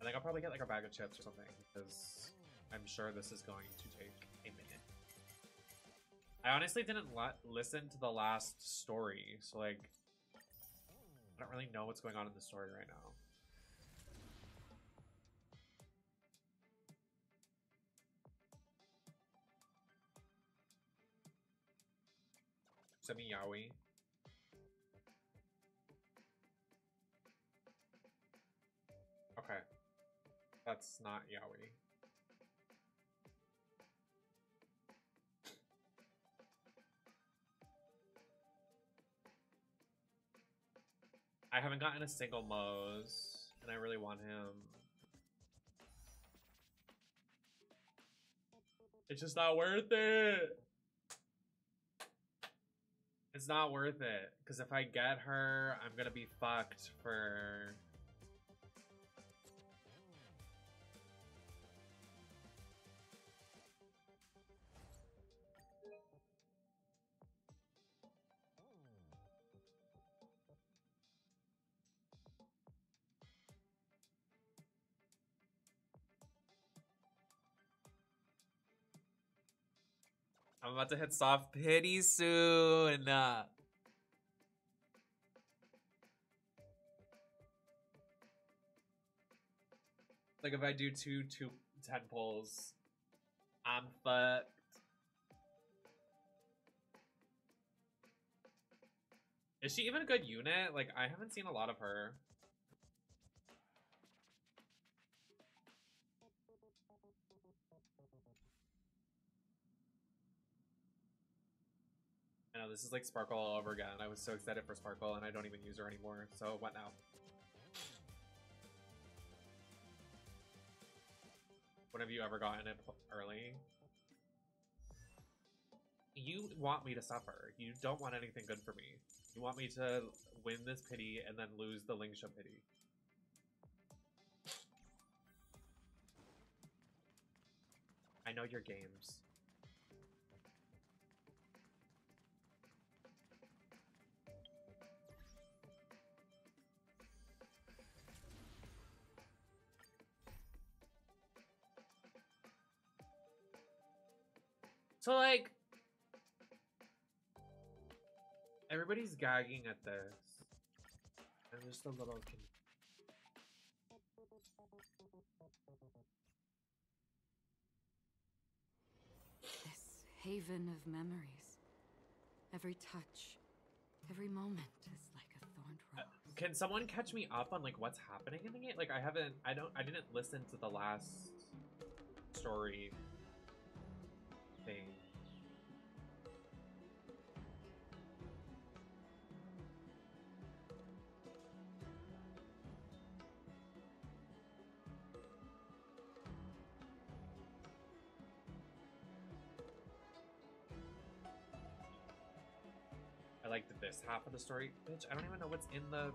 I think I'll probably get like a bag of chips or something because I'm sure this is going to take a minute. I honestly didn't listen to the last story, so like I don't really know what's going on in the story right now. Send me Yaoi. Okay. That's not Yaoi. I haven't gotten a single Moze, and I really want him. It's just not worth it. It's not worth it. Because if I get her, I'm gonna be fucked for... I'm about to hit soft pity soon. Like if I do two 10 pulls, I'm fucked. Is she even a good unit? Like I haven't seen a lot of her. I know this is like Sparkle all over again. I was so excited for Sparkle and I don't even use her anymore. So what now? When have you ever gotten it early? You want me to suffer. You don't want anything good for me. You want me to win this pity and then lose the Lingsha pity. I know your games. So, like, everybody's gagging at this. I'm just a little This haven of memories. Every touch, every moment is like a thorned rose. Can someone catch me up on, like, what's happening in the game? Like, I didn't listen to the last story thing. I liked this half of the story. Bitch, I don't even know what's in the...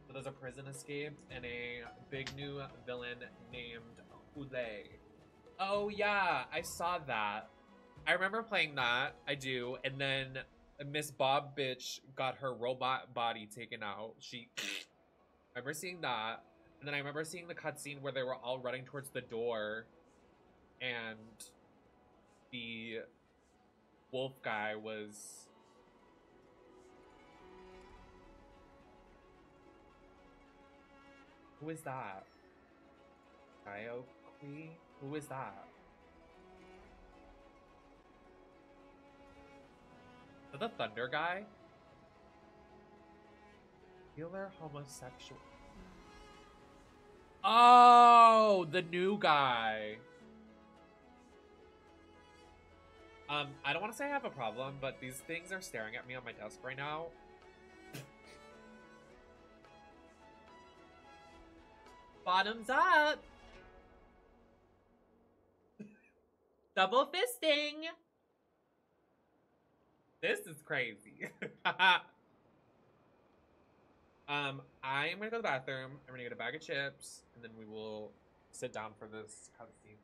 So there's a prison escaped and a big new villain named Ule. Oh yeah, I saw that. I remember playing that. I do. And then Miss Bob bitch got her robot body taken out. I remember seeing that. And then I remember seeing the cutscene where they were all running towards the door and the wolf guy was... Who is that? Jiaoqiu? Who is that? Is that the Thunder guy? Healer homosexual. Oh, the new guy. I don't want to say I have a problem, but these things are staring at me on my desk right now. Bottoms up! Double fisting! This is crazy. I'm gonna go to the bathroom. I'm gonna get a bag of chips, and then we will sit down for this cutscene.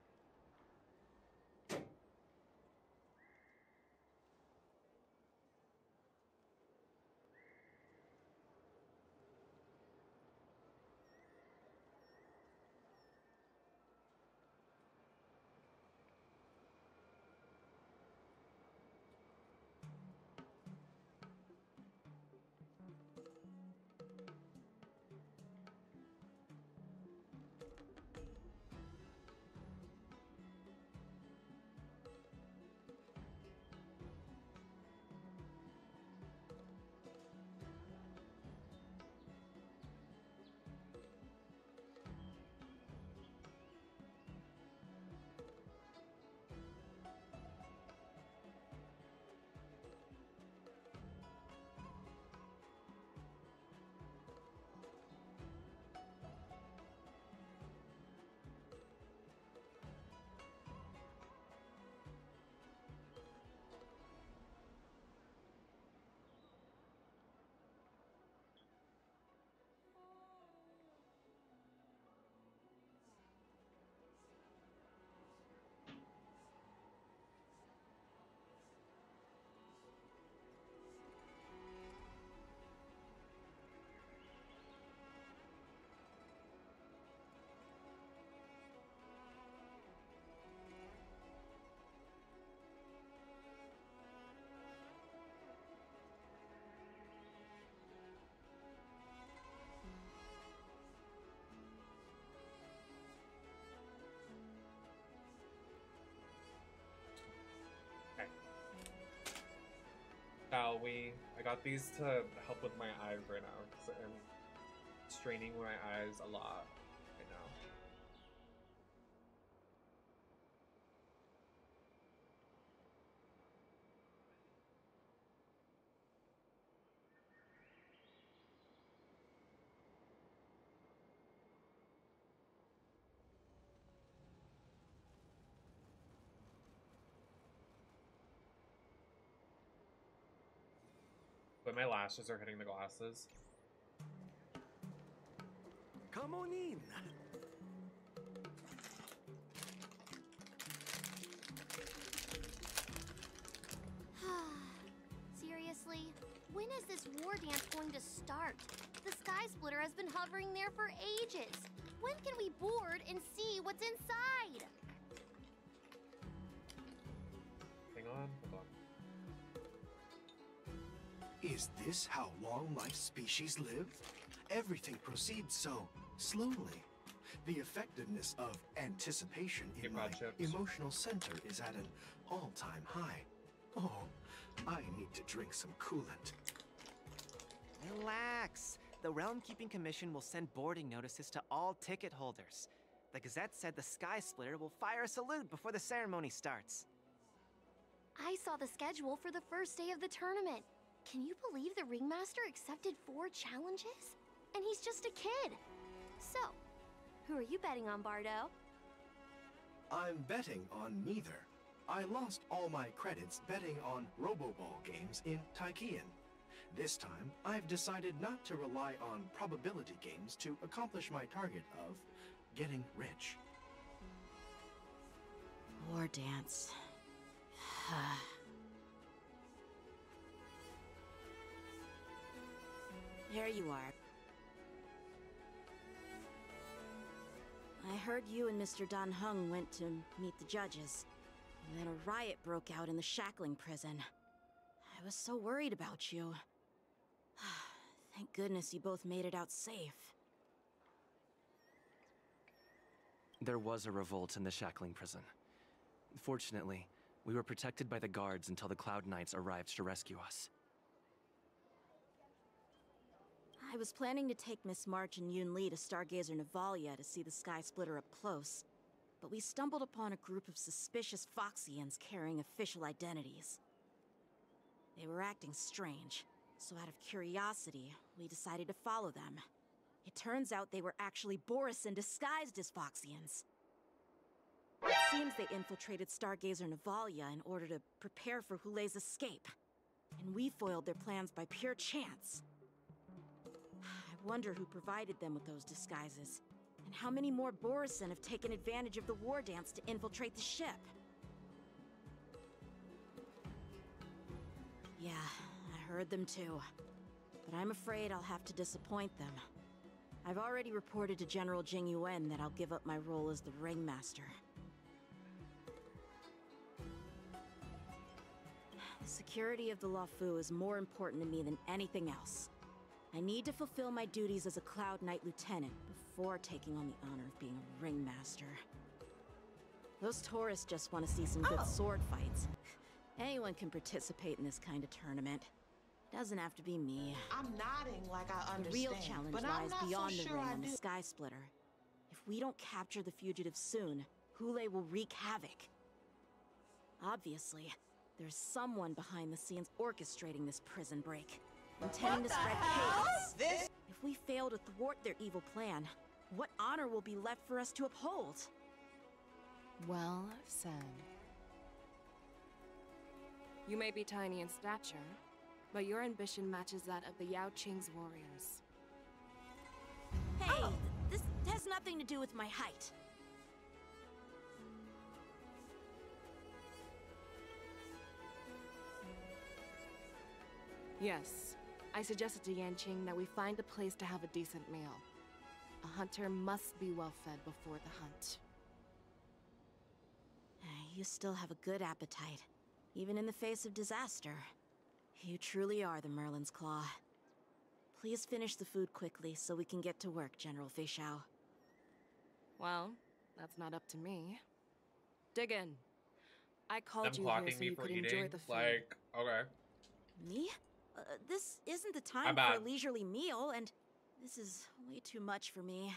Shall we? I got these to help with my eyes right now because I'm straining my eyes a lot right now. But my lashes are hitting the glasses. Come on in. Seriously? When is this war dance going to start? The Sky Splitter has been hovering there for ages. When can we board and see what's inside? Hang on, hold on. Is this how long-life species live? Everything proceeds so slowly. The effectiveness of anticipation in my emotional center is at an all-time high. Oh, I need to drink some coolant. Relax. The Realm Keeping Commission will send boarding notices to all ticket holders. The Gazette said the Sky Splitter will fire a salute before the ceremony starts. I saw the schedule for the first day of the tournament. Can you believe the Ringmaster accepted 4 challenges? And he's just a kid. So, who are you betting on, Bardo? I'm betting on neither. I lost all my credits betting on Roboball games in Taikian. This time, I've decided not to rely on probability games to accomplish my target of getting rich. War dance. There you are. I heard you and Mr. Dan Heng went to meet the judges, and then a riot broke out in the shackling prison. I was so worried about you. Thank goodness you both made it out safe. There was a revolt in the shackling prison. Fortunately, we were protected by the guards until the Cloud Knights arrived to rescue us. I was planning to take Miss March and Yun Li to Stargazer Navalia to see the Sky Splitter up close, but we stumbled upon a group of suspicious Foxians carrying official identities. They were acting strange, so out of curiosity, we decided to follow them. It turns out they were actually Borisin disguised as Foxians. It seems they infiltrated Stargazer Navalia in order to prepare for Hulei's escape, and we foiled their plans by pure chance. I wonder who provided them with those disguises, and how many more Borisin have taken advantage of the war dance to infiltrate the ship. Yeah, I heard them too, but I'm afraid I'll have to disappoint them. I've already reported to General Jing Yuan that I'll give up my role as the Ringmaster. The security of the Luofu is more important to me than anything else. I need to fulfill my duties as a Cloud Knight Lieutenant before taking on the honor of being a Ringmaster. Those tourists just want to see some good sword fights. Anyone can participate in this kind of tournament. Doesn't have to be me. I'm nodding like I understand. The real challenge but lies I'm not beyond so the sure ring I and do. the Sky Splitter. If we don't capture the fugitives soon, Hulei will wreak havoc. Obviously, there's someone behind the scenes orchestrating this prison break, intending to spread chaos. This If we fail to thwart their evil plan, what honor will be left for us to uphold? Well said. You may be tiny in stature, but your ambition matches that of the Yaoqing's warriors. Hey, this has nothing to do with my height. Yes, I suggested to Yanqing that we find a place to have a decent meal. A hunter must be well fed before the hunt. You still have a good appetite, even in the face of disaster. You truly are the Merlin's Claw. Please finish the food quickly so we can get to work, General Feixiao. Well, that's not up to me. Dig in. I called Them you here clocking so me you for could eating. enjoy the food. Like, okay. Me? This isn't the time for a leisurely meal, and this is way too much for me.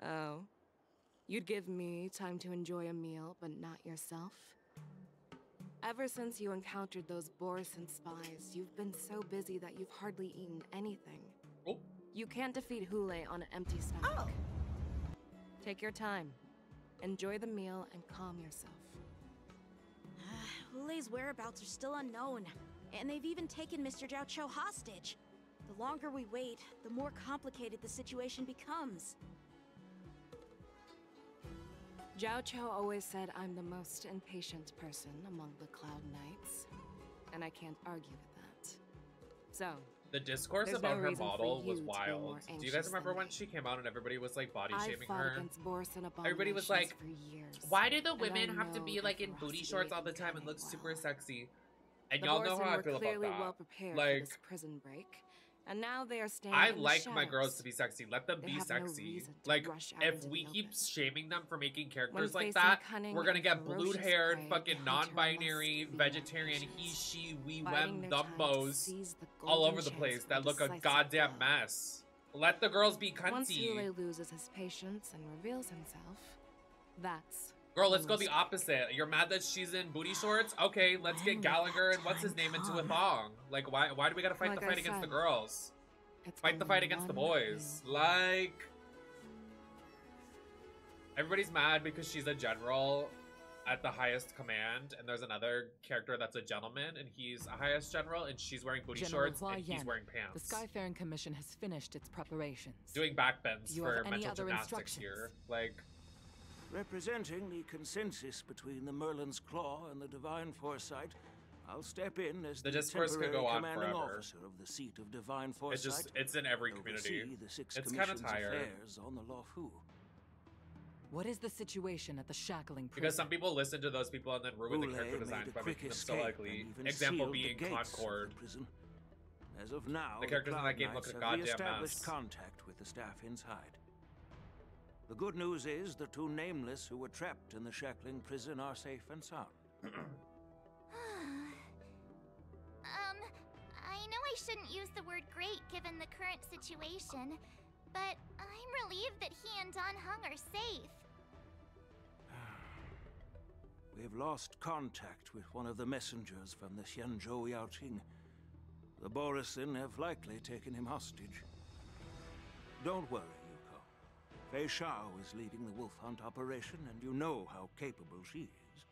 Oh. You'd give me time to enjoy a meal, but not yourself? Ever since you encountered those Borison spies, you've been so busy that you've hardly eaten anything. Oh. You can't defeat Hule on an empty stomach. Oh. Take your time. Enjoy the meal and calm yourself. Hule's whereabouts are still unknown, and they've even taken Mr. Jiaoqiu hostage. The longer we wait, the more complicated the situation becomes. Jiaoqiu always said I'm the most impatient person among the Cloud Knights, and I can't argue with that. So, the discourse about her model was wild. Do you guys remember when she came out and everybody was like body shaming her? Everybody was like, why do the women have to be like in booty shorts all the time and look super sexy? And y'all know how I feel about that. Well prepared like, for this prison break. And now they are staying I in like the my shadows. girls to be sexy. Let them be sexy. Like, if we keep shaming them for making characters like that, we're gonna get blue-haired, fucking non-binary, vegetarian, he, she, we, wem, dumbos all over the place that look a goddamn mess. Let the girls be Once cunty. Hule loses his patience and reveals himself, that's... Girl, let's go the opposite. You're mad that she's in booty shorts? Okay, let's get Gallagher and what's his name into a thong. Like, why do we gotta fight the fight against the girls? Fight the fight against the boys. Like... Everybody's mad because she's a general at the highest command, and there's another character that's a gentleman, and he's a highest general, and she's wearing booty shorts, and he's wearing pants. The Skyfaring Commission has finished its preparations. Doing backbends for mental gymnastics here. Like... Representing the consensus between the Merlin's Claw and the Divine Foresight, I'll step in as the discourse could go on commanding forever. officer of the seat of Divine Foresight. It's in every community. It's kind of tired. On the Lawfu. What is the situation at the Shackling prison? Because some people listen to those people and then ruin the character designs by making them so ugly. Example being Concord. As of now, the characters in that game look a goddamn mess. Contact with the staff inside. The good news is the two nameless who were trapped in the Shackling prison are safe and sound. I know I shouldn't use the word great given the current situation, but I'm relieved that he and Don Hung are safe. We've lost contact with one of the messengers from the Xianzhou Yaoqing. The Borison have likely taken him hostage. Don't worry. Feixiao is leading the wolf hunt operation, and you know how capable she is.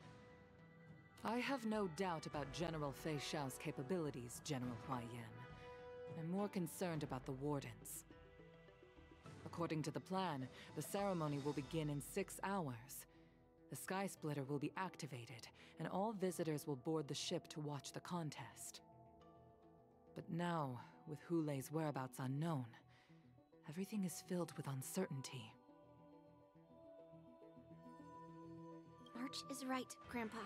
I have no doubt about General Feixiao's capabilities, General Huaiyan. I'm more concerned about the Wardens. According to the plan, the ceremony will begin in 6 hours. The Sky Splitter will be activated, and all visitors will board the ship to watch the contest. But now, with Hule's whereabouts unknown, everything is filled with uncertainty. March is right, Grandpa.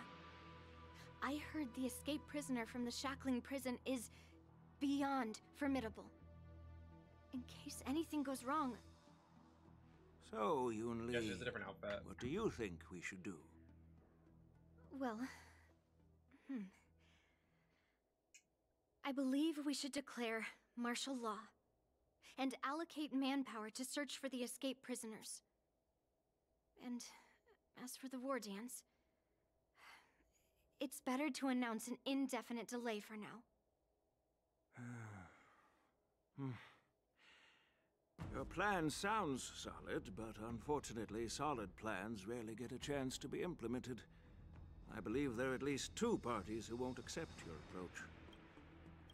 I heard the escaped prisoner from the Shackling prison is beyond formidable. In case anything goes wrong. So, Yunli, yeah, there's a different outfit. What do you think we should do? Well, I believe we should declare martial law and allocate manpower to search for the escaped prisoners. And as for the war dance, it's better to announce an indefinite delay for now. Your plan sounds solid, but unfortunately solid plans rarely get a chance to be implemented. I believe there are at least 2 parties who won't accept your approach.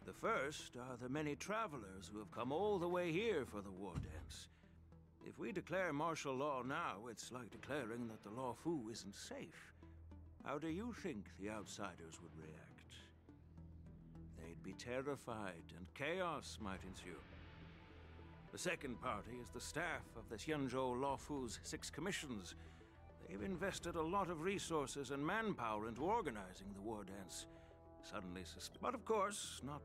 The first are the many travelers who have come all the way here for the war dance. If we declare martial law now, it's like declaring that the Lawfu isn't safe. How do you think the outsiders would react? They'd be terrified, and chaos might ensue. The second party is the staff of the Xianzhou Lawfu's 6 commissions. They've invested a lot of resources and manpower into organizing the war dance. Suddenly but of course, not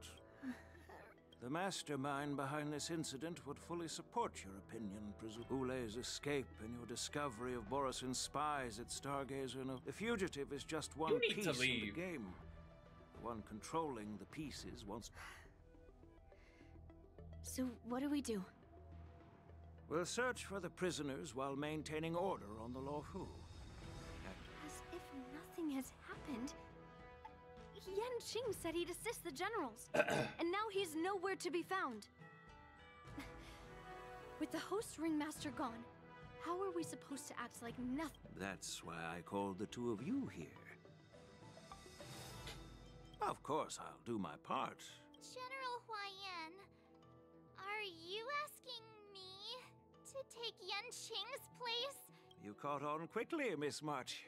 The mastermind behind this incident would fully support your opinion. Ule's escape and your discovery of Borisin's spies at Stargazer. The fugitive is just one piece in the game. The one controlling the pieces wants... So, what do we do? We'll search for the prisoners while maintaining order on the Luofu. As if nothing has happened. Yanqing said he'd assist the generals, and now he's nowhere to be found. With the host ringmaster gone, how are we supposed to act like nothing? That's why I called the two of you here. Of course, I'll do my part. General Huaiyan, are you asking me to take Yanqing's place? You caught on quickly, Miss March.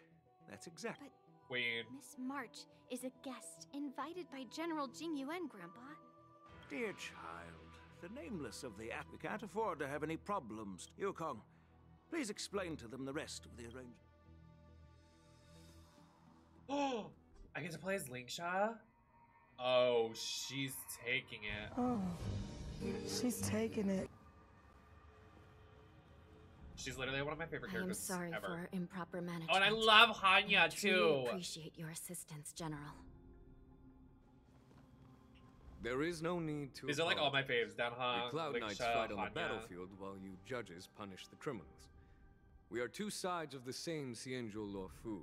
That's exactly... Weird. Miss March is a guest invited by General Jing Yuan, Grandpa. Dear child, the nameless of the app. We can't afford to have any problems. Yukong, please explain to them the rest of the arrangement. Oh, I get to play as Lingsha? Oh, she's taking it. Oh, she's taking it. She's literally one of my favorite characters I am sorry ever. for improper management. Oh, and I love Hanya I too. truly appreciate your assistance, General. There is no need to. These are like all my faves. Danhong, The Cloud Knights Lingsha, fight on Hanya. the battlefield while you judges punish the criminals. We are two sides of the same Xianzhou Luofu,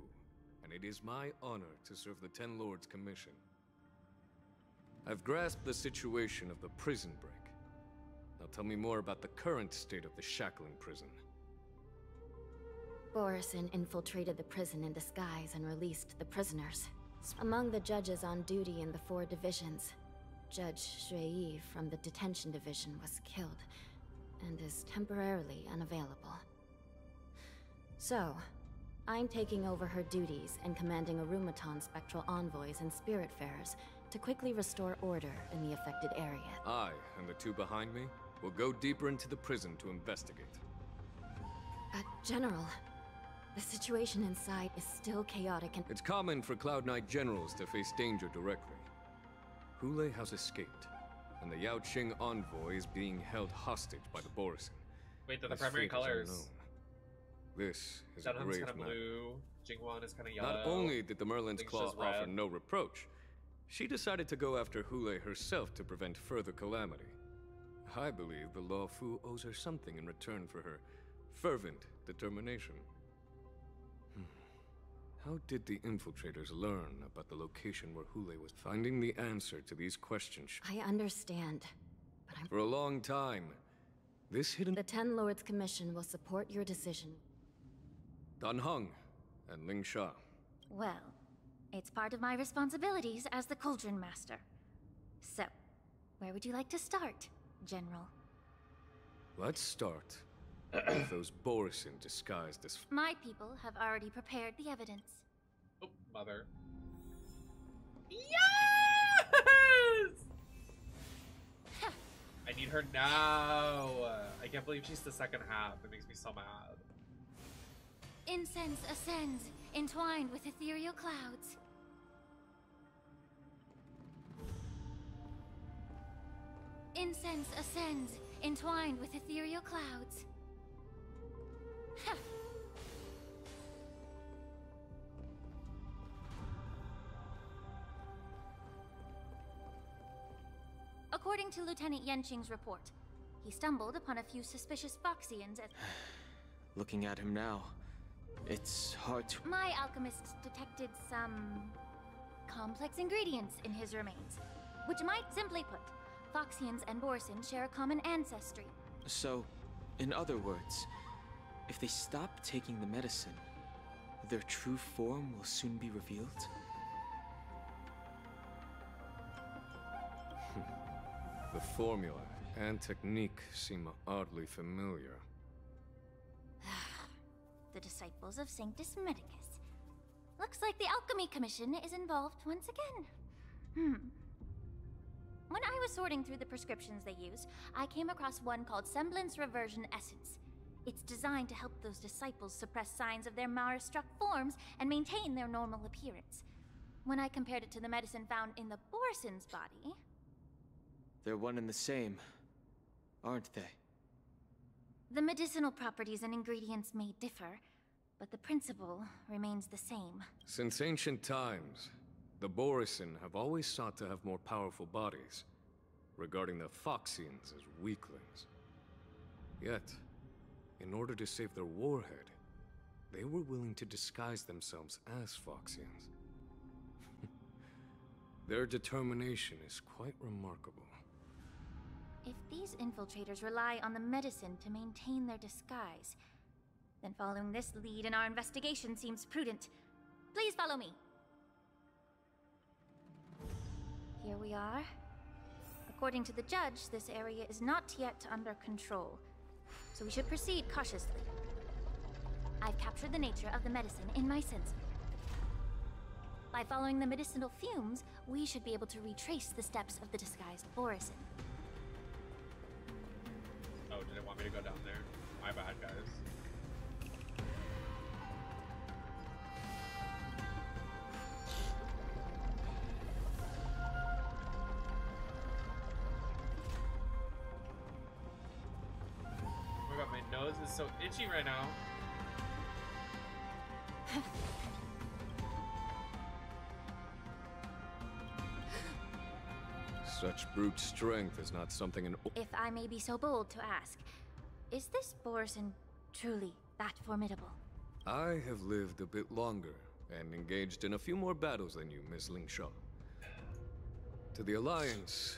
and it is my honor to serve the Ten Lords' commission. I've grasped the situation of the prison break. Now tell me more about the current state of the Shackling prison. Borisin infiltrated the prison in disguise and released the prisoners. Among the judges on duty in the 4 divisions, Judge Shui from the detention division was killed and is temporarily unavailable. So, I'm taking over her duties and commanding Arumaton spectral envoys and spiritfarers to quickly restore order in the affected area. I and the two behind me will go deeper into the prison to investigate. But, General, the situation inside is still chaotic and— It's common for Cloud Knight generals to face danger directly. Hule has escaped, and the Yaoqing envoy is being held hostage by the Borisin. Wait, they're the His primary fate is colors. unknown. This is a Dunham's grave kind of matter. blue, Jingwan is kind of yellow. Not only did the Merlin's Claw Lingsha's red. offer no reproach, she decided to go after Hule herself to prevent further calamity. I believe the Luofu owes her something in return for her fervent determination. How did the infiltrators learn about the location where Hule was? Finding the answer to these questions. I understand, but I'm— For a long time, this hidden— The Ten Lords Commission will support your decision. Dan Heng and Ling Sha. Well, it's part of my responsibilities as the Cauldron Master. So, where would you like to start, General? Let's start with those Borisin disguised as... My people have already prepared the evidence. Oh, mother. Yes! I need her now. I can't believe she's the second half. It makes me so mad. Incense ascends, entwined with ethereal clouds. Incense ascends, entwined with ethereal clouds. According to Lieutenant Yanqing's report, he stumbled upon a few suspicious Foxians at... Looking at him now, it's hard to... My alchemists detected some... complex ingredients in his remains, which might simply put, Foxians and Borisin share a common ancestry. So, in other words, if they stop taking the medicine, their true form will soon be revealed? The formula and technique seem oddly familiar. The disciples of Sanctus Medicus. Looks like the Alchemy Commission is involved once again. When I was sorting through the prescriptions they used, I came across one called Semblance Reversion Essence. It's designed to help those disciples suppress signs of their Mara-struck forms and maintain their normal appearance. When I compared it to the medicine found in the Borisin's body... They're one and the same, aren't they? The medicinal properties and ingredients may differ, but the principle remains the same. Since ancient times, the Borisin have always sought to have more powerful bodies, regarding the Phoxians as weaklings. Yet, in order to save their warhead, they were willing to disguise themselves as Phoxians. Their determination is quite remarkable. If these infiltrators rely on the medicine to maintain their disguise, then following this lead in our investigation seems prudent. Please follow me. Here we are. According to the judge, this area is not yet under control, so we should proceed cautiously. I've captured the nature of the medicine in my sensor. By following the medicinal fumes, we should be able to retrace the steps of the disguised Borisin. Oh, did it want me to go down there? My bad, guys. Oh my god, my nose is so itchy right now. Such brute strength is not something an... If I may be so bold to ask, is this Borisin truly that formidable? I have lived a bit longer and engaged in a few more battles than you, Miss Lingshaw. To the Alliance,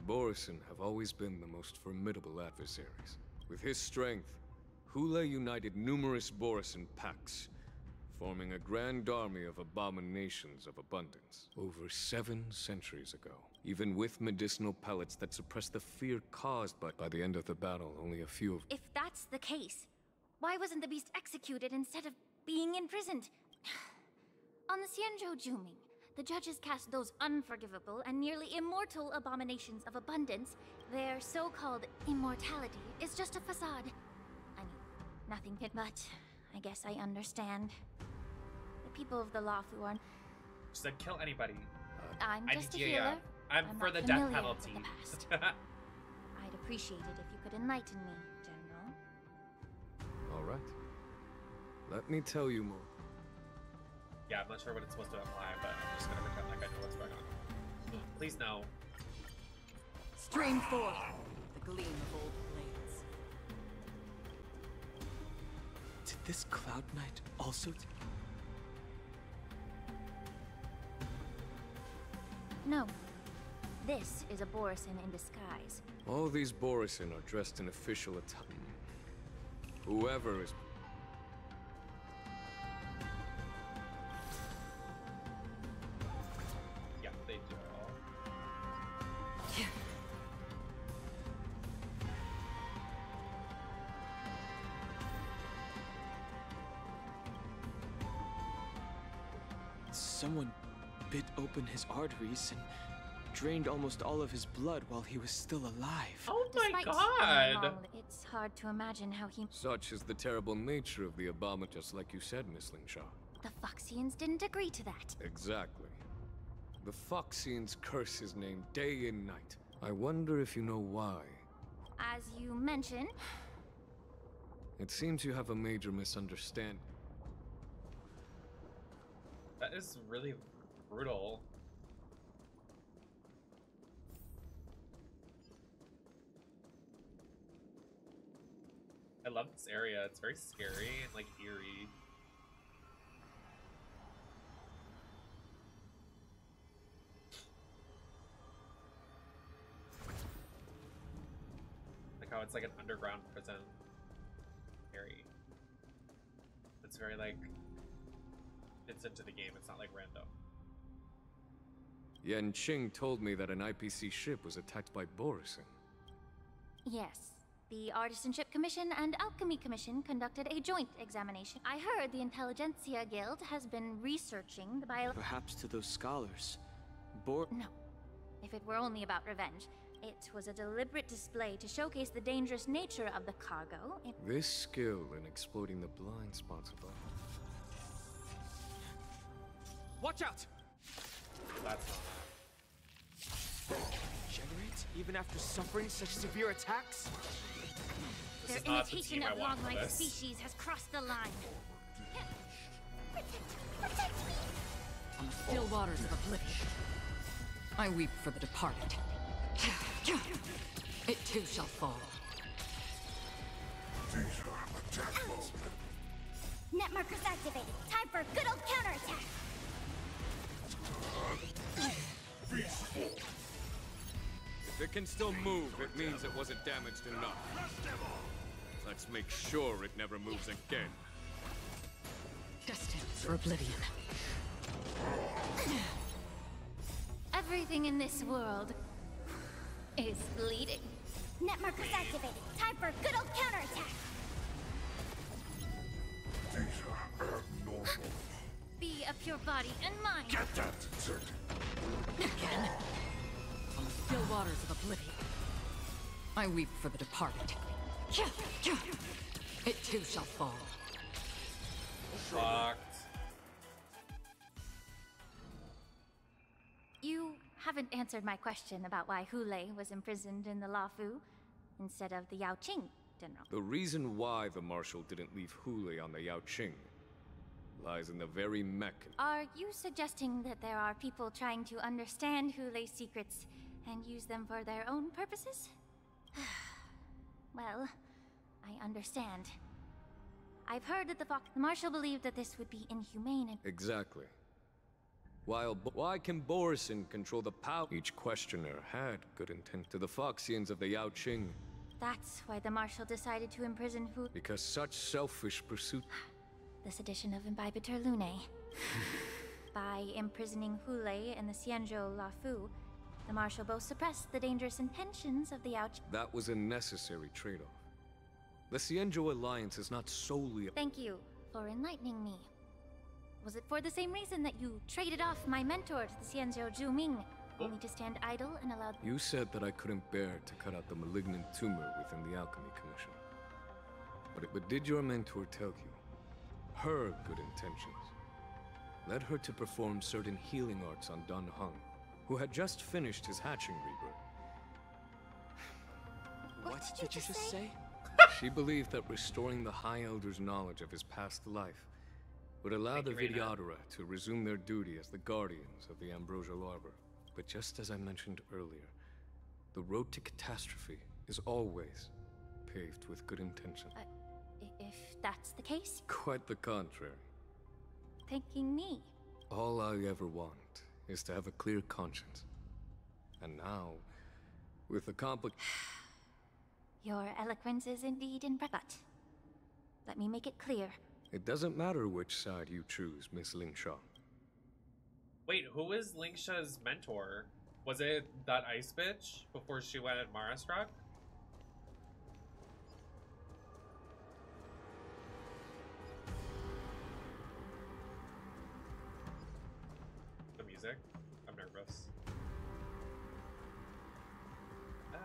Borisin have always been the most formidable adversaries. With his strength, Hule united numerous Borisin packs, forming a grand army of abominations of abundance. Over 7 centuries ago, even with medicinal pellets that suppressed the fear caused by the end of the battle, only a few of... If that's the case, why wasn't the beast executed instead of being imprisoned? On the Xianzhou Juming, the judges cast those unforgivable and nearly immortal abominations of abundance. Their so-called immortality is just a facade. I mean, nothing but I guess I understand. The people of the Luofu are... She said kill anybody. I'm just a healer. I'm for the death penalty. The I'd appreciate it if you could enlighten me, General. All right. Let me tell you more. Yeah, I'm not sure what it's supposed to imply, but I'm just gonna pretend like I know what's going on. Please no. Stream forth the gleam of old blades. Did this Cloud Knight also... No. This is a Borisin in disguise. All these Borisin are dressed in official attire. Whoever is... Yeah, they do. Someone bit open his arteries and drained almost all of his blood while he was still alive. Oh my Despite god! long, it's hard to imagine how he... Such is the terrible nature of the abomination, just like you said, Miss Lingshaw. The Phoxians didn't agree to that. Exactly. The Phoxians curse his name day and night. I wonder if you know why. As you mentioned... It seems you have a major misunderstanding. That is really brutal. I love this area. It's very scary and like eerie. Like how it's like an underground prison. Scary. It's very like fits into the game. It's not like random. Yan Qing told me that an IPC ship was attacked by Borisin. Yes. The Artisanship Commission and Alchemy Commission conducted a joint examination. I heard the Intelligentsia Guild has been researching the Perhaps to those scholars. No. If it were only about revenge. It was a deliberate display to showcase the dangerous nature of the cargo. This skill in exploiting the blind spots above. Watch out! That's not Generate? Even after suffering such severe attacks? Their imitation of long-life species has crossed the line. On the still waters of oblivion, I weep for the departed. It too shall fall. Net markers activated. Time for a good old counterattack. If it can still move, it means it wasn't damaged enough. Let's make sure it never moves again. Destined for oblivion. Everything in this world is bleeding. Net markers activated. Time for a good old counterattack. These are abnormal. Be of your body and mind. Get that, Zerg. Again. On the still waters of oblivion, I weep for the departed. It too shall fall. Fucked. You haven't answered my question about why Hule was imprisoned in the Lafu instead of the Yaoqing, General. The reason why the Marshal didn't leave Hule on the Yaoqing lies in the very mechanism. Are you suggesting that there are people trying to understand Hule's secrets and use them for their own purposes? Well, I understand. I've heard that the Marshal believed that this would be inhumane and— Exactly. Why can Borison control the power? Each questioner had good intent to the Foxians of the Yaoqing. That's why the Marshal decided to imprison Hule. Because such selfish pursuit. This edition of Imbibitor Lunae. By imprisoning Hule and the Xianzhou Lafu, the Marshal both suppressed the dangerous intentions of the Yaoqing. That was a necessary trade-off. The Xianzhou Alliance is not solely— Thank you for enlightening me. Was it for the same reason that you traded off my mentor to the Xianzhou Zhuming, only to stand idle and allow— You said that I couldn't bear to cut out the malignant tumor within the Alchemy Commission. But did your mentor tell you her good intentions led her to perform certain healing arts on Dan Heng, who had just finished his hatching rebirth? What did you just say? She believed that restoring the High Elder's knowledge of his past life would allow the Videodora to resume their duty as the guardians of the Ambrosial Arbor. But just as I mentioned earlier, the road to catastrophe is always paved with good intention. If that's the case? Quite the contrary. Thanking me. All I ever want is to have a clear conscience. And now, with the Your eloquence is indeed impressive. Let me make it clear. It doesn't matter which side you choose, Miss Lingsha. Wait, who is Lingsha's mentor? Was it that ice bitch before she went at Mara struck? The music? I'm nervous. Oh.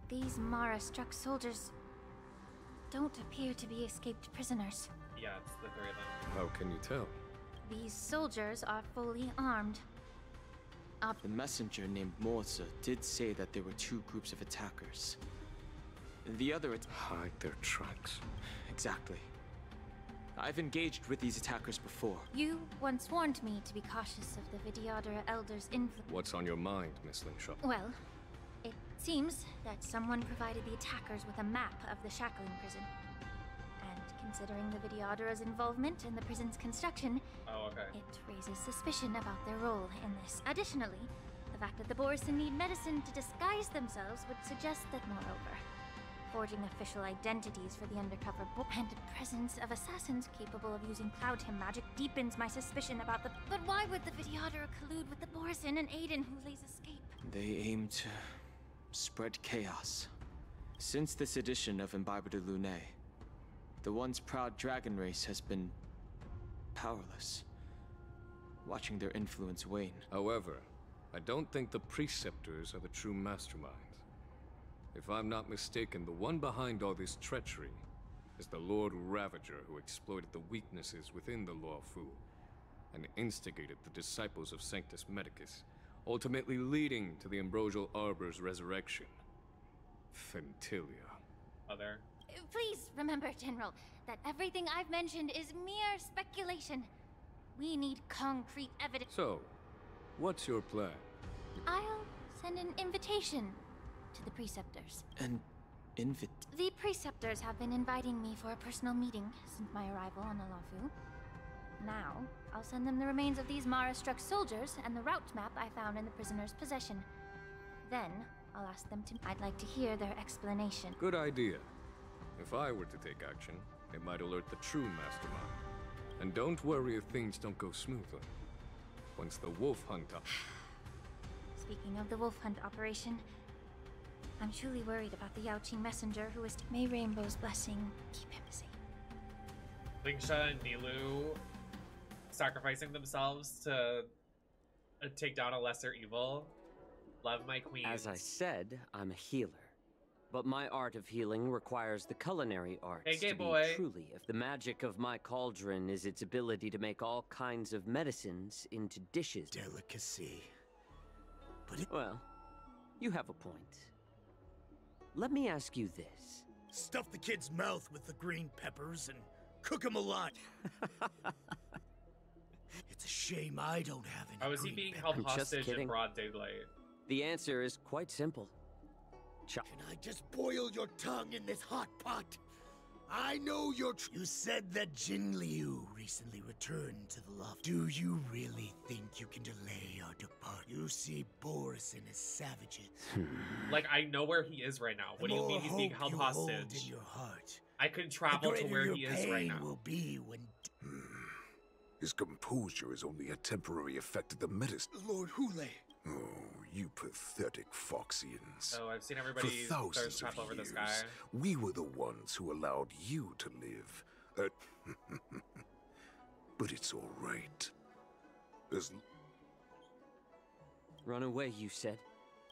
These Mara-struck soldiers don't appear to be escaped prisoners. Yeah, it's the three of them. How can you tell? These soldiers are fully armed. The messenger named Moze did say that there were two groups of attackers. The other— Hide their tracks. Exactly. I've engaged with these attackers before. You once warned me to be cautious of the Videodora Elder's influence. What's on your mind, Miss Lingsha? Well, it seems that someone provided the attackers with a map of the shackling prison. And considering the Videodora's involvement in the prison's construction, it raises suspicion about their role in this. Additionally, the fact that the Borison need medicine to disguise themselves would suggest that, moreover, forging official identities for the undercover and presence of assassins capable of using Cloud Hymn magic deepens my suspicion about the— But why would the Videodora collude with the Borison and aid in Hule's escape? They aim to spread chaos. Since this edition of Imbibitor Lunae, the once proud dragon race has been powerless, watching their influence wane. However, I don't think the Preceptors are the true masterminds. If I'm not mistaken, the one behind all this treachery is the Lord Ravager who exploited the weaknesses within the Luofu and instigated the disciples of Sanctus Medicus, ultimately leading to the Ambrosial Arbor's resurrection. Fentilia. Other. Please remember, General, that everything I've mentioned is mere speculation. We need concrete evidence. So, what's your plan? I'll send an invitation to the Preceptors. An The Preceptors have been inviting me for a personal meeting since my arrival on Alafu. Now, I'll send them the remains of these Mara-struck soldiers and the route map I found in the prisoner's possession. Then, I'll ask them to... I'd like to hear their explanation. Good idea. If I were to take action, it might alert the true mastermind. And don't worry if things don't go smoothly. Once the wolf hunt up... Speaking of the wolf hunt operation, I'm truly worried about the Jiaoqiu messenger who is... May Rainbow's blessing keep him safe. Feixiao and Nilou sacrificing themselves to take down a lesser evil. Love my queen. As I said, I'm a healer. But my art of healing requires the culinary arts hey, to be truly. If the magic of my cauldron is its ability to make all kinds of medicines into dishes. Delicacy. But well, you have a point. Let me ask you this. Stuff the kid's mouth with the green peppers and cook him alive. It's a shame I don't have any. How is he being held hostage in broad daylight? The answer is quite simple. Can I just boil your tongue in this hot pot? I know you're you said that Jin Liu recently returned to the loft. Do you really think you can delay our departure? You see Borison as savages. Like, I know where he is right now. What do you mean he's being held hostage? In your heart. I could travel to where he is right now. Will be when his composure is only a temporary effect of the medicine. Lord Hule. Oh, you pathetic Foxians. Oh, I've seen everybody thirst trap over this guy. We were the ones who allowed you to live. But it's all right. Run away, you said?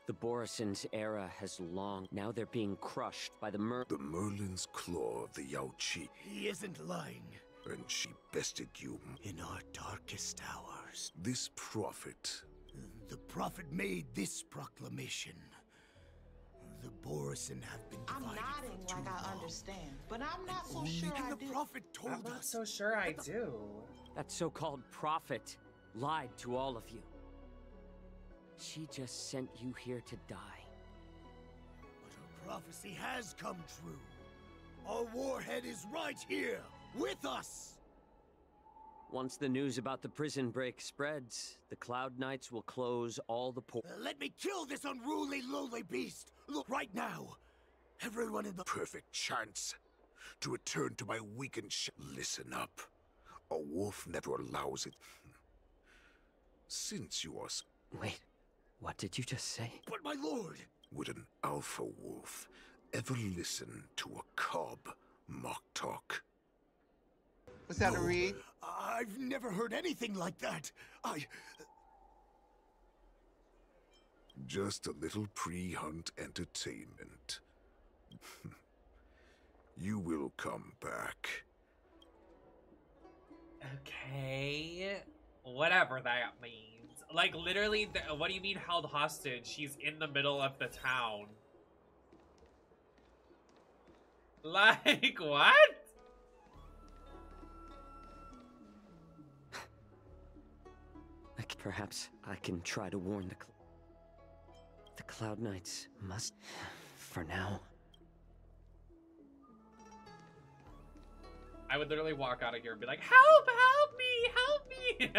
The Borison's era has long... Now they're being crushed by the Merlin's claw of the Jiaoqiu. He isn't lying. And she bested you. In our darkest hours. This prophet... The prophet made this proclamation. The Borison have been divided. I'm nodding like I understand, but I'm not so sure I do. The prophet told us. I'm not so sure I do. That so-called prophet lied to all of you. She just sent you here to die. But her prophecy has come true. Our warhead is right here, with us! Once the news about the prison break spreads, the Cloud Knights will close all the ports. Let me kill this unruly, lowly beast! Look, right now! Everyone in the... Perfect chance to return to my weakened Listen up. A wolf never allows it. Since you are... Wait, what did you just say? But my lord! Would an alpha wolf ever listen to a cub mock talk? Was that a read? I've never heard anything like that. Just a little pre-hunt entertainment. You will come back. Okay. Whatever that means. Like, literally, what do you mean held hostage? She's in the middle of the town. Like, what? Perhaps I can try to warn the Cloud Knights must, for now. I would literally walk out of here and be like, help, help me, help me!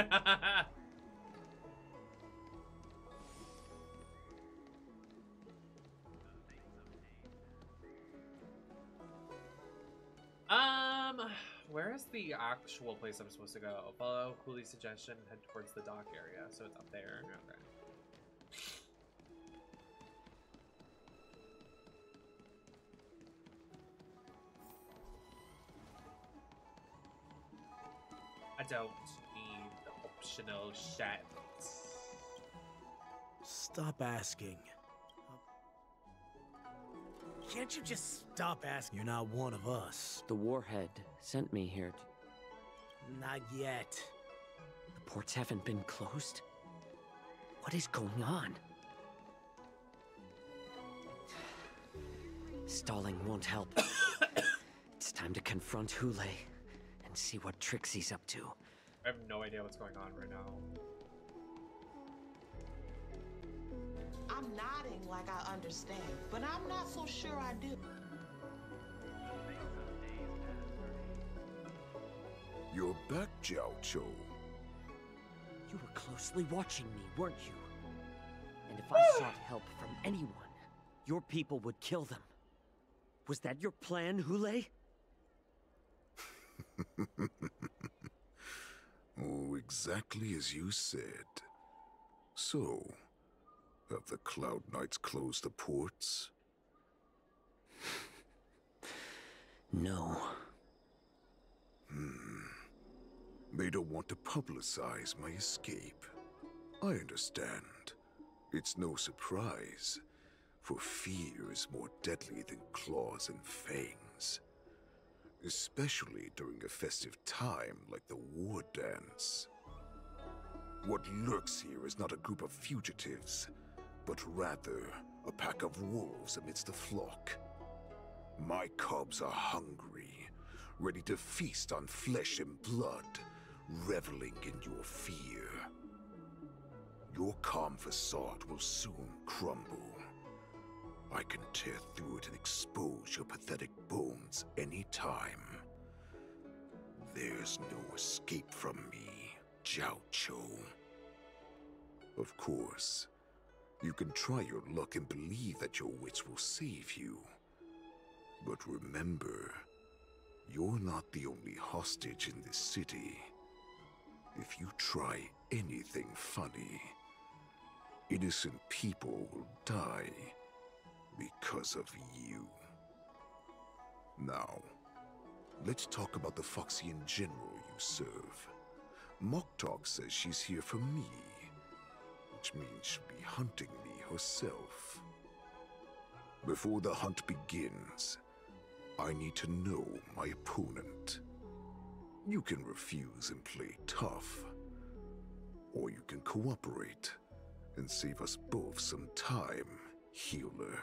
Where is the actual place I'm supposed to go? Follow Cooley's suggestion, head towards the dock area. So it's up there. Okay. I don't need the optional shit. Stop asking. Can't you just stop asking? You're not one of us. The Warhead sent me here Not yet. The ports haven't been closed? What is going on? Stalling won't help. It's time to confront Hule and see what tricks he's up to. I have no idea what's going on right now. I'm nodding like I understand, but I'm not so sure I do. You're back, Jiaoqiu. You were closely watching me, weren't you? And if I sought help from anyone, your people would kill them. Was that your plan, Hule? Oh, exactly as you said. So, have the Cloud Knights closed the ports? No. They don't want to publicize my escape. I understand. It's no surprise, for fear is more deadly than claws and fangs. Especially during a festive time like the war dance. What lurks here is not a group of fugitives, but rather a pack of wolves amidst the flock. My cubs are hungry, ready to feast on flesh and blood, reveling in your fear. Your calm facade will soon crumble. I can tear through it and expose your pathetic bones anytime. There's no escape from me, Jiaoqiu. Of course, you can try your luck and believe that your wits will save you. But remember, you're not the only hostage in this city. If you try anything funny, innocent people will die because of you. Now, let's talk about the Foxian general you serve. Moktok says she's here for me, which means she'll be hunting me herself. Before the hunt begins, I need to know my opponent. You can refuse and play tough, or you can cooperate and save us both some time, healer.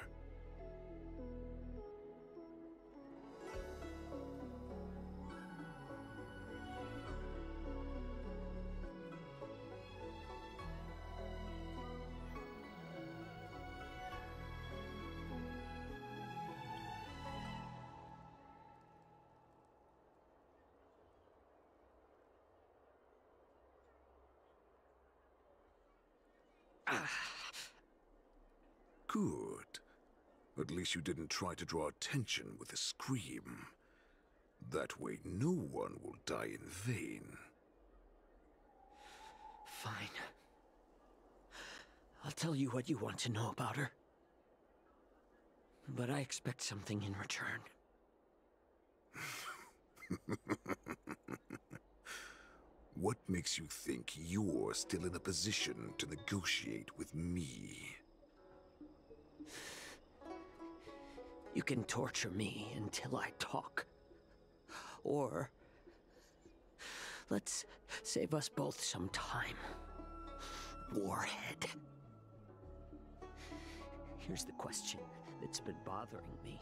Good. At least you didn't try to draw attention with a scream. That way no one will die in vain. Fine. I'll tell you what you want to know about her. But I expect something in return. What makes you think you're still in a position to negotiate with me? You can torture me until I talk. Or let's save us both some time. Warhead. Here's the question that's been bothering me.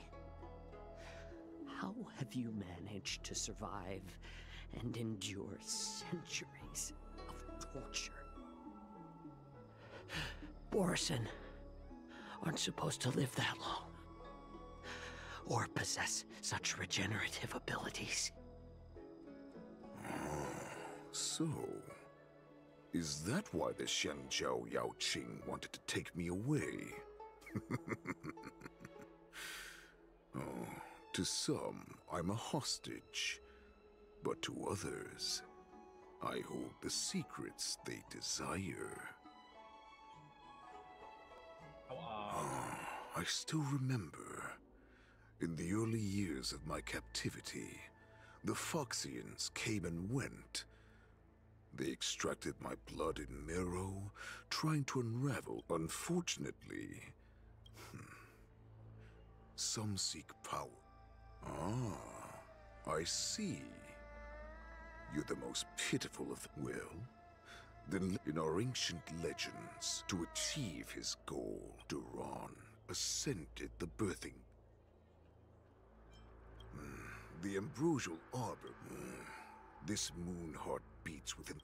How have you managed to survive and endure centuries of torture? Borison aren't supposed to live that long, or possess such regenerative abilities. So, is that why the Shenjiao Yaoqing wanted to take me away? Oh, to some, I'm a hostage. But to others, I hold the secrets they desire. I still remember. In the early years of my captivity, the Foxians came and went. They extracted my blood and marrow, trying to unravel. Unfortunately, Some seek power. Ah, I see. You're the most pitiful of them. Well, then in our ancient legends, to achieve his goal, Duran ascended the birthing. The ambrosial arbor. This moon heart beats within.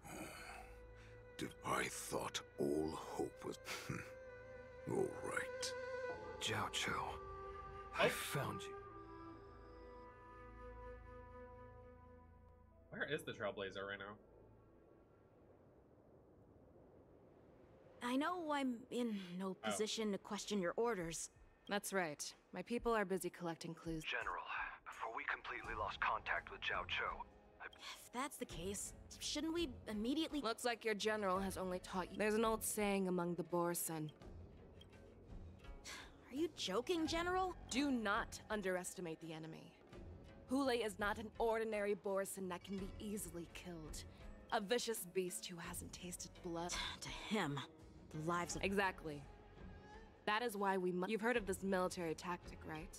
I thought all hope was. All right. Jiaoqiu, I found you. Where is the Trailblazer right now? I know I'm in no position to question your orders. That's right. My people are busy collecting clues. General, before we completely lost contact with Jiaoqiu, If that's the case, shouldn't we immediately— Looks like your general has only taught you— There's an old saying among the Borson. Are you joking, General? Do not underestimate the enemy. Hule is not an ordinary Borson that can be easily killed. A vicious beast who hasn't tasted blood. To him, the lives of— Exactly. That is why we must— You've heard of this military tactic, right?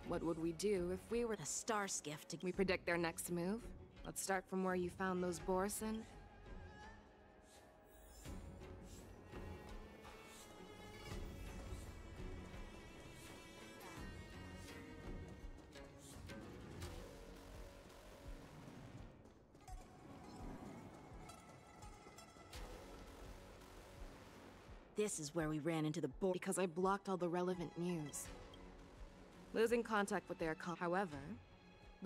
What would we do if we were— A star skiff to— We predict their next move? Let's start from where you found those Borson. This is where we ran into the Because I blocked all the relevant news. Losing contact with their however,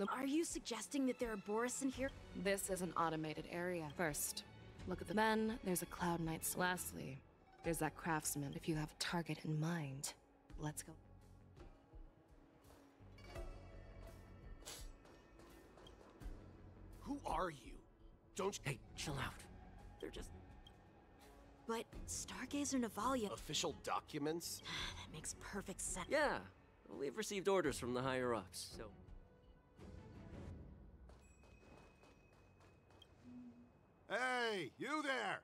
Are you suggesting that there are Borison here? This is an automated area. First, look at the men, there's a Cloud Knight. Lastly, there's that craftsman. If you have a target in mind, let's go. Who are you? Don't you— Hey, chill out. They're just— But Stargazer Navalia— Official documents? That makes perfect sense. Yeah, we've received orders from the higher-ups, so... Hey, you there!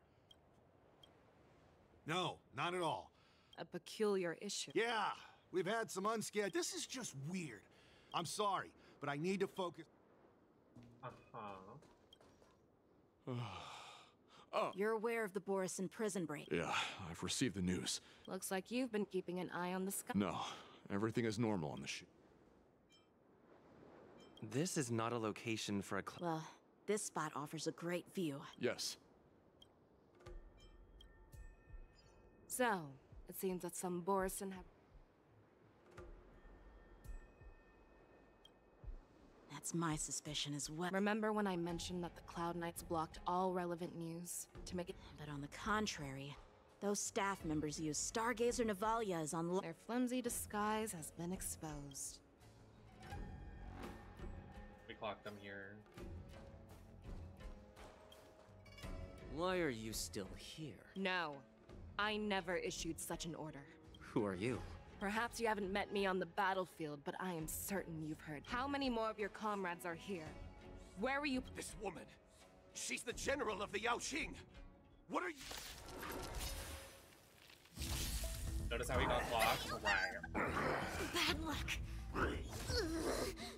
No, not at all. A peculiar issue. Yeah, we've had some unscared. This is just weird. I'm sorry, but I need to focus. Oh. You're aware of the Borison prison break? Yeah, I've received the news. Looks like you've been keeping an eye on the sky. No, everything is normal on the ship. This is not a location for a Well, this spot offers a great view. Yes. So, it seems that some Borison have... That's my suspicion as well. Remember when I mentioned that the Cloud Knights blocked all relevant news to make it— But on the contrary, those staff members use Stargazer Navalia as on— Their flimsy disguise has been exposed. We clocked them here. Why are you still here? No, I never issued such an order. Who are you? Perhaps you haven't met me on the battlefield, but I am certain you've heard. How many more of your comrades are here? Where were you— This woman! She's the general of the Yaoqing! What are you— Notice how he got clocked? Right. Bad luck.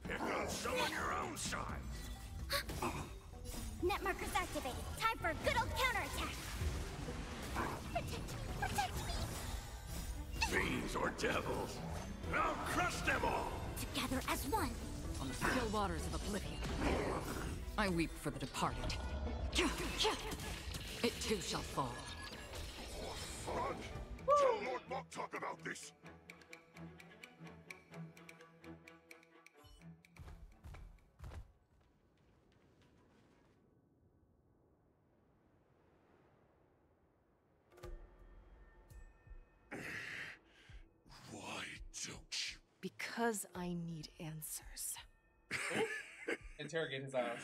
Pick on someone your own size! Net markers activated. Time for a good old counterattack. Protect me! Fiends or devils, I'll crush them all! Together as one. On the still waters of oblivion, I weep for the departed. It too shall fall. Front! Tell Lord Moktok about this! Because I need answers. Interrogate his ass.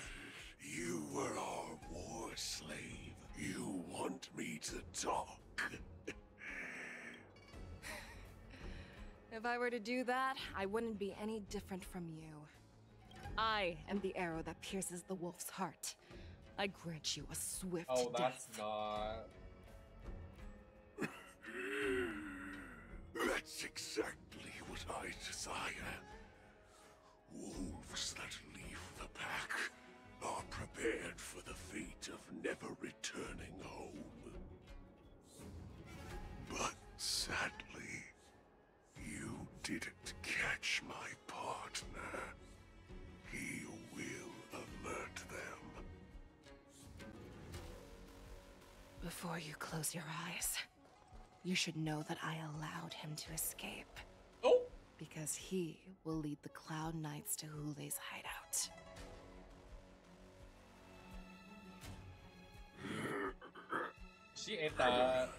You were our war slave. You want me to talk? If I were to do that, I wouldn't be any different from you. I am the arrow that pierces the wolf's heart. I grant you a swift death. Oh, that's not... That's exactly what I desire. Wolves that leave the pack are prepared for the fate of never returning home. But sadly, you didn't catch my partner. He will alert them. Before you close your eyes, you should know that I allowed him to escape. Oh! Because he will lead the Cloud Knights to Hulei's hideout. She ate that.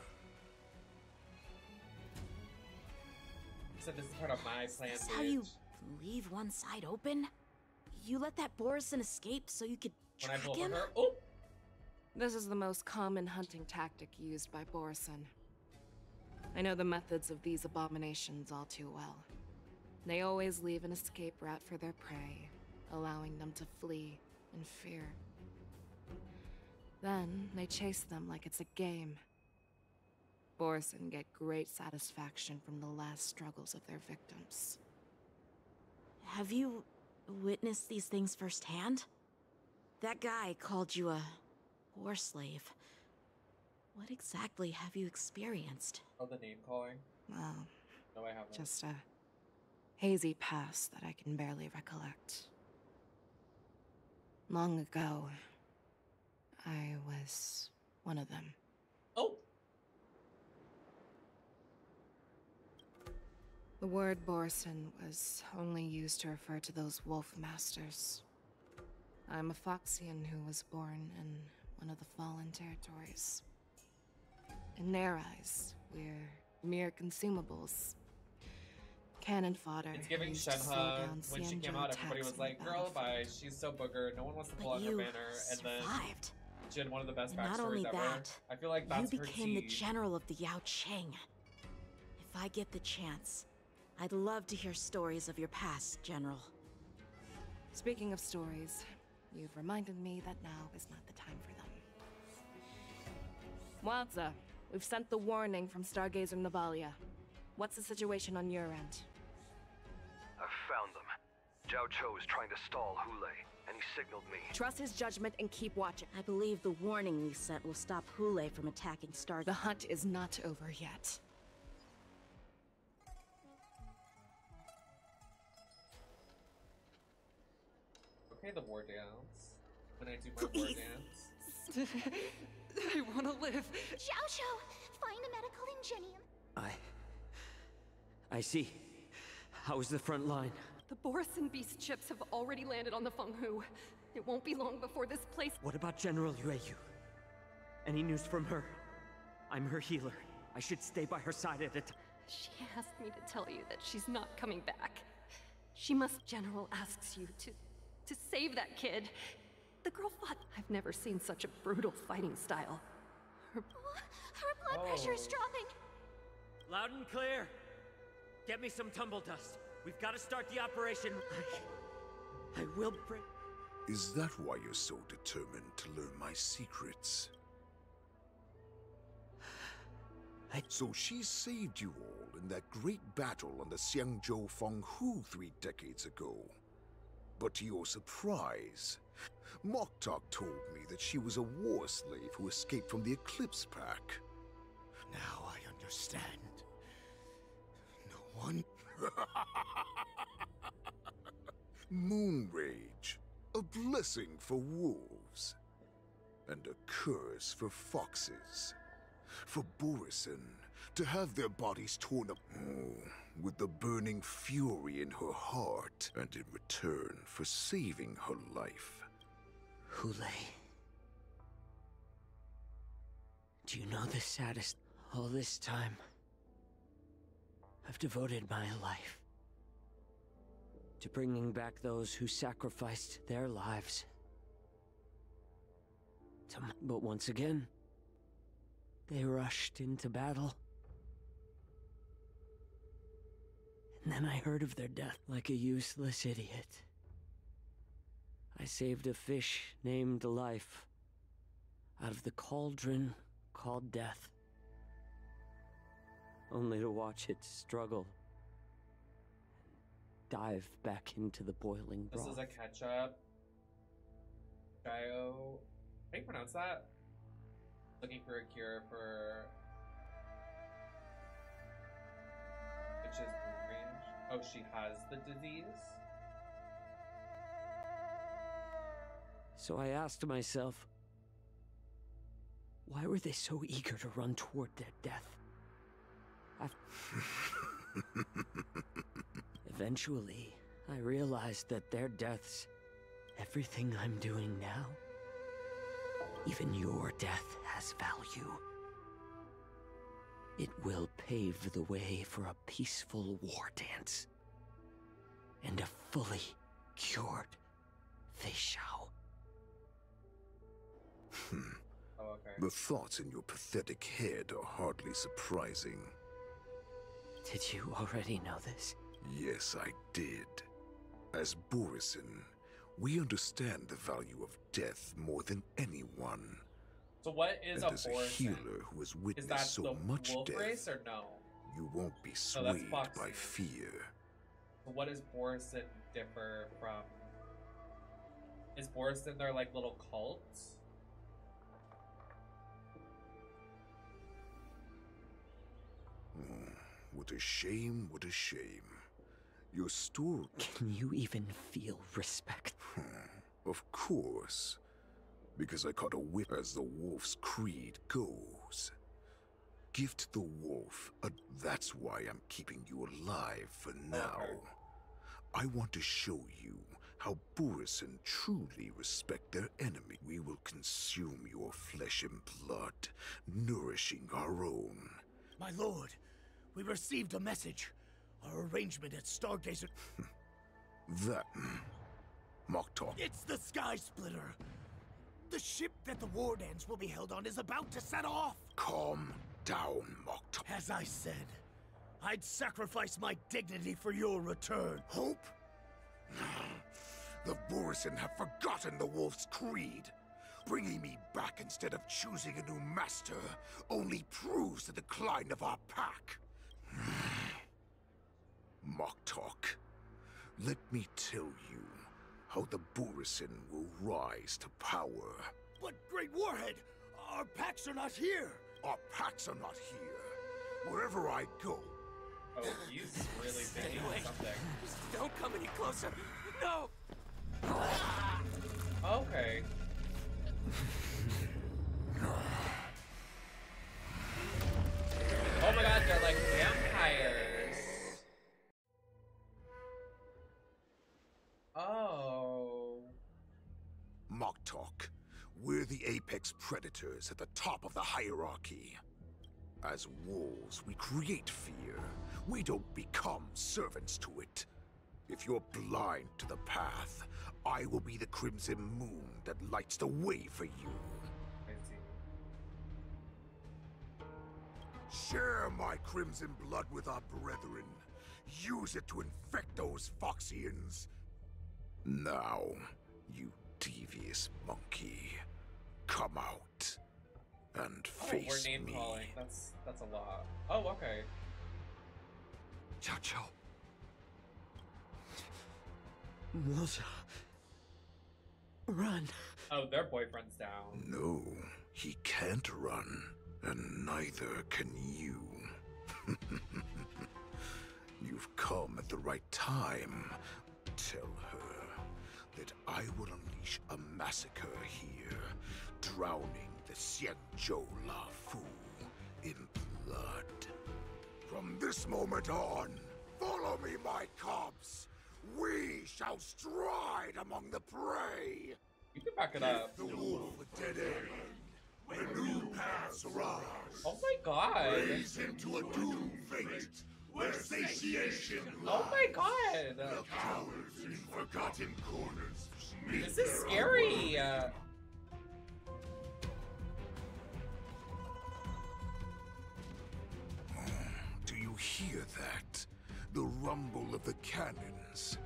Said this is part of my plan. Is this how you leave one side open? You let that Borison escape so you could track him? Her, oh! This is the most common hunting tactic used by Borison. I know the methods of these abominations all too well. They always leave an escape route for their prey, allowing them to flee in fear. Then, they chase them like it's a game. Borison get great satisfaction from the last struggles of their victims. Have you witnessed these things firsthand? That guy called you a war slave. What exactly have you experienced? Oh, the name calling? Well, no, I haven't. Just a hazy past that I can barely recollect. Long ago, I was one of them. Oh! The word Borison was only used to refer to those wolf masters. I'm a Foxian who was born in one of the Fallen Territories. In their eyes, we're mere consumables. Cannon fodder. It's giving Shenhe. When she came out, everybody was like, girl, bye. She's so boogered. No one wants to pull out her banner. And then she had one of the best backstories not only ever. that, I feel like that's you her became the general of the Yaoqiu. If I get the chance, I'd love to hear stories of your past, General. Speaking of stories, you've reminded me that now is not the time for them. Moze, we've sent the warning from Stargazer Navalia. What's the situation on your end? I've found them. Jiaoqiu is trying to stall Hulei, and he signaled me. Trust his judgment and keep watching. I believe the warning we sent will stop Hulei from attacking Stargazer. The hunt is not over yet. Okay, the war dance. When I do my war dance. I want to live. Jiaoqiu, find a medical ingenium. I see. How's the front line? The Borison beast chips have already landed on the Fenghu. It won't be long before this place— What about General Jiaoqiu? Any news from her? I'm her healer. I should stay by her side at a time. She asked me to tell you that she's not coming back. She must— General asks you to save that kid. The girl fought— I've never seen such a brutal fighting style. Her blood pressure is dropping. Loud and clear. Get me some tumble dust. We've got to start the operation. I will bring... Is that why you're so determined to learn my secrets? So she saved you all in that great battle on the Xiangzhou Fenghu 3 decades ago. But to your surprise, Moktok told me that she was a war slave who escaped from the Eclipse Pack. Now I understand. No one... Moonrage, a blessing for wolves, and a curse for foxes. For Borison to have their bodies torn up with the burning fury in her heart, and in return for saving her life. Hulei. Do you know the saddest? All this time, I've devoted my life to bringing back those who sacrificed their lives. But once again, they rushed into battle. And then I heard of their death like a useless idiot. I saved a fish named Life out of the cauldron called Death, only to watch it struggle dive back into the boiling broth. This is a ketchup. Jiaoqiu. How do you pronounce that? Looking for a cure for... Which is range. Oh, she has the disease? So I asked myself, why were they so eager to run toward their death? Eventually, I realized that their deaths, everything I'm doing now, even your death has value. It will pave the way for a peaceful war dance. And a fully cured Feixiao. Oh, okay. The thoughts in your pathetic head are hardly surprising. Did you already know this? Yes, I did. As Borisin, we understand the value of death more than anyone. So what is and a as Borisin? a healer who has Is witnessed that so the much wolf death, race or no? you won't be No, that's swayed Foxy. by fear. So what does Borisin differ from? Is Borisin their like little cults? What a shame, what a shame. Your story... Can you even feel respect? Of course. Because I caught a whip as the wolf's creed goes. Gift the wolf, that's why I'm keeping you alive for now. Okay. I want to show you how Borisin truly respect their enemy. We will consume your flesh and blood, nourishing our own. My lord, we received a message. Our arrangement at Stargazer... That... Mock talk. It's the Sky Splitter! The ship that the war dance will be held on is about to set off! Calm down, Mock talk. As I said, I'd sacrifice my dignity for your return. Hope? The Borisin have forgotten the wolf's creed. Bringing me back instead of choosing a new master only proves the decline of our pack. Mock talk. Let me tell you how the Borisin will rise to power. But, Great Warhead, our packs are not here. Our packs are not here. Wherever I go. Oh, he's really thinking something. Just don't come any closer. No! Okay. Oh my god, they're like vampires. Oh. Mock talk. We're the apex predators at the top of the hierarchy. As wolves, we create fear. We don't become servants to it. If you're blind to the path, I will be the crimson moon that lights the way for you. I see. Share my crimson blood with our brethren. Use it to infect those Foxians. Now, you devious monkey, come out and face we're name me. calling. That's a lot. Oh, okay. Jiaoqiu. Moze. Run. Oh, their boyfriend's down. No, he can't run, and neither can you. You've come at the right time. Tell her that I will unleash a massacre here, drowning the Xianzhou La Fu in blood. From this moment on, follow me, my cubs. We shall stride among the prey. You can back it up. The wolf a dead end. When new paths arise. Oh my god. Raise him to a doomed fate, where satiation lies. Oh my god. The cowards in forgotten corners. This is scary. Do you hear that? The rumble of the cannons.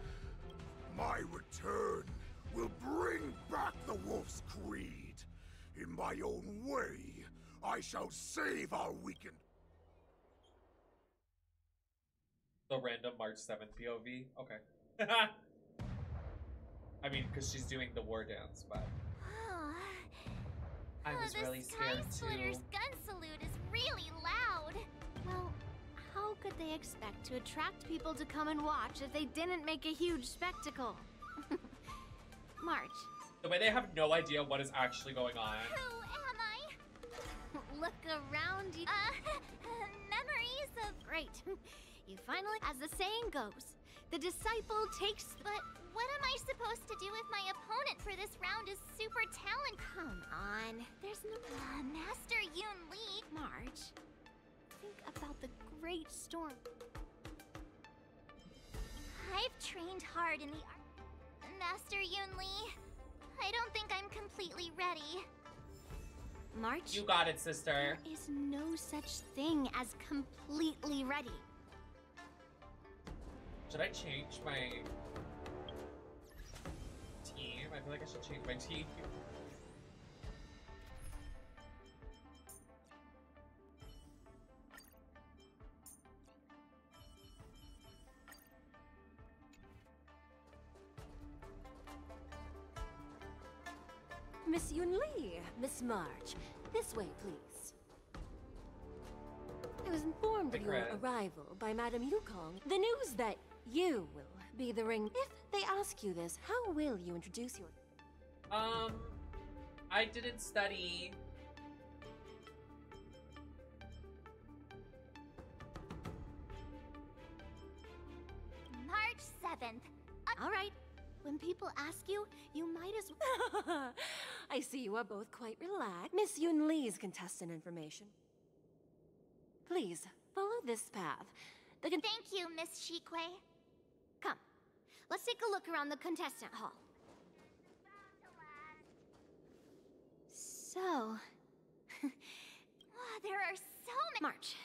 My return will bring back the wolf's creed. In my own way, I shall save our weakened... The random March 7th POV? Okay. I mean, because she's doing the war dance, but... I was really scared The Sky Splitter's gun salute is really loud. Well, how could they expect to attract people to come and watch if they didn't make a huge spectacle? March. The way they have no idea what is actually going on. Who am I? Look around you. Memories of... Great. You finally... As the saying goes, the disciple takes... But what am I supposed to do if my opponent for this round is super talented? Come on. There's no... Master Yoon Lee. March. Think about the great storm. I've trained hard in the art. Master Yoon Lee, I don't think I'm completely ready. March? You got it, sister. There is no such thing as completely ready. Should I change my team? I feel like I should change my team. Miss Yoon Lee, Miss March, this way, please. I was informed of your arrival by Madame Yukong. The news that you will be the ring. If they ask you this, how will you introduce your... I didn't study. March 7th. All right. When people ask you, you might as well... I see you are both quite relaxed. Miss Yoon Lee's contestant information. Please, follow this path. Thank you, Miss Shikwei. Come, let's take a look around the contestant hall. So... there are so many... March.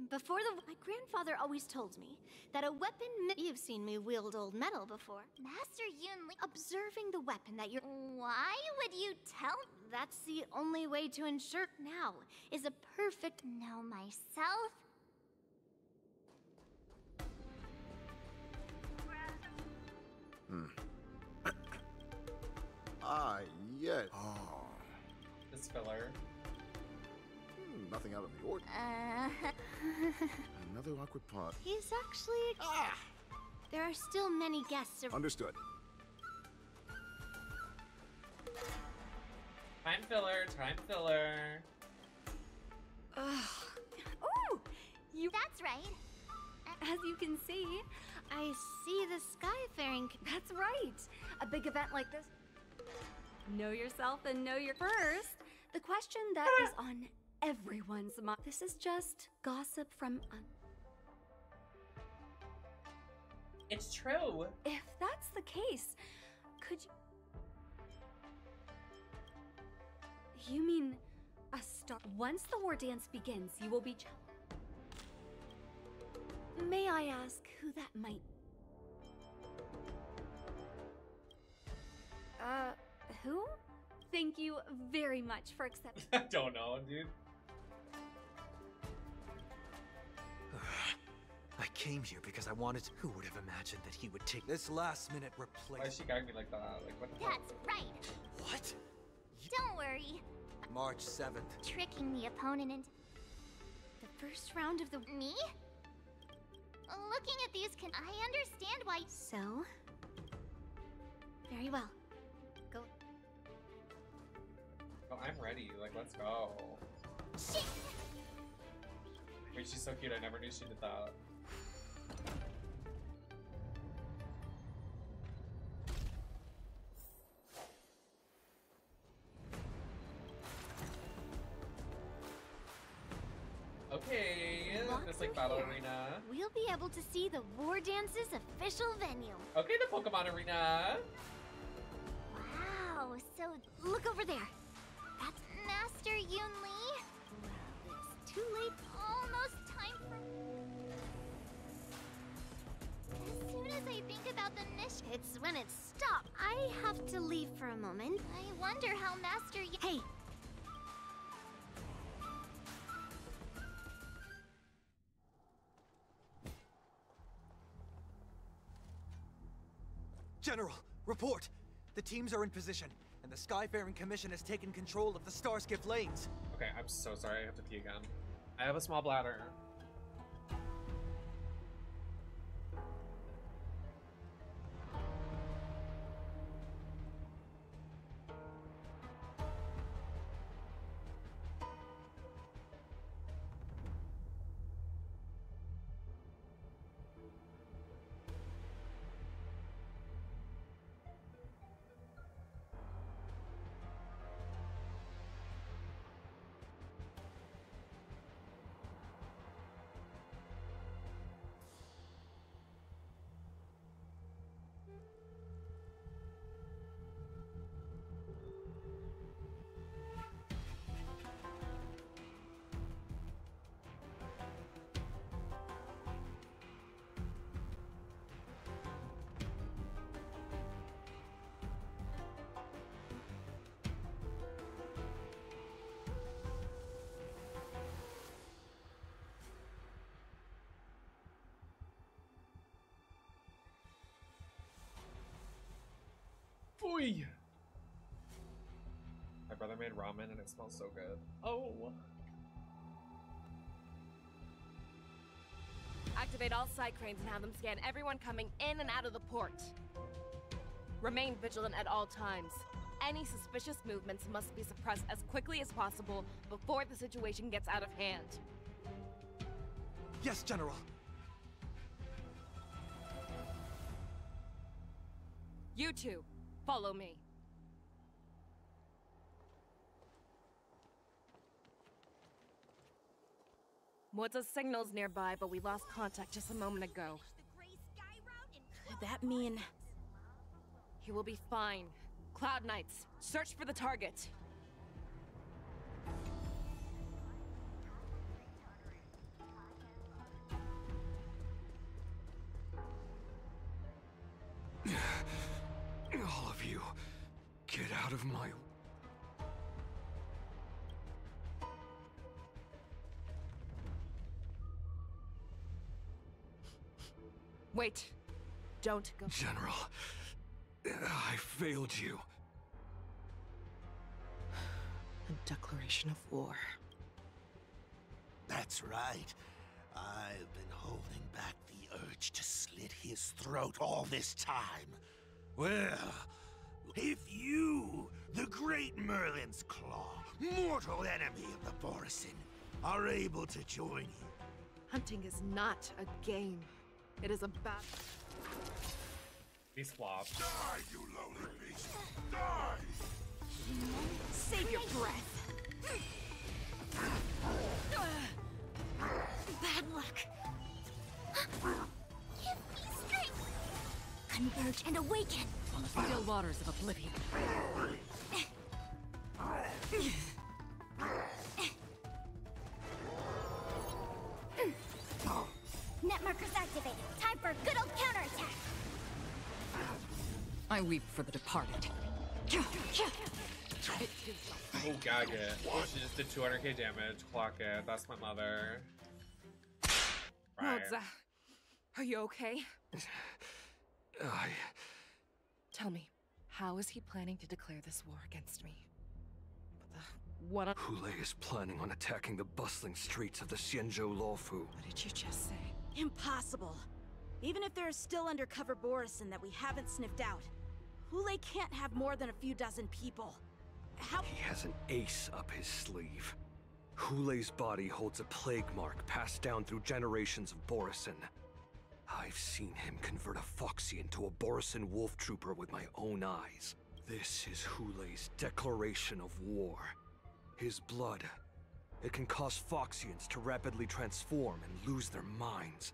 Before the... My grandfather always told me that a weapon... You've seen me wield old metal before. Master Yoon Lee... Observing the weapon that you're... Why would you tell... That's the only way to ensure now is a perfect... Know myself? Yeah. This filler. Nothing out of the ordinary. Another awkward part. He's actually... There are still many guests... Understood. Time filler, time filler. Ooh! That's right. As you can see, I see the skyfaring... That's right. A big event like this. Know yourself and know your... First, the question that is on everyone's mind. This is just gossip from... It's true. If that's the case, could you... You mean a star... Once the war dance begins, you will be... May I ask who that might... Who? Thank you very much for accepting... I don't know, dude. I came here because I wanted to... Who would have imagined that he would take this last-minute replacement? Why is she gagging me like that? Like, what the fuck? That's right. What? Don't worry. March 7th. Tricking the opponent into... The first round of the... Me? Looking at these I understand why... So? Very well. Go. Oh, I'm ready. Like, let's go. Shit! Wait, she's so cute. I never knew she did that. Okay, this like battle arena. We'll be able to see the War Dance's official venue. Okay, the Pokemon arena. Wow, so look over there. That's Master Yoon Lee. Well, it's too late. Almost time for... As soon as I think about the mission, it's when it stops. I have to leave for a moment. I wonder how Master Hey! General, report! The teams are in position, and the Skyfaring Commission has taken control of the Starskiff lanes. Okay, I'm so sorry. I have to pee again. I have a small bladder. Oy. My brother made ramen and it smells so good. Oh. Activate all side cranes and have them scan everyone coming in and out of the port. Remain vigilant at all times. Any suspicious movements must be suppressed as quickly as possible before the situation gets out of hand. Yes, General. You two, follow me. Moze's signal's nearby, but we lost contact just a moment ago. Could that mean... He will be fine. Cloud Knights, search for the target. All of you, get out of my... Wait. Don't go. General, I failed you. A declaration of war. That's right. I've been holding back the urge to slit his throat all this time. Well, if you, the great Merlin's Claw, mortal enemy of the Borisin, are able to join you... Hunting is not a game. It is a battle. These flops. Die, you lowly beast! Die! Save your breath. Bad luck. Give me strength! Converge and awaken! On the still waters of oblivion. Net markers activated. Time for a good old counterattack! I weep for the departed. Oh, GAG it. Oh, she just did 200k damage. Clock it. That's my mother. Right. Moze, are you okay? Tell me, how is he planning to declare this war against me? What Hule is planning on attacking the bustling streets of the Xianzhou Luofu. What did you just say? Impossible. Even if there are still undercover Borisin that we haven't sniffed out, Hule can't have more than a few dozen people. How— He has an ace up his sleeve. Hule's body holds a plague mark passed down through generations of Borisin. I've seen him convert a Foxy into a Borisin wolf trooper with my own eyes. This is Hule's declaration of war. His blood. It can cause Foxians to rapidly transform and lose their minds.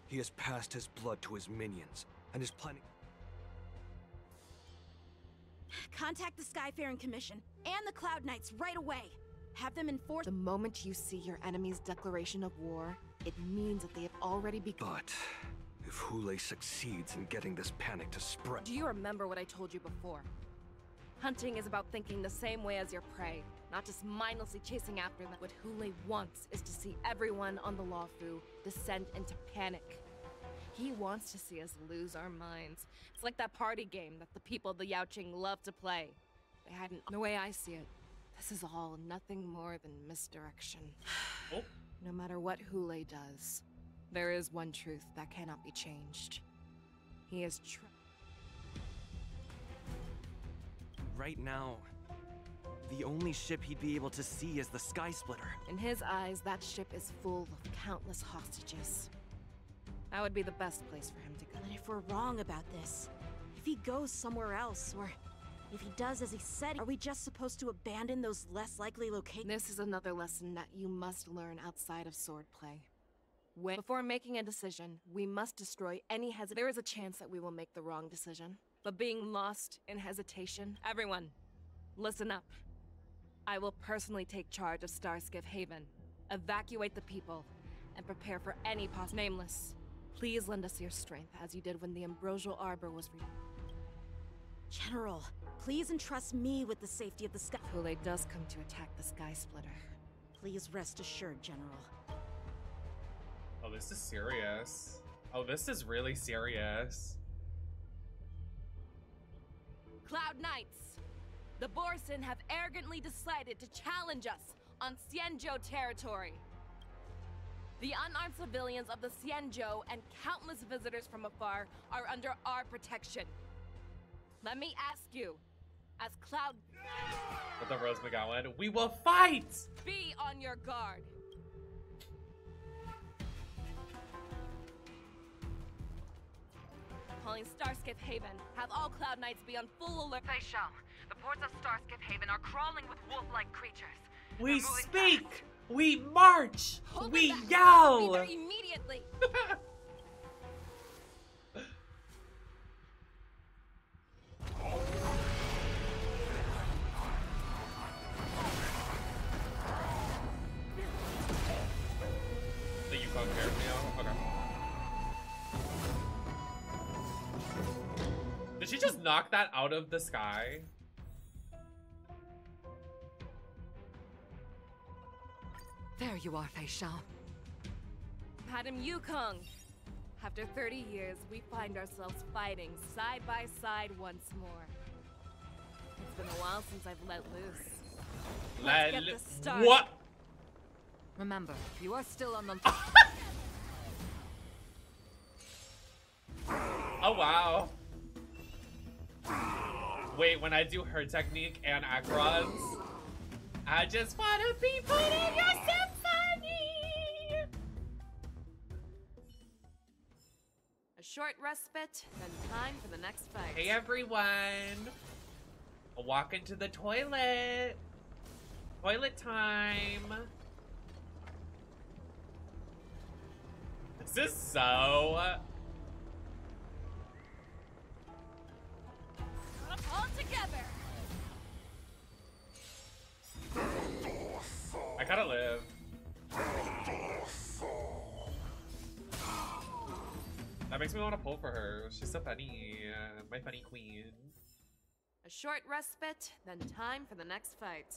He has passed his blood to his minions, and is planning... Contact the Skyfaring Commission and the Cloud Knights right away. Have them enforce— The moment you see your enemy's declaration of war, it means that they have already begun. But if Hule succeeds in getting this panic to spread... Do you remember what I told you before? Hunting is about thinking the same way as your prey, not just mindlessly chasing after them. What Hule wants is to see everyone on the Luofu descend into panic. He wants to see us lose our minds. It's like that party game that the people of the Yaoqiu love to play. They hadn't. The way I see it, this is all nothing more than misdirection. Oh. No matter what Hule does, there is one truth that cannot be changed. He is Right now, the only ship he'd be able to see is the Sky Splitter. In his eyes, that ship is full of countless hostages. That would be the best place for him to go. And if we're wrong about this, if he goes somewhere else, or if he does as he said, are we just supposed to abandon those less likely locations? This is another lesson that you must learn outside of swordplay. Before making a decision, we must destroy any hesitation. There is a chance that we will make the wrong decision. But being lost in hesitation, everyone, listen up. I will personally take charge of Starskiff Haven, evacuate the people, and prepare for any Nameless, please lend us your strength as you did when the Ambrosial Arbor was General, please entrust me with the safety of the Sky. Hule does come to attack the Sky Splitter. Please rest assured, General. Oh, this is serious. Oh, this is really serious. Cloud Knights, the Borson have arrogantly decided to challenge us on Xianzhou territory. The unarmed civilians of the Xianzhou and countless visitors from afar are under our protection. Let me ask you, as Cloud... With the Rose McGowan, we will fight! Be on your guard. Calling Starskiff Haven. Have all Cloud Knights be on full alert. Feixiao, the ports of Starskiff Haven are crawling with wolf-like creatures. We speak! We march! We yell! Be there immediately! The Yukon cares now? Okay. Did she just knock that out of the sky? There you are, Feixiao. Madam Yukong. After 30 years, we find ourselves fighting side by side once more. It's been a while since I've let loose. Let's get this started. What? Remember, you are still on the... Oh, wow. Wait, when I do her technique and acrons, I just want to be put in your symphony! A short respite, then time for the next fight. Hey, everyone. I'll walk into the toilet. Toilet time. This is so... All together. I gotta live. That makes me want to pull for her. She's so funny. My funny queen. A short respite, then time for the next fight.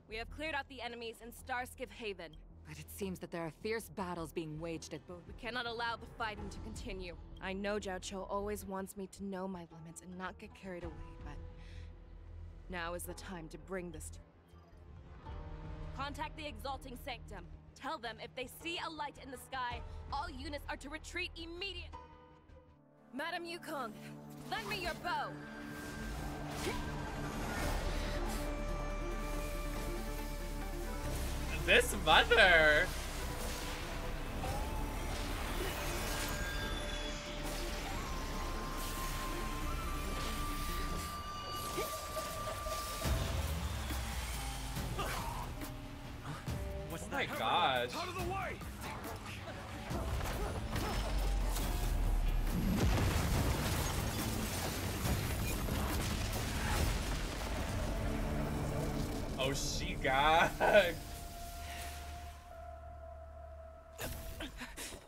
We have cleared out the enemies in Starskiff Haven. But it seems that there are fierce battles being waged at both. We cannot allow the fighting to continue. I know Jiaoqiu always wants me to know my limits and not get carried away, but now is the time to bring this to... Contact the Exalting Sanctum. Tell them if they see a light in the sky, all units are to retreat immediately. Madam Yukong, lend me your bow. This mother! What's oh my gosh. Out of the way! Oh, she got...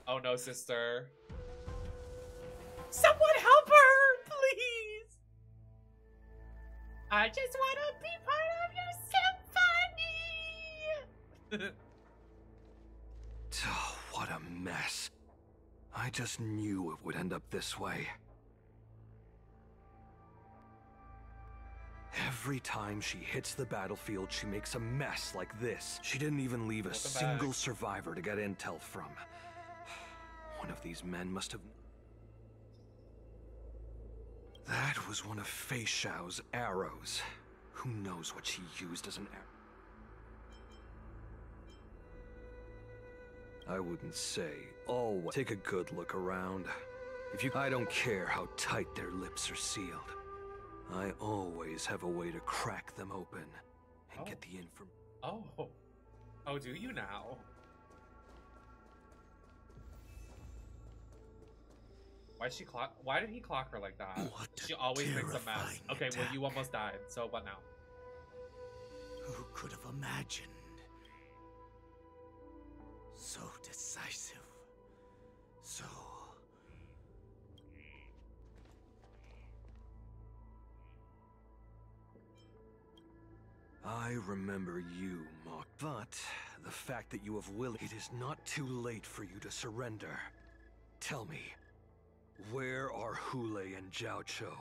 Oh no, sister. Someone help her, please! I just want to be part of your symphony! What a mess. I just knew it would end up this way. Every time she hits the battlefield, she makes a mess like this. She didn't even leave a single survivor to get intel from. One of these men must have... That was one of Feixiao's arrows. Who knows what she used as an arrow? I wouldn't say always. Take a good look around. I don't care how tight their lips are sealed. I always have a way to crack them open and get the information. Oh. Oh, do you now? Why did he clock her like that? She always makes a mess. Okay, well, you almost died, so what now? Who could have imagined? So decisive. So... I remember you, Mock, but the fact that you have it is not too late for you to surrender. Tell me, where are Hule and Jiaoqiu?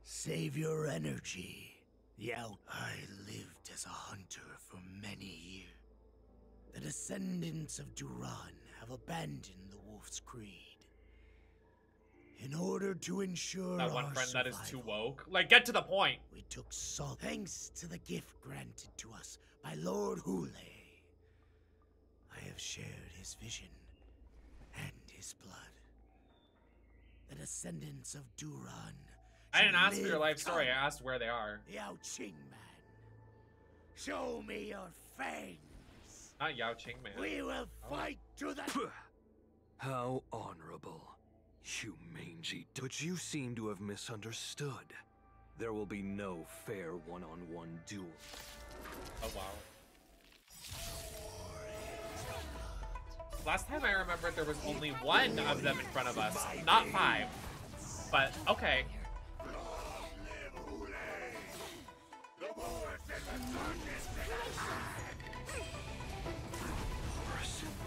Save your energy. Yao. I lived as a hunter for many years. The descendants of Duran have abandoned the Wolf's Creed. In order to ensure that one our friend survival, that is too woke. Like, get to the point. We took salt thanks to the gift granted to us by Lord Hule. I have shared his vision and his blood. The descendants of Duran. I didn't ask for your life story. I asked where they are. Yaoqing man, show me your fangs. Not Yaoqing man. We will fight to the. How honorable. You mangy, but you seem to have misunderstood. There will be no fair one-on-one duel. Oh wow. Last time I remembered there was only one of them in front of us, not 5. But okay.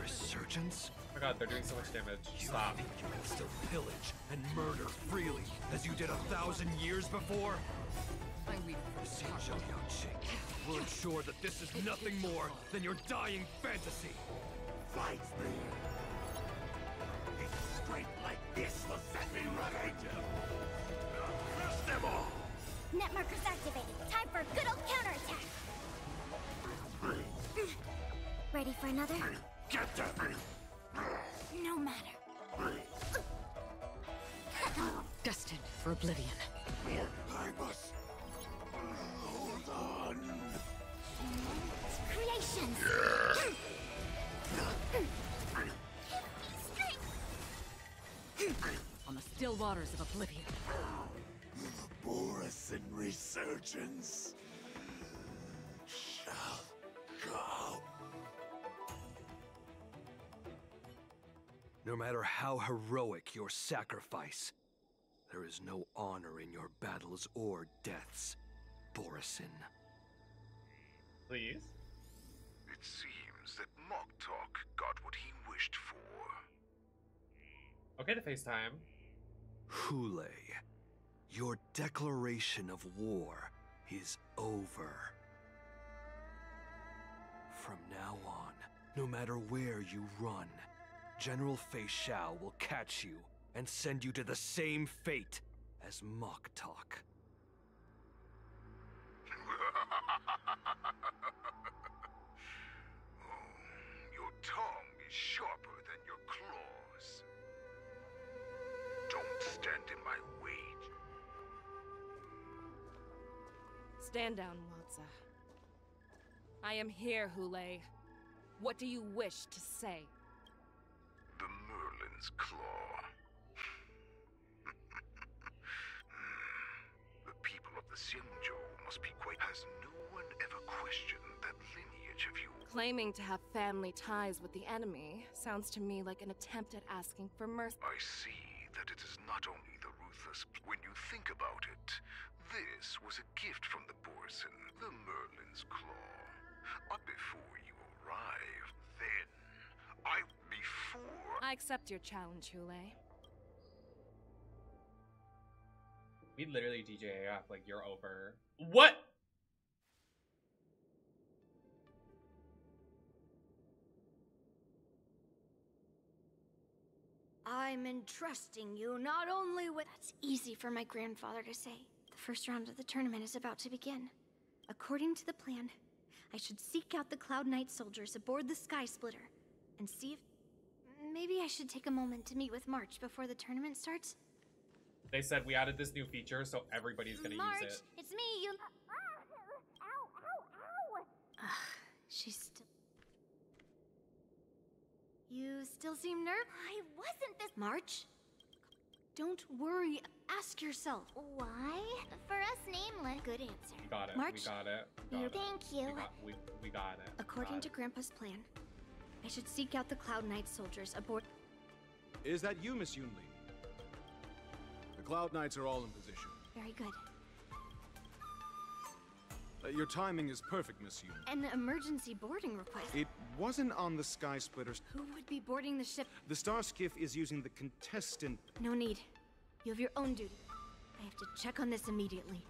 Resurgence? Oh my god, they're doing so much damage. Stop. You think you can still pillage and murder freely, as you did 1,000 years before? We'll ensure that this is nothing more than your dying fantasy. Fight me! A strength like this will set me right. Crush them all! Net markers activated. Time for a good old counterattack. Ready for another? Get them! No matter. Destined for oblivion. I must hold on. Creations. On the still waters of oblivion. Boris and resurgence shall come. No matter how heroic your sacrifice, there is no honor in your battles or deaths, Borisin. Please? It seems that Mock Talk got what he wished for. Okay to FaceTime. Hule, your declaration of war is over. From now on, no matter where you run, General Feixiao will catch you and send you to the same fate as Mock Talk. Your tongue is sharper than your claws. Don't stand in my way. Stand down, Moze. I am here, Hule. What do you wish to say? The Merlin's Claw. The people of the Xianzhou must be quite... Has no one ever questioned that lineage of you? Claiming to have family ties with the enemy sounds to me like an attempt at asking for mercy. I see that it is not only the ruthless... When you think about it, this was a gift from the Borson, the Merlin's Claw. Before you arrive, then... Before... I accept your challenge, Hule. We literally DJ AF, like, you're over. What? I'm entrusting you not only with... That's easy for my grandfather to say. The first round of the tournament is about to begin. According to the plan, I should seek out the Cloud Knight soldiers aboard the Sky Splitter and see if... Maybe I should take a moment to meet with March before the tournament starts. They said we added this new feature, so everybody's gonna March, use it. it's me, you... Ugh, she's still... You still seem nervous? I wasn't this... March? Don't worry. Ask yourself. Why? For us nameless. Good answer. We got it. March, we got it. We got it. thank you. We got it. According to Grandpa's plan, I should seek out the Cloud Knight soldiers aboard... Is that you, Miss Yunli? The Cloud Knights are all in position. Very good. Your timing is perfect, Miss Yunli. An emergency boarding request. It wasn't on the Sky Splitters. Who would be boarding the ship? The Star Skiff is using the contestant... No need. You have your own duty. I have to check on this immediately.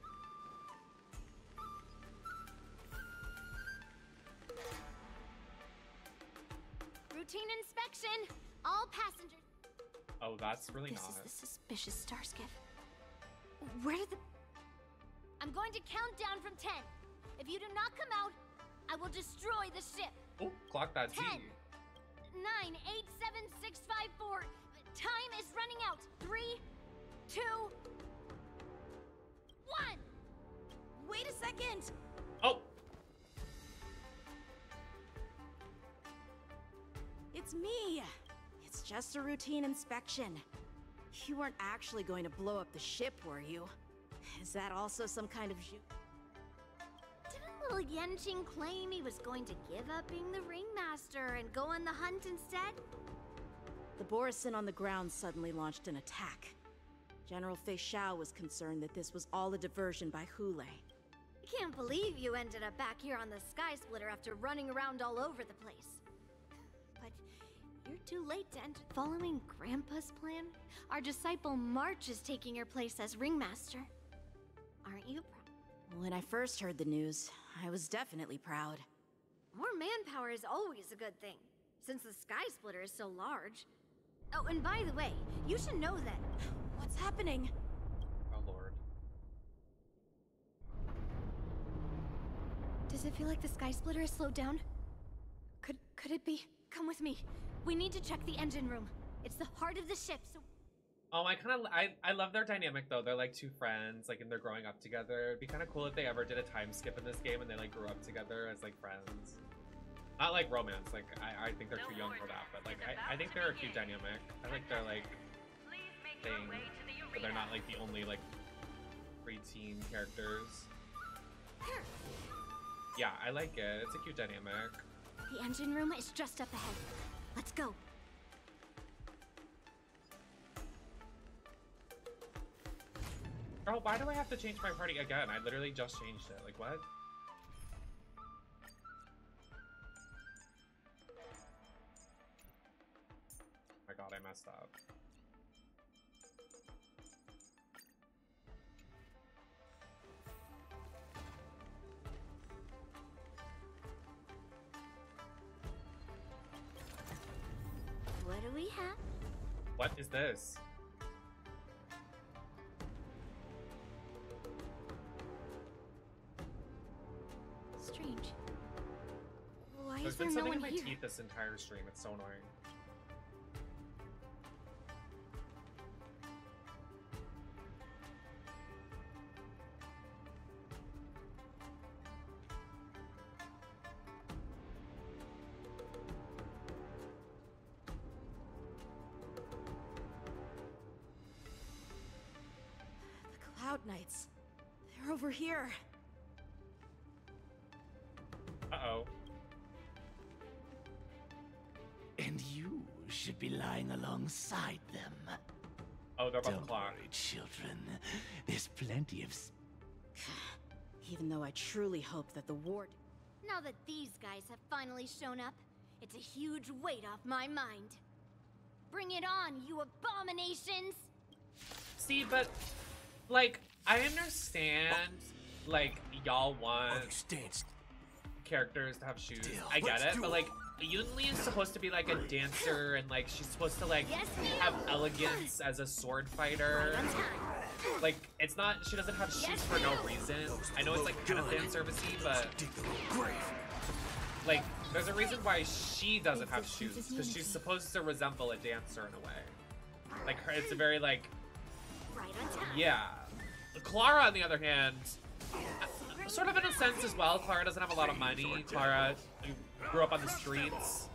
Routine inspection! All passengers... Oh, that's really This not. is the suspicious Star Skiff. Where did the... I'm going to count down from 10. If you do not come out, I will destroy the ship. Oh, clock that 10, T. 9, 8, 7, 6, 5, 4. Time is running out. 3, 2, 1. Wait a second. Oh. It's me. It's just a routine inspection. You weren't actually going to blow up the ship, were you? Is that also some kind of... Didn't little Yenqing claim he was going to give up being the ringmaster and go on the hunt instead? The Borison on the ground suddenly launched an attack. General Feixiao was concerned that this was all a diversion by Hule. I can't believe you ended up back here on the Sky Splitter after running around all over the place. But you're too late to enter. Following Grandpa's plan, our disciple March is taking your place as ringmaster. Aren't you proud? When I first heard the news, I was definitely proud. More manpower is always a good thing, since the Sky Splitter is so large. Oh, and by the way, you should know that... What's happening? Oh, Lord. Does it feel like the Sky Splitter is slowed down? Could it be? Come with me. We need to check the engine room. It's the heart of the ship, so... Oh, I love their dynamic though. They're like two friends, like, and they're growing up together. It'd be kind of cool if they ever did a time skip in this game and they like grew up together as like friends. Not like romance, like I think they're too young for that, but like I think they're a cute dynamic. I like their like thing, but they're not like the only like preteen characters. Yeah, I like it. It's a cute dynamic. The engine room is just up ahead. Let's go. Girl, why do I have to change my party again? I literally just changed it. Like, what? Oh my god, I messed up. What do we have? What is this? Strange. Why There's is there been no something one in my here? teeth this entire stream. It's so annoying. The Cloud Knights. They're over here. Uh-oh. And you should be lying alongside them. Oh, they're about Don't to clock. worry, children. There's plenty of... Even though I truly hope that the ward... Now that these guys have finally shown up, it's a huge weight off my mind. Bring it on, you abominations! See, but, like, I understand, like, y'all want characters to have shoes. I get it, but, like, Yunli is supposed to be, like, a dancer, and, like, she's supposed to, like, have elegance as a sword fighter. Like, it's not, she doesn't have shoes for no reason. I know it's, like, kind of fan servicey, but, like, there's a reason why she doesn't have shoes, because she's supposed to resemble a dancer in a way. Like, her, it's a very, like, yeah. Clara, on the other hand, sort of in a sense as well. Clara doesn't have a lot of money. Clara grew up on the streets.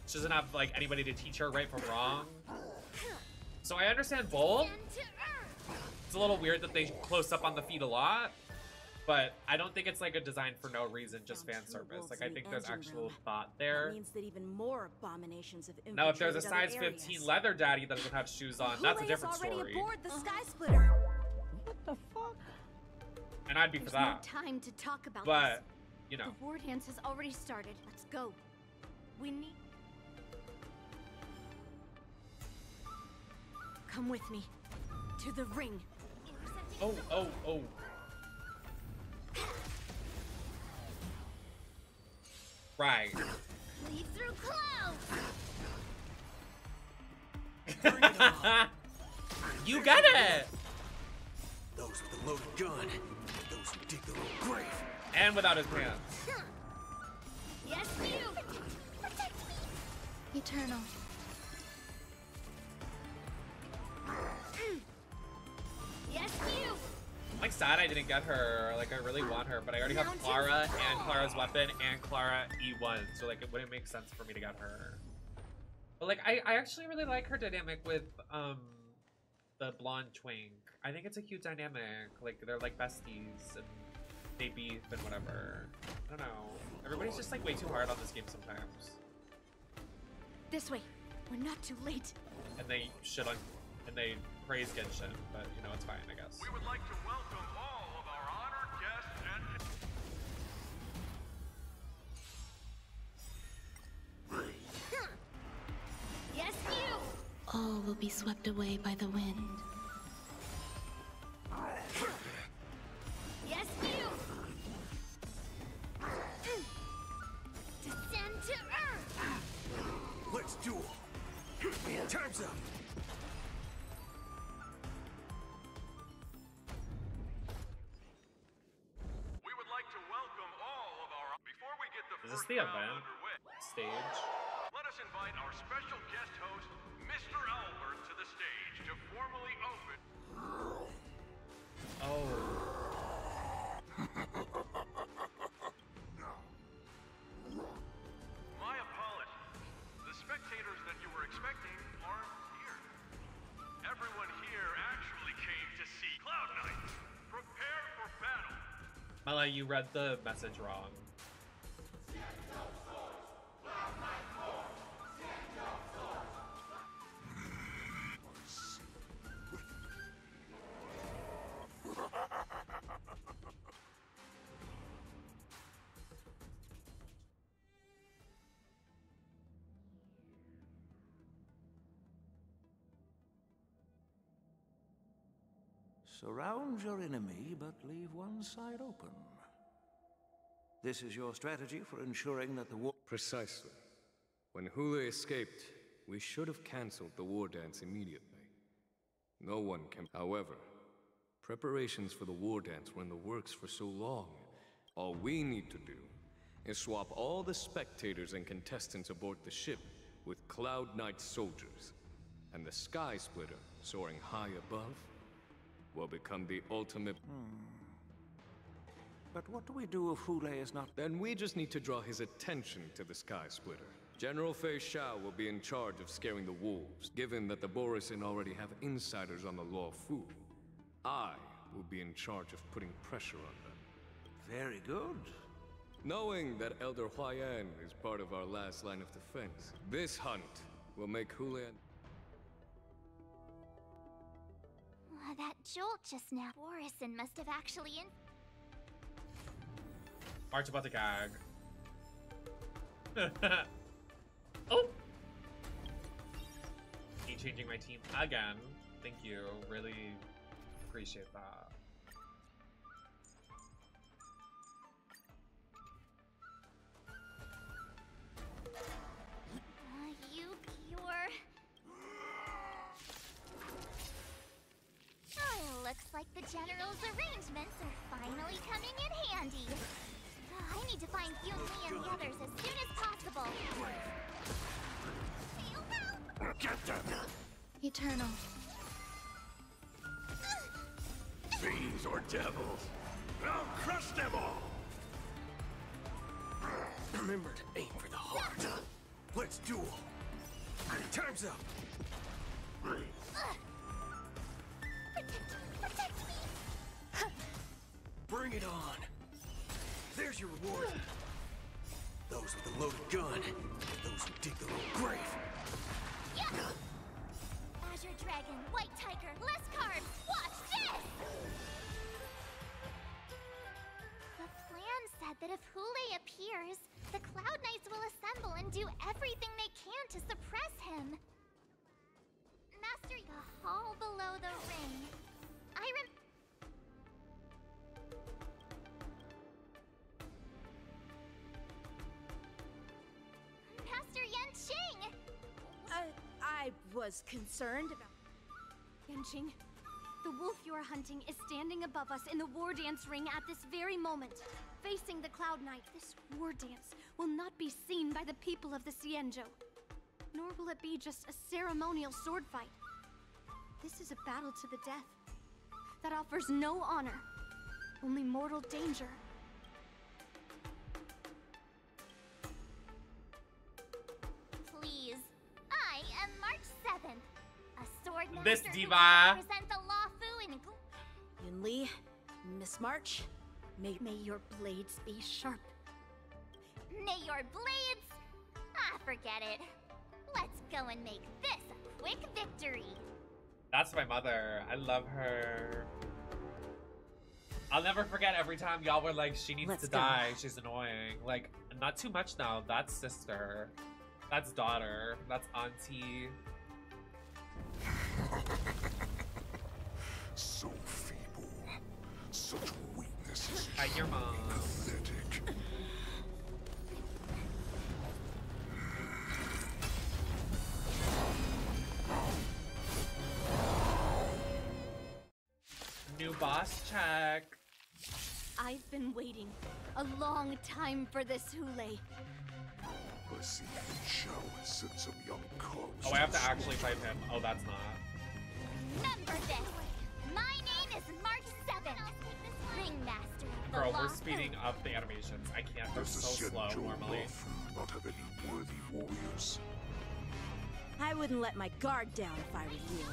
She doesn't have, like, anybody to teach her right from wrong. So I understand both. It's a little weird that they close up on the feet a lot, but I don't think it's like a design for no reason, just fan service. Like, I think there's actual thought there. That means that even more abominations have Now, if there's a infiltrated size other 15 areas. leather daddy that doesn't have shoes on, that's a different already story. aboard the Sky Splitter. What the fuck? And I'd be for There's that. no time to talk about But, this. you know. The war dance has already started. Let's go. We need... Come with me. To the ring. Oh, oh, oh. Right. Lead through clouds! You got it! Those with the loaded gun, those who dig their own grave. And without his pants. Yes, you! Protect me! Eternal. Yes, you! I'm like sad I didn't get her. Like, I really want her, but I already have Clara and Clara's weapon and Clara E1, so like it wouldn't make sense for me to get her. But like, I actually really like her dynamic with the blonde twink. I think it's a cute dynamic. Like, they're like besties and they beef and whatever. I don't know. Everybody's just like way too hard on this game sometimes. This way. We're not too late. And they shit on, and they praise Genshin, but you know, it's fine, I guess. We would like to welcome all of our honored guests and... Yes, you! All will be swept away by the wind. Yes, you! Descend to earth! Let's duel. Time's up. We would like to welcome all of our... Before we get the Is this first the round event underway, stage? let us invite our special guest host, Mr. Albert, to the stage to formally open... Oh. My apologies. The spectators that you were expecting aren't here. Everyone here actually came to see Cloud Knight. Prepare for battle. Mela, you read the message wrong. Surround your enemy, but leave one side open. This is your strategy for ensuring that the war... Precisely. When Hule escaped, we should have cancelled the war dance immediately. No one can... However, preparations for the war dance were in the works for so long. All we need to do is swap all the spectators and contestants aboard the ship with Cloud Knight soldiers. And the Sky Splitter, soaring high above, will become the ultimate... But what do we do if Hule is not... Then we just need to draw his attention to the Sky Splitter. General Feixiao will be in charge of scaring the wolves, given that the Borisin already have insiders on the Law Fu. I will be in charge of putting pressure on them. Very good. Knowing that Elder Huayan is part of our last line of defense, this hunt will make Hule... That jolt just now. Borison must have actually March about the gag. Oh! Me changing my team again. Thank you. Really appreciate that. You pure. Oh, looks like the General's arrangements are finally coming in handy. I need to find Yunli and the others as soon as possible. Get them! Eternal. Fiends or devils, I'll crush them all! Remember to aim for the heart. Let's duel. Time's up. Protect me! Bring it on. There's your reward. Those with the loaded gun. Those who dig the little grave. Azure Dragon, White Tiger, less cards! Watch this! The plan said that if Hule appears, the Cloud Knights will assemble and do everything they can to suppress him. Master, the hall below the ring. Master Yanqing! I was concerned about... Yanqing, the wolf you are hunting is standing above us in the war dance ring at this very moment, facing the Cloud Knight. This war dance will not be seen by the people of the Xianzhou, nor will it be just a ceremonial sword fight. This is a battle to the death that offers no honor, only mortal danger. Please. I am March 7th. A sword This master who diva. will represent the Luofu in... Yunli, Miss March, May your blades be sharp. May your blades... Ah, forget it. Let's go and make this a quick victory. That's my mother. I love her. I'll never forget every time y'all were like, she needs to die. She's annoying. Like, not too much now. That's sister. That's daughter. That's auntie. So feeble. Such weakness. Hi, your mom. Pathetic. New boss check. I've been waiting a long time for this, Hule. I see Feixiao and sent some young cubs. Oh, I have to actually fight him. Oh, that's not. Remember this. My name is March 7th. Ringmaster of the Girl, we're Luofu. speeding up the animations. I can't. They're Does the so slow Xianzhou normally. Luofu not have any worthy warriors? I wouldn't let my guard down if I were you.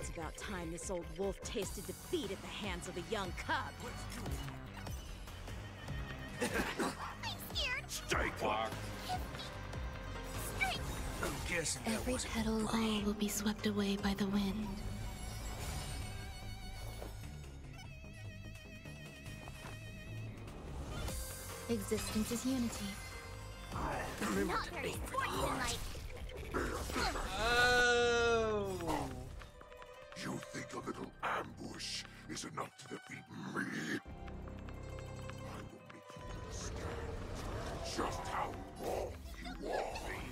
It's about time this old wolf tasted defeat at the hands of a young cub. I'm scared. Stay quiet. I'm guessing that Every wasn't petal all will be swept away by the wind. Existence is unity. Remember Not to very aim for the heart. sportsmanlike. Oh. You think a little ambush is enough to defeat me? I will make you understand just how wrong you are.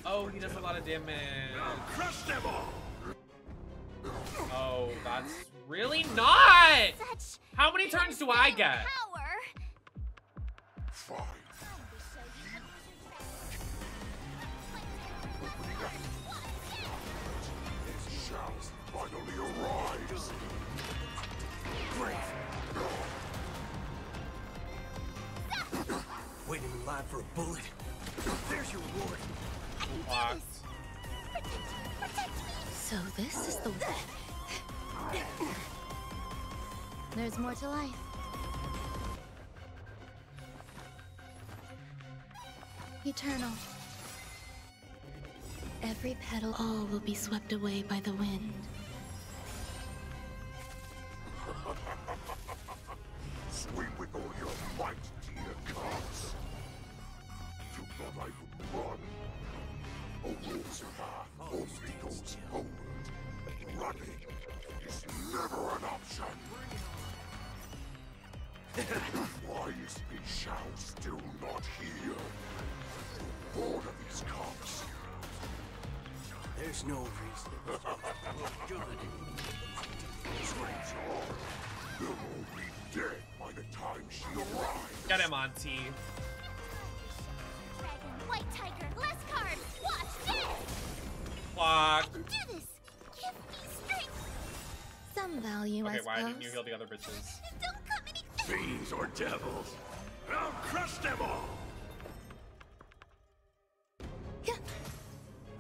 Oh, he does a lot of damage. Crush them all! Oh, that's really not. Such How many turns do I get? power. Fine. It shall finally arise. Grave. Waiting in line for a bullet. There's your reward. Locked. So this is the way. There's more to life. Eternal. Every petal all will be swept away by the wind. an option. Why is Feixiao still not here? All of these cops. There's no reason. Good. Traitor! They'll all be dead by the time she arrives. Get him, Auntie. Dragon, white tiger, less cards. Watch this. Fuck. I can do this. Give me strength. Some value, I Okay, suppose. why didn't you heal the other bitches? Don't come any. Fiends or devils, I'll crush them all!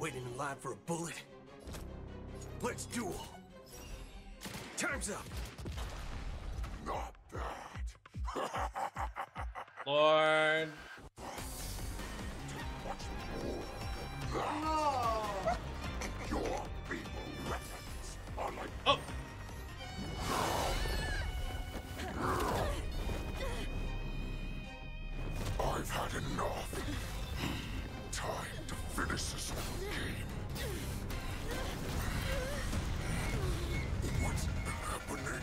Waiting in line for a bullet? Let's duel. Time's up. Not that. Lord. Your feeble weapons are like... Oh! I've had enough. Time to finish this game. What's happening?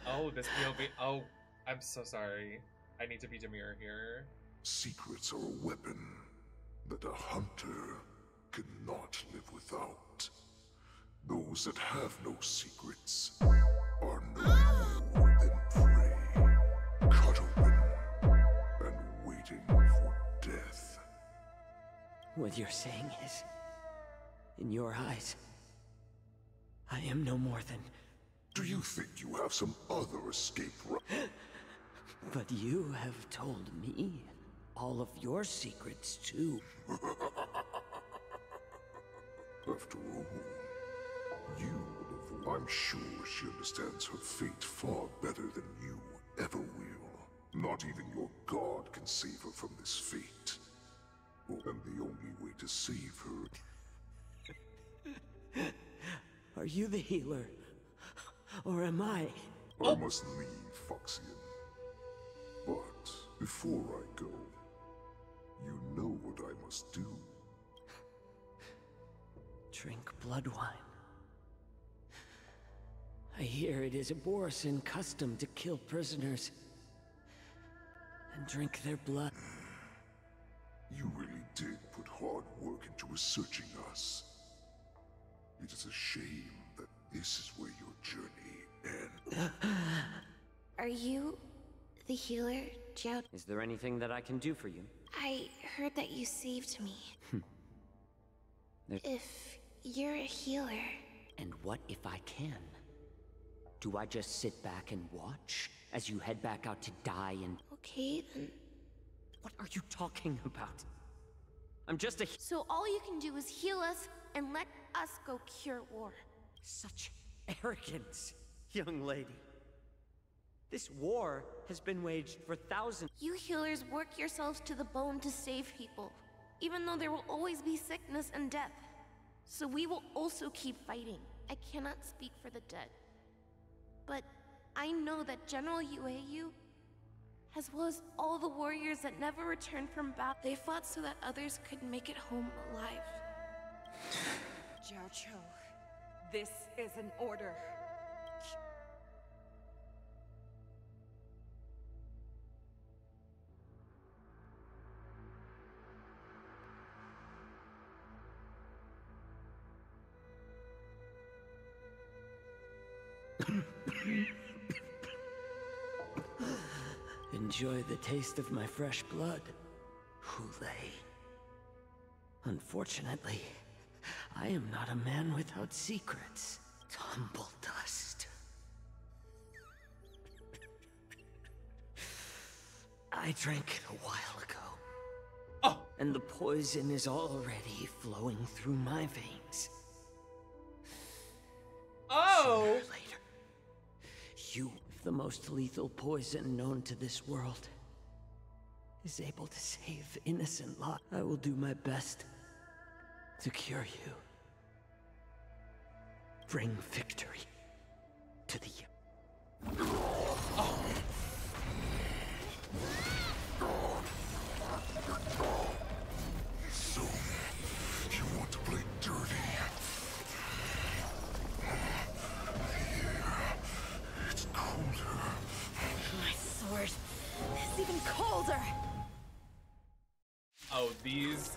Oh, this POV. Oh, I'm so sorry. I need to be demure here. Secrets are a weapon that a hunter cannot live without. Those that have no secrets are no more than prey, cut open and waiting for death. What you're saying is, in your eyes, I am no more than... Do you think you have some other escape route? But you have told me all of your secrets, too. After all, you will have... I'm sure she understands her fate far better than you ever will. Not even your god can save her from this fate. And the only way to save her... Are you the healer? Or am I? I must leave, Foxian. But before I go, you know what I must do. Drink blood wine. I hear it is a Borisan custom to kill prisoners and drink their blood. You really did put hard work into researching us. It is a shame that this is where your journey ends. Are you the healer, Jiao? Is there anything that I can do for you? I heard that you saved me. If you're a healer... And what if I can? Do I just sit back and watch as you head back out to die and... Okay, then... What are you talking about? I'm just a... So all you can do is heal us and let us go cure war. Such arrogance, young lady. This war has been waged for thousands. You healers work yourselves to the bone to save people, even though there will always be sickness and death. So we will also keep fighting. I cannot speak for the dead. But I know that General Jiaoqiu, as well as all the warriors that never returned from battle, they fought so that others could make it home alive. Jiaoqiu, this is an order. Enjoy the taste of my fresh blood, Hulei. Unfortunately, I am not a man without secrets. Tumble dust. I drank it a while ago. Oh! And the poison is already flowing through my veins. Oh! Sooner or later, you, the most lethal poison known to this world, is able to save innocent lives. I will do my best to cure you. Bring victory to the... These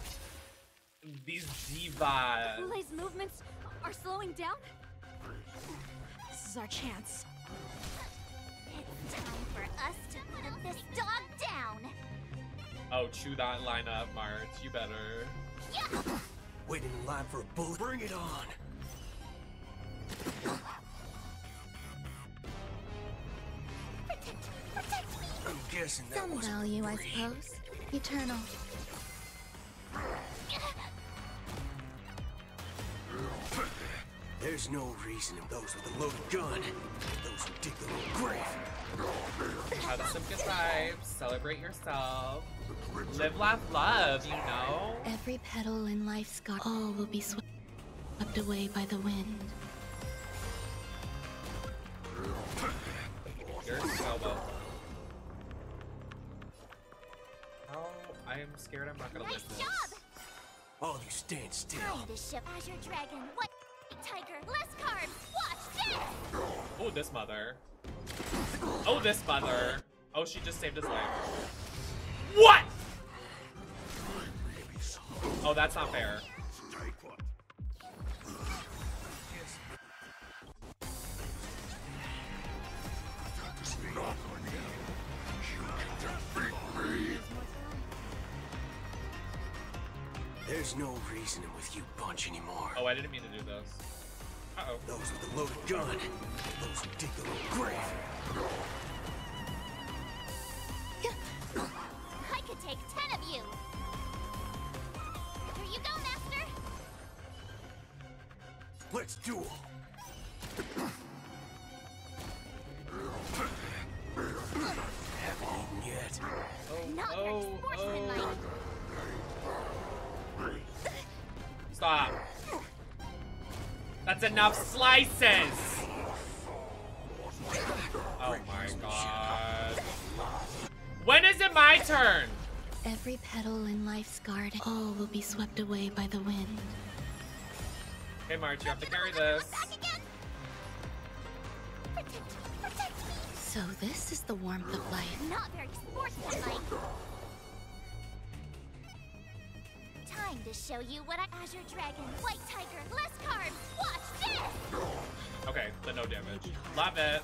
divas. Hulei's movements are slowing down? This is our chance. It's time for us to put this dog down. Oh, chew that line up, March. You better. Yeah. Waiting in line for a bullet. Bring it on. Protect me. I'm guessing that Some wasn't value, I free. suppose. Eternal. There's no reason those with a loaded gun, those who dig their own grave. Have some good vibes. Celebrate yourself. Live, laugh, love, you know? Every petal in life's garden, all will be swept away by the wind. You're so well. Oh, I am scared I'm not gonna live this. All you stand still. Time to ship Azure Dragon, White Tiger, less carbs. Watch this. Oh, this mother. Oh, this mother. Oh, she just saved his life. What? Oh, that's not fair. There's no reasoning with you bunch anymore. Oh, I didn't mean to do this. Uh-oh. Those with a loaded gun, those who dig their own grave. I could take 10 of you. Here you go, Master. Let's duel. Haven't eaten yet. Not very sportsmanlike. Stop. That's enough slices. Oh my god. When is it my turn? Every petal in life's garden, all will be swept away by the wind. Okay, March, you have to carry this. So this is the warmth of life. Not very sportsmanlike. Time to show you what Azure Dragon, White Tiger, less carbs. Watch this. Okay, the no damage. Love it.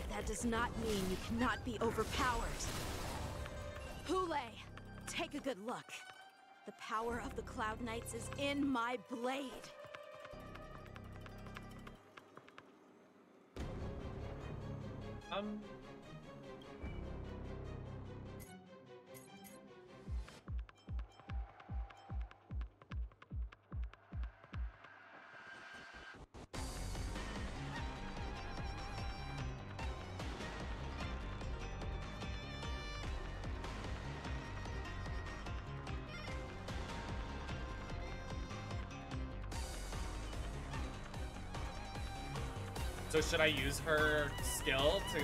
That does not mean you cannot be overpowered. Hulei, take a good look. The power of the Cloud Knights is in my blade. So should I use her skill to...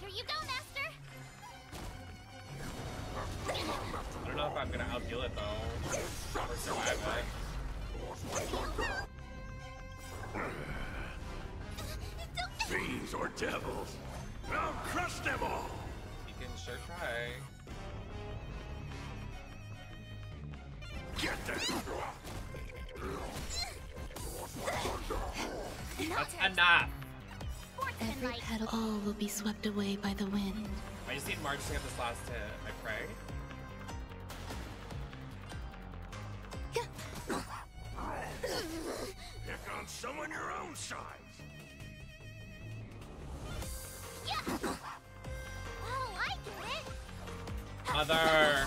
Here you go, Master. I don't know if I'm gonna outdeal it though. Or survive it. Fiends or devils, I'll crush them all. You can sure try. Get them. That's enough. Every petal, all will be swept away by the wind. I just need March to get this last hit, I pray. Pick on someone your own size. Yeah. Oh, I get it. Mother!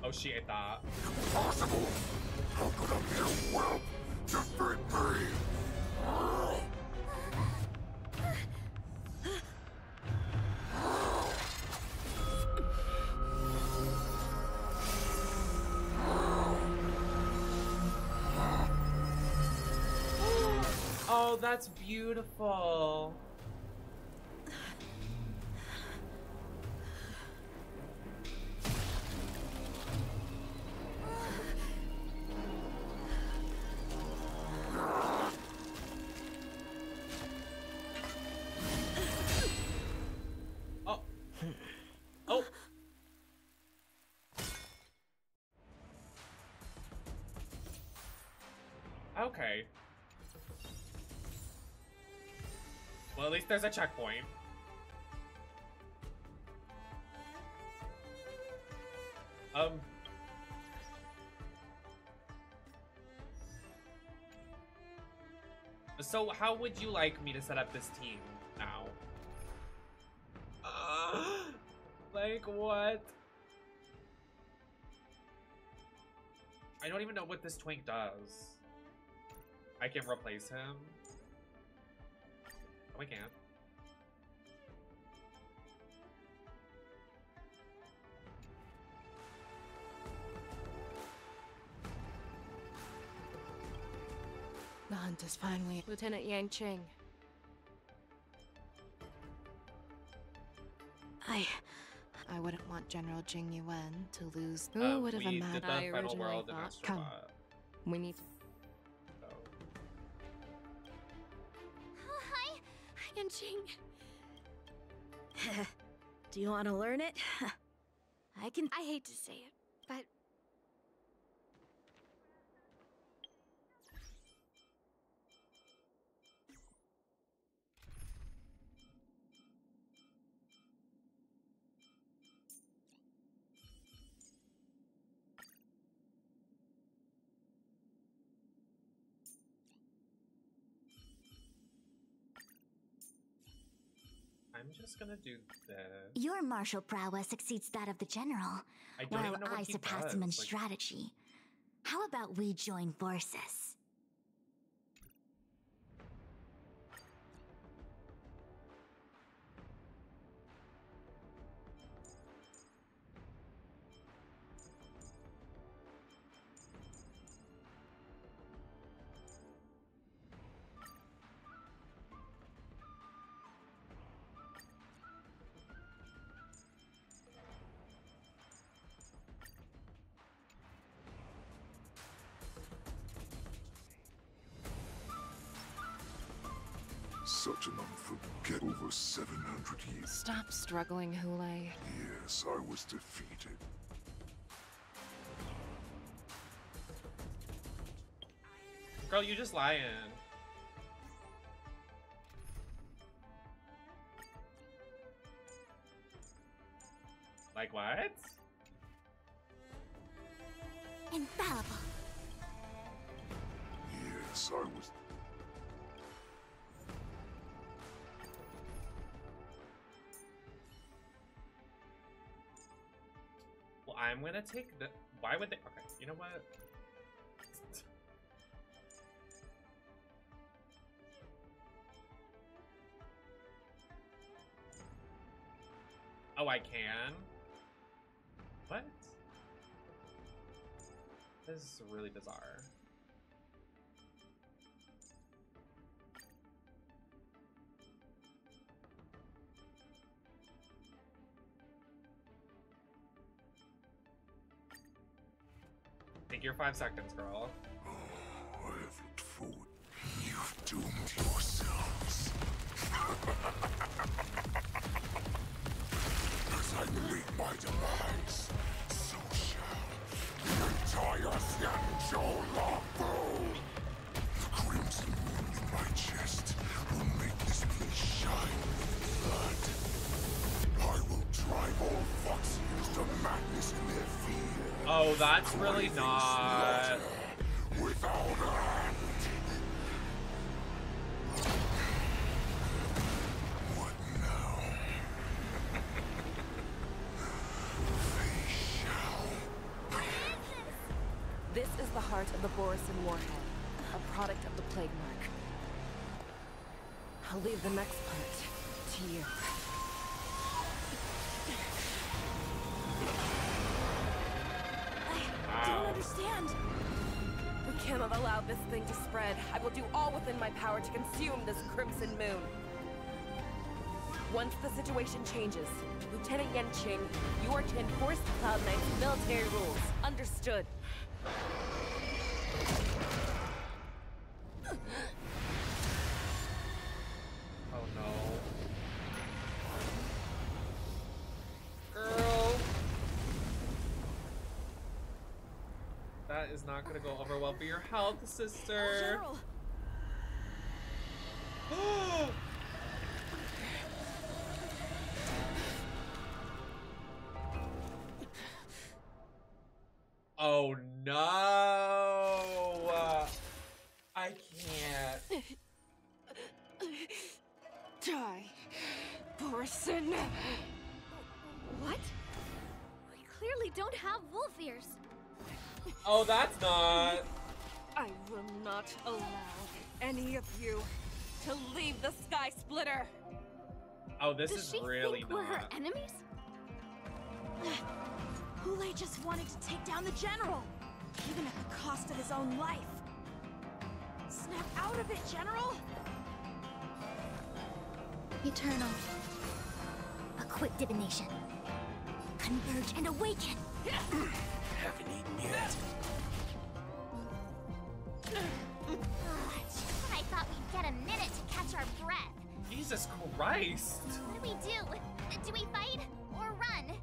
Oh, she ate that. Impossible! How could a mere whelp defeat me? Oh, that's beautiful. Okay. Well, at least there's a checkpoint. So how would you like me to set up this team now? Like what? I don't even know what this twink does. I can replace him. Oh, I can't. The hunt is finally... Lieutenant Yanqing. I wouldn't want General Jing Yuan to lose. Who would have imagined? I originally thought... Come. We need... Oh, hi, Yanqing. Do you want to learn it? I hate to say it, but... I'm just gonna do this. Your martial prowess exceeds that of the general, while I surpass him in strategy. How about we join forces? Such an unforgettable over 700 years. Stop struggling, Hule. Yes, I was defeated. Girl, you just lying. Like what? Infallible. Yes, I was... Well, I'm gonna take the... Why would they... Okay, you know what? Oh, I can? What? This is really bizarre. Take your 5 seconds, girl. Oh, I have looked forward. You've doomed yourselves. As I meet my demise, so shall the entire Xianzhou Longbow. The crimson moon in my chest will make this place shine with blood. I will drive all Foxians to madness in their fear. Oh, that's really not... Without end. What now? Feixiao. This is the heart of the Borison Warhead, a product of the Plague Mark. I'll leave the next part to you. I don't understand. We cannot allow this thing to spread. I will do all within my power to consume this crimson moon. Once the situation changes, Lieutenant Yanqing, you are to enforce Cloud Knight's military rules. Understood. Oh no. Girl. That is not gonna go over well for your health, sister. Oh no! I can't. Die, person. What? We clearly don't have wolf ears. Oh, that's not. I will not allow any of you to leave the Sky Splitter. Oh, this Does is she really think not. we're her enemies? Hule just wanted to take down the general, even at the cost of his own life. Snap out of it, General! Eternal. A quick divination. Converge and awaken. Haven't eaten yet. I thought we'd get a minute to catch our breath. Jesus Christ! What do? Do we fight or run?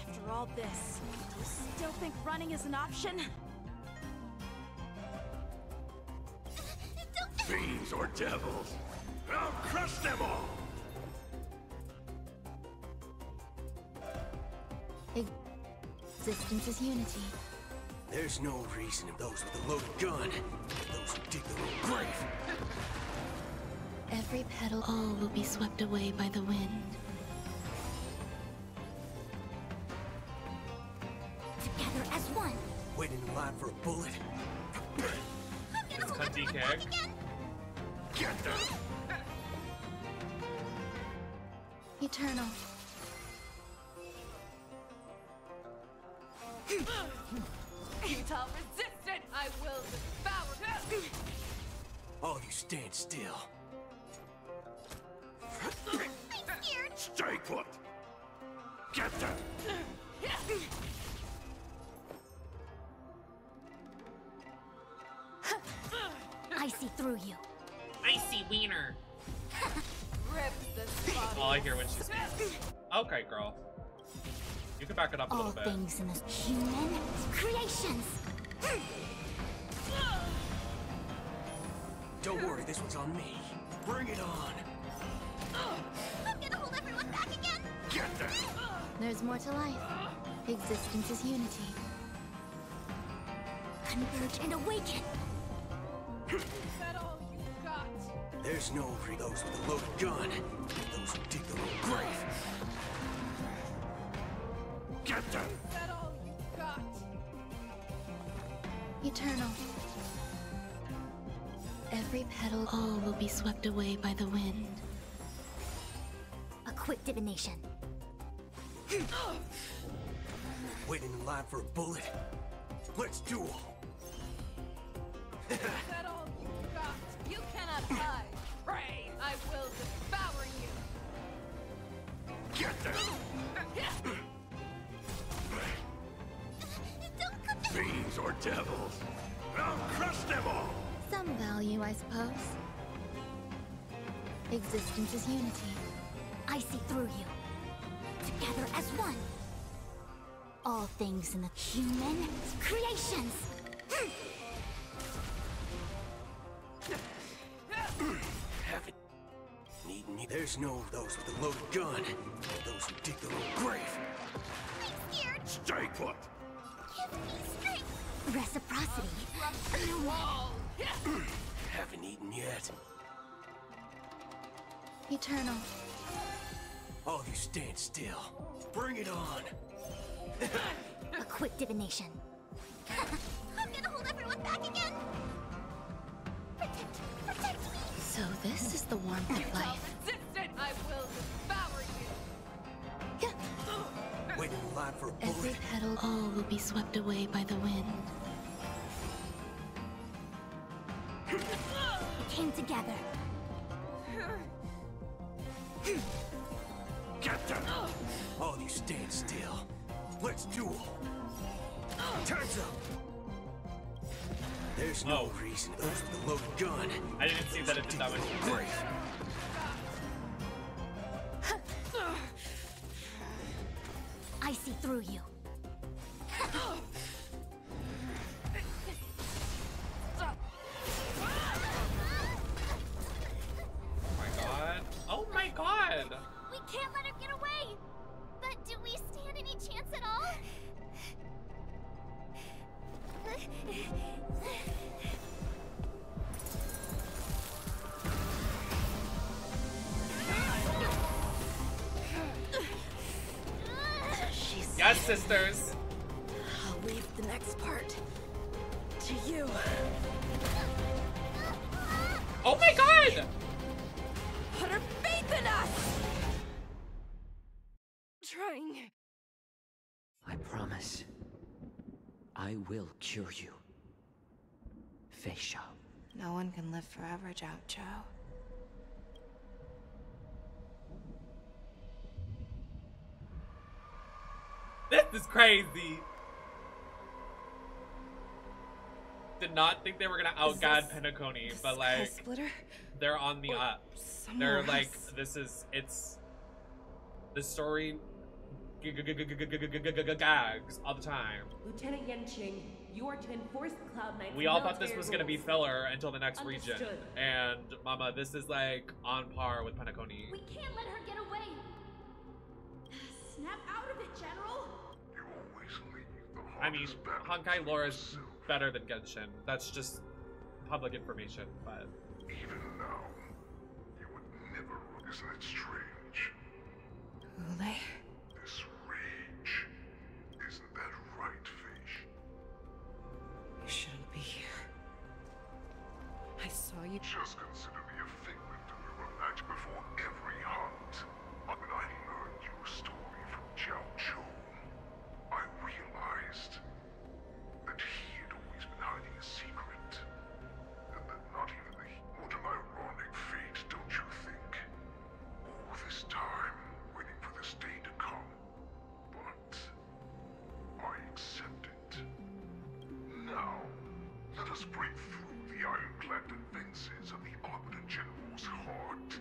After all this, do you still think running is an option? Fiends or devils, I'll crush them all! Existence is unity. There's no reason if those with a loaded gun, those who dig their own grave. Every petal, all will be swept away by the wind. Together as one. Waiting in line for a bullet. It's Cunty Keg. Get them! Eternal. Utah resistant, I will devour. All of you stand still. I'm scared. Stay put! Get them! I see through you. I see wiener. Rip this body. All I hear when she speaks. Okay, girl. You can back it up a All little bit. things in this human creations. Don't worry, this one's on me. Bring it on. I'm gonna hold everyone back again. Get them! There's more to life. Existence is unity. Converge and awaken. Is that all you got? There's no those with a loaded gun, those who dig their own grave. Get them! Is that all you got? Eternal. Every petal, all will be swept away by the wind. A quick divination. Waiting in line for a bullet. Let's duel. Is that all you got? You cannot hide. Pray, I will devour you. Get them! Fiends or devils, I'll crush them all! Some value, I suppose. Existence is unity. I see through you. Together as one. All things in the human creations. Haven't eaten yet. There's no those with a loaded gun, those who dig their own grave. I'm scared. Stay put! Give me strength. Reciprocity. Haven't eaten yet. Eternal. All of you stand still. Bring it on. A quick divination. I'm gonna hold everyone back again. Protect me. So this is the warmth of life. Resistant, I will devour you. Waiting in line for a Every bullet. petal, all will be swept away by the wind. We came together. Get them! All of you stand still. Let's duel. Time's up. There's no reason those with a loaded gun. I didn't see that it did that much. Great. I see through you. sisters. I'll leave the next part to you. Oh my god! Put her faith in us! Trying. I promise. I will cure you. Feixiao. No one can live forever, Jiaoqiu. This is crazy. Did not think they were gonna out-god Penacony, but like, they're on the up. They're like, it's the story gags all the time. Lieutenant Yanqing, you are to enforce the Cloud Knight's We all thought this military was gonna be rules. filler until the next region, Understood. and mama, this is like on par with Penacony. We can't let her get away. Snap out of it, General. I mean, Honkai lore is better than Genshin. That's just public information, but... Even now, you would never... Isn't it strange? Moze? This rage. Isn't that right, Feish? You shouldn't be here. I saw you. Just consider me a figment of your match before every hunt. When I learned your story from Jiaoqiu, I realized that he had always been hiding a secret. And that not even the... What an ironic fate, don't you think? All this time, waiting for this day to come. But... I accept it. Now, let us break through the ironclad defenses of the Arbiter General's heart,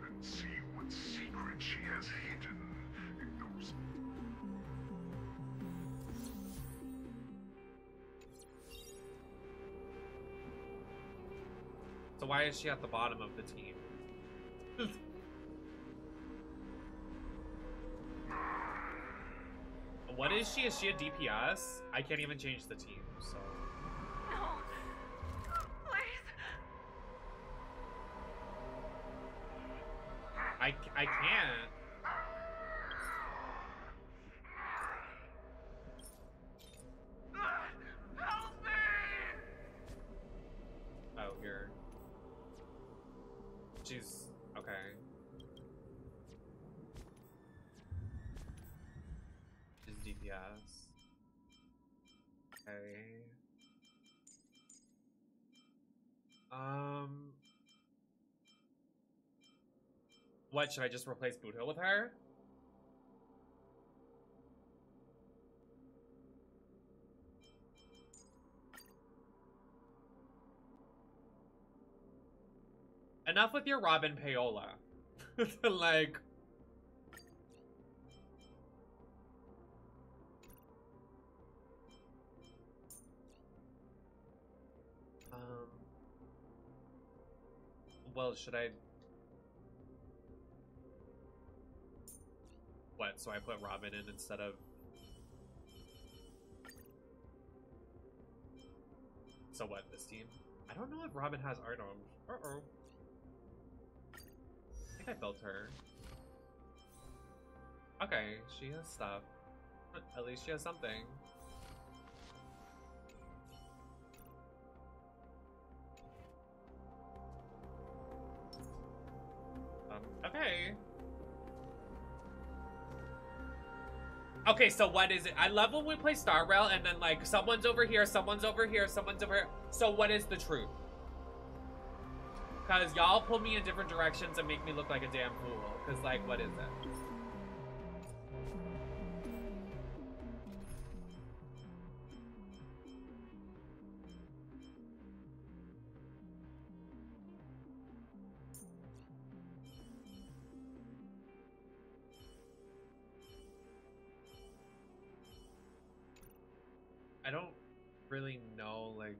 and see what secret she has hidden in those... So why is she at the bottom of the team? What is she? Is she a DPS? I can't even change the team, so... No. Please. I can't. Help me! Oh, here. She's... okay. She's DPS. Okay. What, should I just replace Boot Hill with her? Enough with your Robin Payola. Like... Well, should I... What, so I put Robin in instead of... So what, this team? I don't know if Robin has items. Uh-oh. I think I built her. Okay, she has stuff. At least she has something. Okay. Okay, so what is it? I love when we play Star Rail and then like someone's over here, someone's over here, someone's over here. So what is the truth? Because y'all pull me in different directions and make me look like a damn fool. Because like, what is it? I don't really know, like...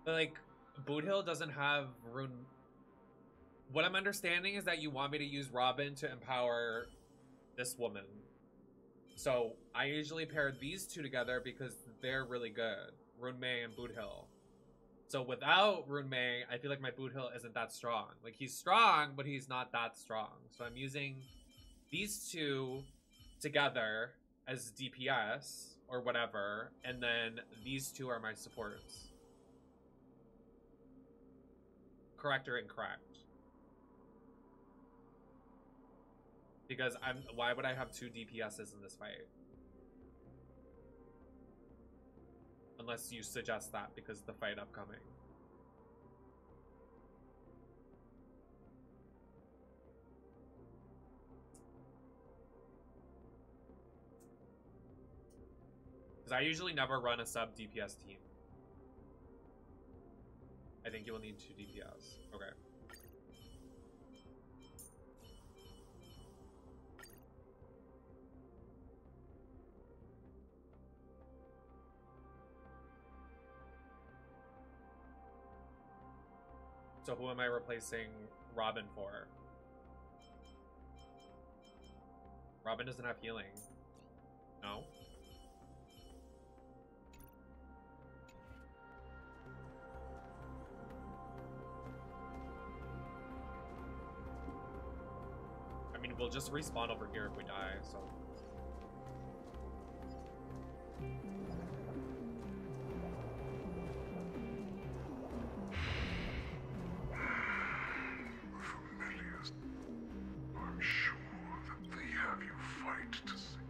But, like, Boot Hill doesn't have rune... What I'm understanding is that you want me to use Robin to empower this woman. So I usually pair these two together because they're really good. Runmei and Boothill. So without Runmei, I feel like my Boothill isn't that strong. Like, he's strong, but he's not that strong. So I'm using these two together as DPS or whatever, and then these two are my supports. Correct or incorrect? Because why would I have two DPSs in this fight? Unless you suggest that because of the fight upcoming. Because I usually never run a sub DPS team. I think you will need two DPS. Okay. So who am I replacing Robin for? Robin doesn't have healing. No? I mean, we'll just respawn over here if we die, so... I'm sure that they have you fight to see.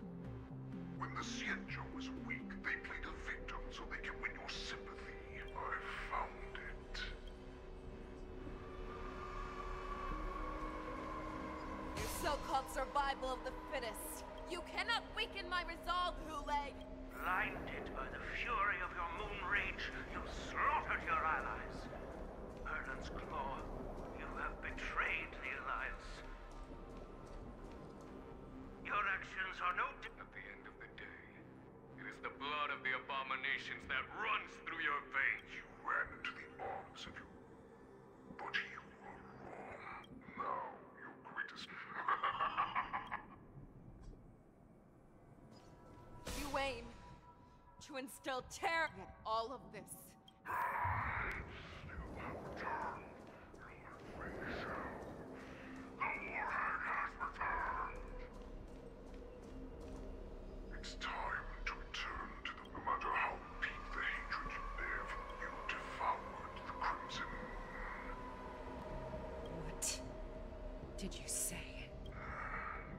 When the Xianzhou was weak, they played a victim so they can win your sympathy. I found it. Your so-called survival of the fittest. You cannot weaken my resolve, Hule! Blinded by the fury of your moon rage, you slaughtered your allies. Erland's Claw, you have betrayed the Alliance. Your actions are no different. At the end of the day, it is the blood of the abominations that runs through your veins. You ran into the arms of your... But you were wrong. Now, your greatest... You aim to instill terror in all of this. It's time to return to them. No matter how deep the hatred you bear for you devoured the Crimson. What did you say?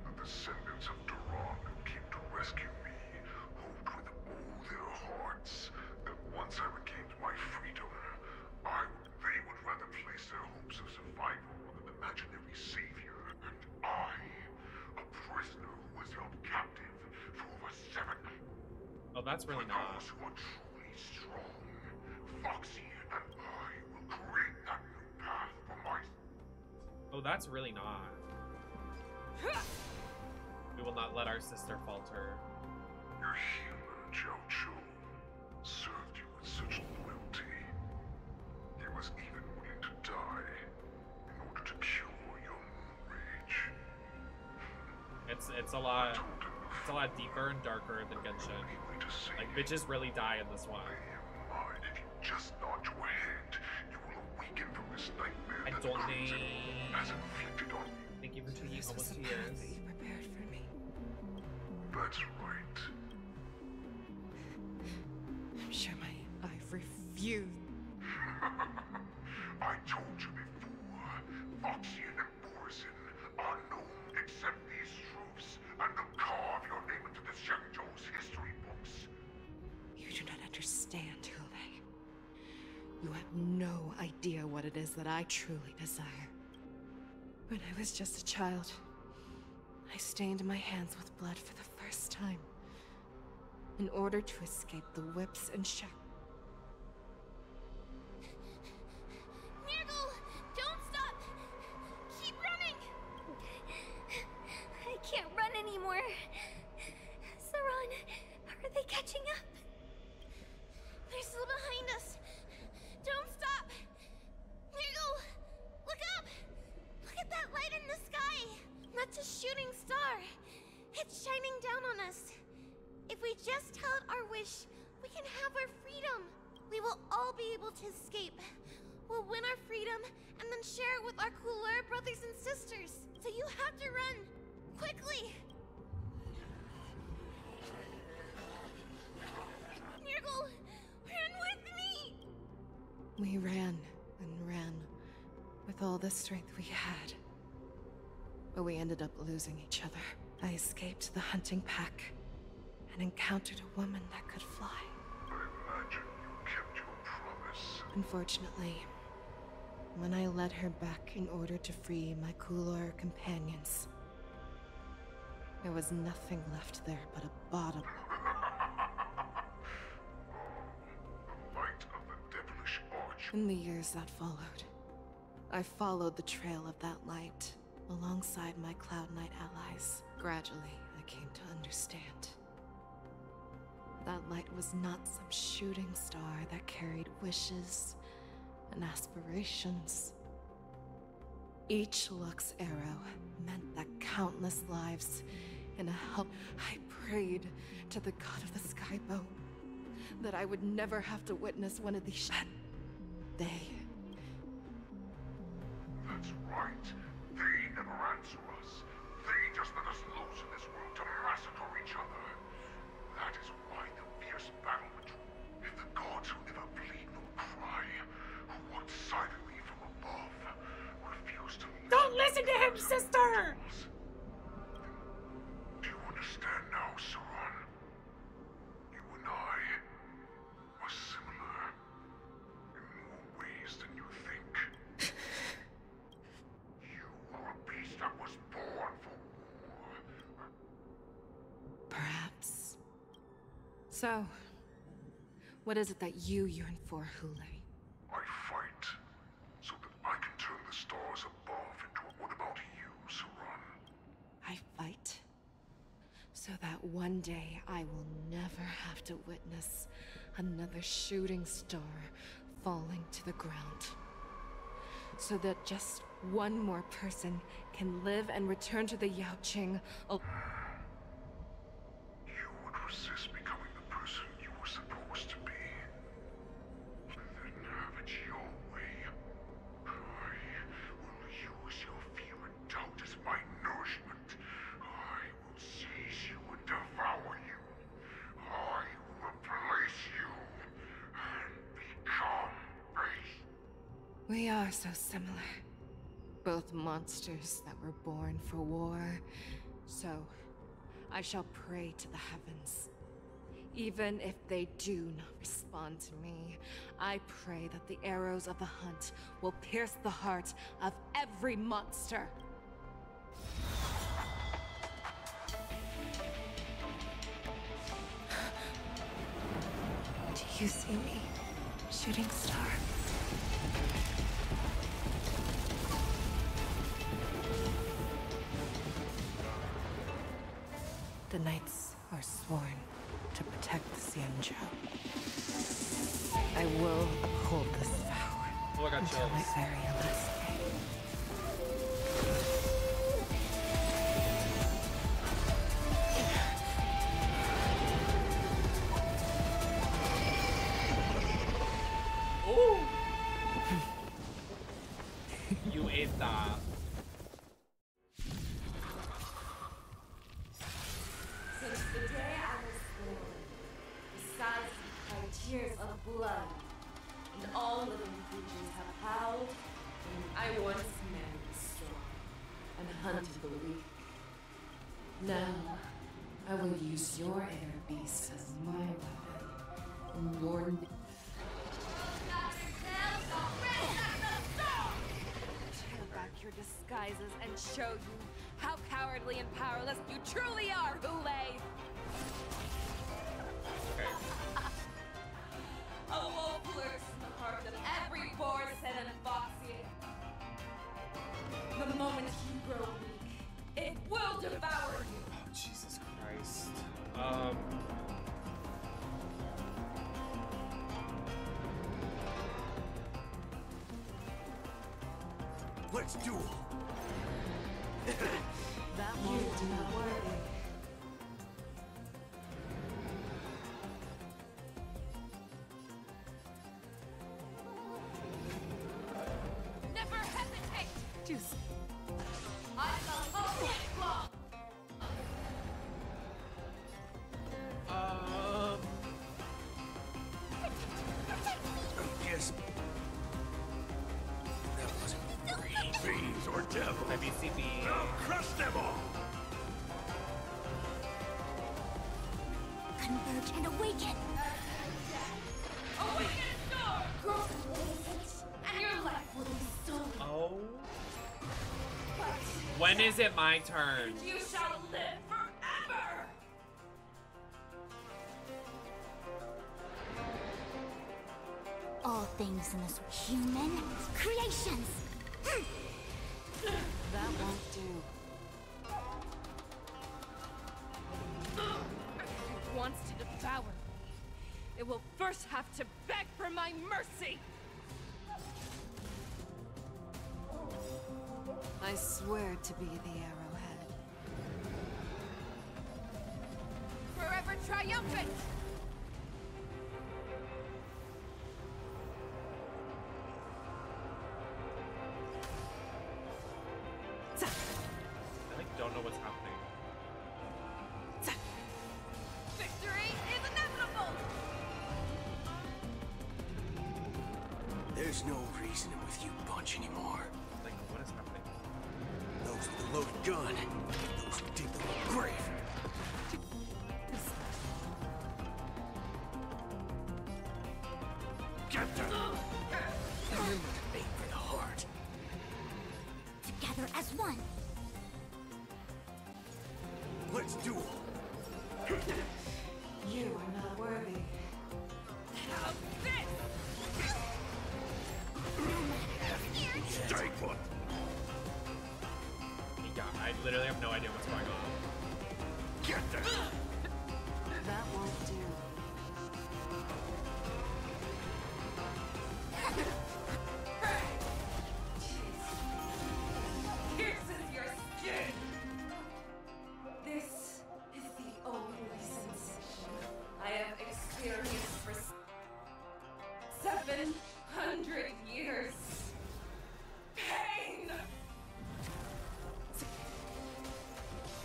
The descendants of Duran who came to rescue me hoped with all their hearts that once I regained my freedom, they would rather place their hopes of survival on an imaginary savior. And I, a prisoner who was held captive for over 7. Oh, that's really not. Those who are truly strong, Foxy and I will create that new path for my... Oh, that's really not. We will not let our sister falter. Your healer, Jiaoqiu, served you with such loyalty. He was even willing to die in order to cure your moon rage. It's a lot deeper and darker than Genshin. Like, bitches really die in this one. If you just nod your head, you will awaken from this nightmare I that don't Crimson need... has inflicted on you. Thank you for 2 years, almost 2 You years. prepared for me. That's right. I'm sure I've refused. I told you before, Foxian and Borison are known except these truths, and they'll carve your name into the Xianzhou's history books. You do not understand, Hule. You have no idea what it is that I truly desire. When I was just a child, I stained my hands with blood for the first time, in order to escape the whips and shackles. Nirgal, don't stop! Keep running! I can't run anymore. Saran, are they catching up? They're still behind us. Don't stop! Nirgal, look up! Look at that light in the sky! That's a shooting star. It's shining down on us. If we just tell it our wish, we can have our freedom. We will all be able to escape. We'll win our freedom and then share it with our cooler brothers and sisters. So you have to run. Quickly! Nurgle, run with me! We ran and ran with all the strength we had. But we ended up losing each other. I escaped the hunting pack and encountered a woman that could fly. I imagine you kept your promise. Unfortunately, when I led her back in order to free my cooler companions, there was nothing left there but a bottom. The light of the devilish arch. In the years that followed, I followed the trail of that light alongside my Cloud Knight allies. Gradually, I came to understand. That light was not some shooting star that carried wishes and aspirations. Each Lux arrow meant that countless lives in a help. I prayed to the god of the skybow that I would never have to witness one of these. They. That's right. They never answer us. They just let us loose in this world to massacre each other. That is why the fierce battle between the gods who never bleed nor cry, who walk silently from above, refuse to listen. Don't listen to him, sister! Do you understand now, Saran? You and I are similar in more ways than you think. You are a beast that was born for war. Perhaps. So, what is it that you yearn for, Hule? I fight so that I can turn the stars above into a... What about you, Saran? I fight so that one day I will never have to witness another shooting star falling to the ground. So that just one more person can live and return to the Yaoqiu. You would resist becoming the person you were supposed to be. Then have it your way. I will use your fear and doubt as my nourishment. I will seize you and devour you. I will replace you and become base. We are so similar. Both monsters that were born for war. So, I shall pray to the heavens. Even if they do not respond to me, I pray that the arrows of the hunt will pierce the heart of every monster. Do you see me, shooting star? The knights are sworn to protect the Xianzhou. I will uphold this vow until my very last day. Ooh! You ate that. Since the day I was born, besides my tears of blood, and all living creatures have howled, and I once man the strong, and hunted the weak. Now, I will use your air beast as my weapon, and your... Tear back your disguises and show you how cowardly and powerless you truly are, Hule! A wolf lurks in the heart of every Borset and Foxy. The moment you grow weak, it will devour you. Oh, Jesus Christ. Let's duel. That won't do. Converge and awaken! Awaken star! Growth and your life will be stolen. Oh. But When is it my turn? you shall live forever! All things in this human creations! That won't do. It wants to devour me. It will first have to beg for my mercy! I swear to be the arrowhead. Forever triumphant! I like don't know what's happening. Victory is inevitable! There's no reasoning with you bunch anymore. Like, what is happening? Those with the loaded gun, those who dig the little grave. Get them! Remember to aim for the heart. Together as one! Let's duel! You are not worthy. How's this? Strike one! Yeah, I literally have no idea what's going on. Get them! That won't do. Pierces your skin! This is the only sensation I have experienced for 700 years. Pain!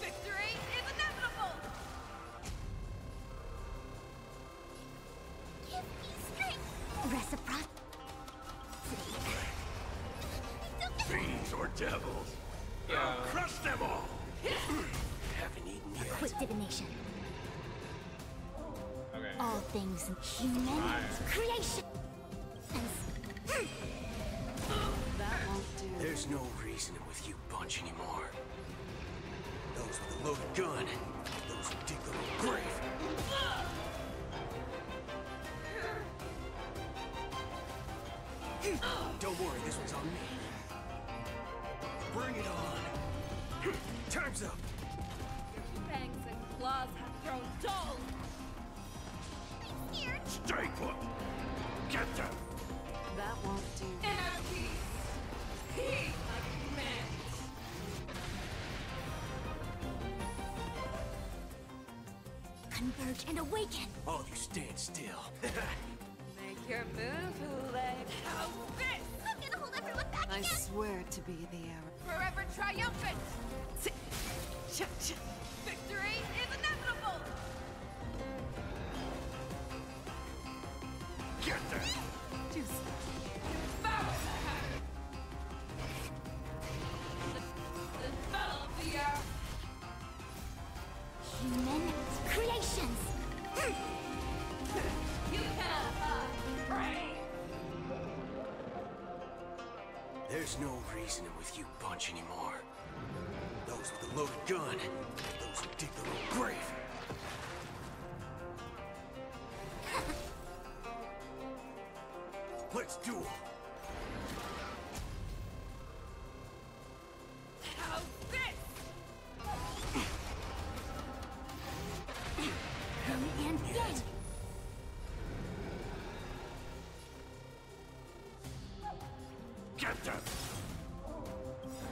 Victory is inevitable! Give me strength! Reciprocity! Fiends or devils? Yeah. I'll crush them all! Haven't eaten yet. Quick divination. Okay. All things in human creation. That won't do. There's no reasoning with you bunch anymore. Those with the loaded gun, those who dig the little grave. Don't worry, this one's on me. Bring it on. Time's up. Fangs and claws have grown dull. Strike one. Get them. That won't do. Inner peace. Heed my command. Converge and awaken! All of you stand still. Make your move, leg. How's this? I'm gonna hold everyone back I again! swear to be the arrow. Forever triumphant! Victory is inevitable! Get them. Devour the hammer! Envelop the earth! Human creations! You cannot hide, pray! There's no reasoning with you bunch anymore. Those with the loaded gun, those who dig the little grave. Let's duel. How's this? Yin and yang! Get them.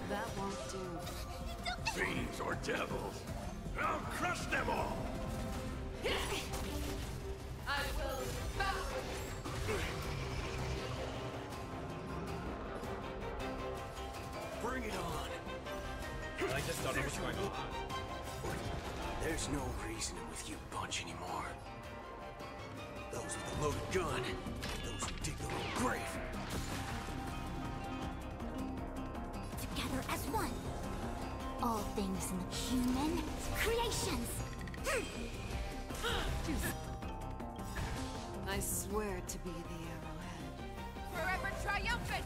That won't do. Fiends or devils. I'll crush them all. I will devour! Bring it on. I just don't know what's going on. There's no reasoning with you bunch anymore. Those with the loaded gun, those who dig the little grave. Together as one! All things in the human creations! I swear to be the arrowhead. Forever triumphant!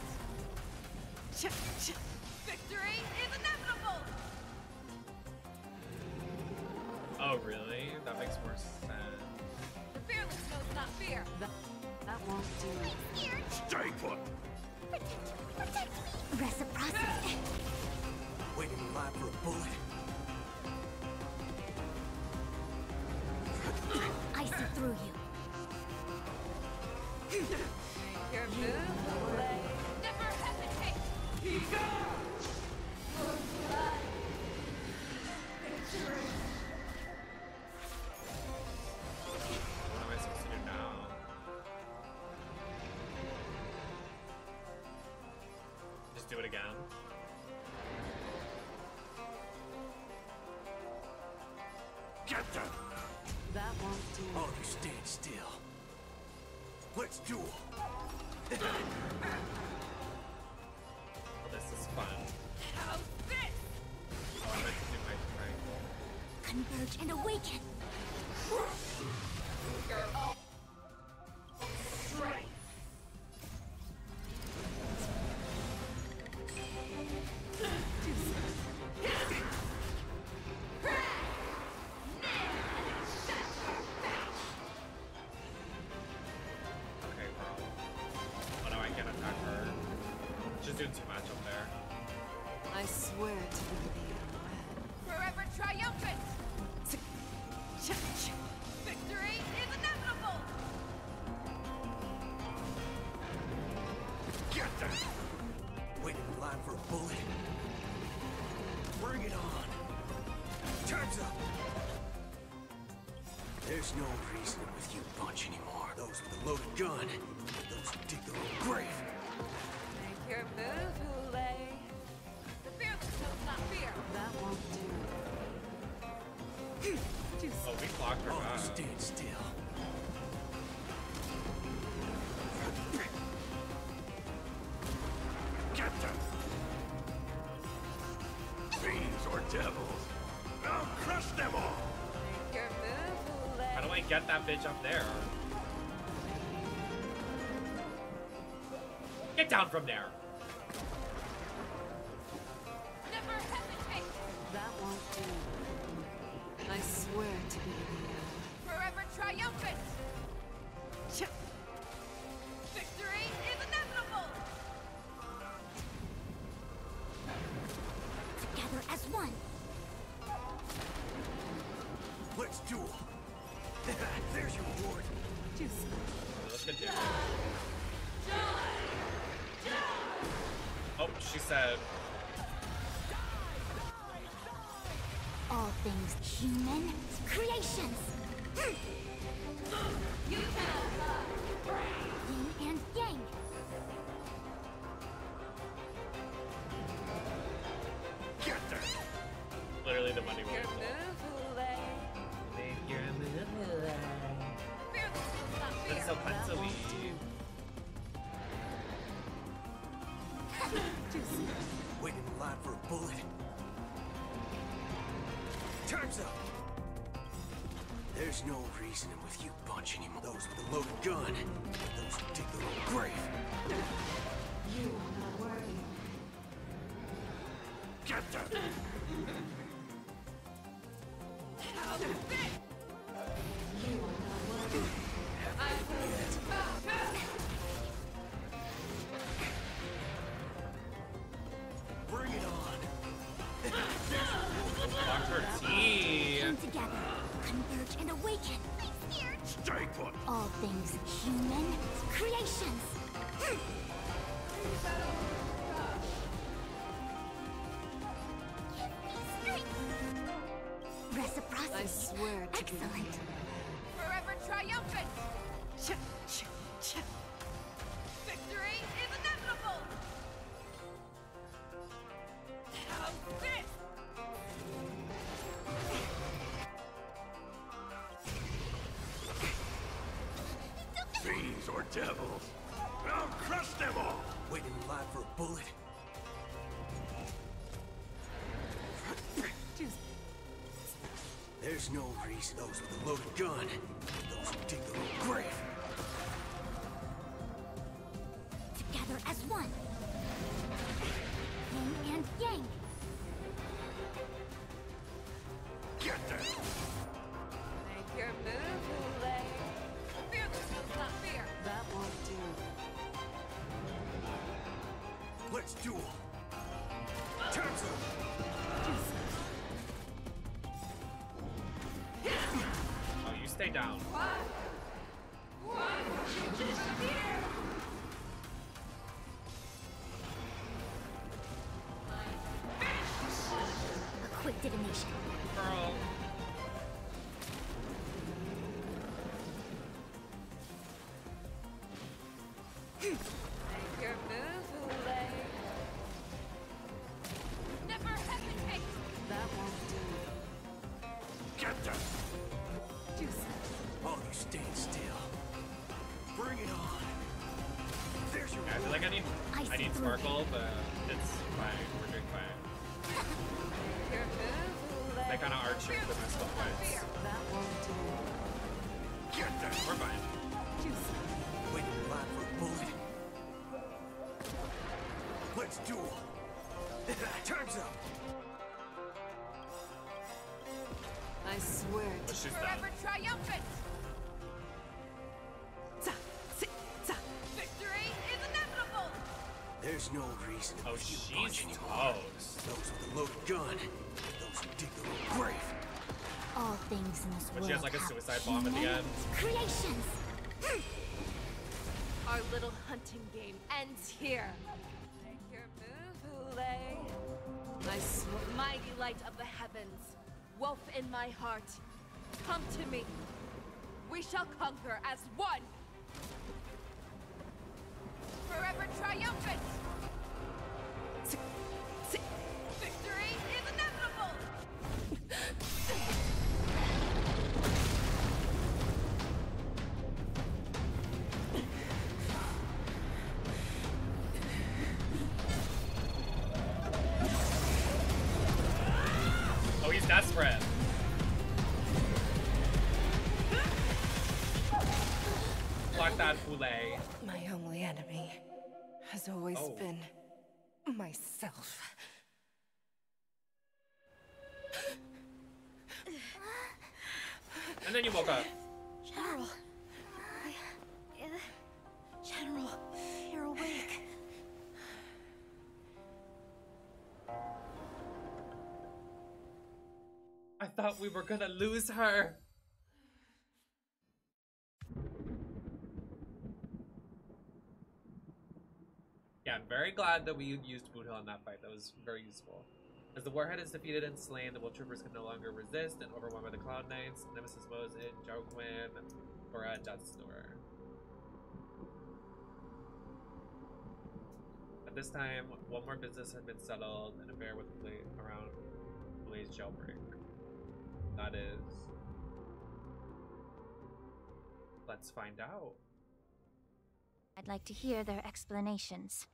Victory is inevitable! Oh, really? That makes more sense. The fearless knows not fear. That won't do. Stay put! Protect me! Reciprocity. Waiting in line for a bullet. I see through you. Your move, never hesitate! What am I supposed to do now? Just do it again. Get them! That won't do. All you stand still. Let's duel. Oh, this is fun. How's this? Oh, I meant to do my triangle. Converge and awaken. You're all strength. Okay, girl. Oh no, I can't attack her. She's doing too much up there. I swear to be the arrowhead. Forever triumphant! Victory is inevitable! Get them! Waiting in line for a bullet. Bring it on. Time's up. There's no reasoning with you bunch anymore. Those with a loaded gun. Those who dig their own grave. Make your move, Hule. The fearless knows not fear. That won't do. Oh, we blocked her All you back. stand still. Get them! Fiends or devils. I'll crush them all! Make your move, Hule. How do I get that bitch up there? Get down from there! Never hesitate! That won't do. I swear to be the Forever triumphant! Victory is inevitable! Together as one. Let's duel! There's your reward! Let's continue. Oh, she said. All things human creations. You cannot love! Yin and yang. Get them! Literally the money Your will. move, Hule. Make your move. Fearless knows not fear. That's so pencil-y. Waiting in line for a bullet. Time's up! There's no reasoning with you bunch anymore. Those with a loaded gun. Those who dig their own grave. You are not worthy. Get them! How's this? You are not worthy. I will Bring it on! Block her tea. Come together. Converge and awaken. Stay put! All things human creations. Reciprocity. I swear to Excellent. be the forever triumphant! Victory is inevitable! How's this? Fiends or devils. I'll crush them all! Waiting in line for a bullet. There's There's no reason those with a loaded gun, those who dig their own grave. Together as one. Yin and yang. Get there! Make your move, Hule. Fear this not fear. That won't do. Let's duel! Turns up! Oh, you stay down. A quick divination. Girl. Make your move, Hule. Never hesitate. That won't do. Get there! Juice. Oh, you stand still. Bring it on. There's your I feel like I need sparkle, but it's fine. We're doing fine. Your move, Hule. They kind of arch the messed up points. That won't do. Get there! We're fine. Juice. Waiting in line for a bullet. Let's duel. Turns up. I swear But she's done. Forever triumphant. Victory is inevitable. There's no reason to Oh, you she's punch anymore. toast. Those with a loaded gun, those who dig their own grave. All things in this But world she has like a have suicide bomb at the end. creations. Our little hunting game ends here. Make your move, Hule. Mighty light of the heavens, wolf in my heart, come to me. We shall conquer as one. Forever triumphant. Victory is inevitable. Oh, he's desperate. Block that poulet. My only enemy has always Oh. been myself. And then you woke up. General. General, you're awake. I thought we were gonna lose her. Yeah, I'm very glad that we used Buddha in that fight. That was very useful. As the warhead is defeated and slain, the wolf troopers can no longer resist and overwhelmed by the Cloud Knights, Nemesis Moze, Jiaoqiu, or a Death's Door. At this time, one more business had been settled, an affair with around Blaze jailbreak. That is. Let's find out. I'd like to hear their explanations.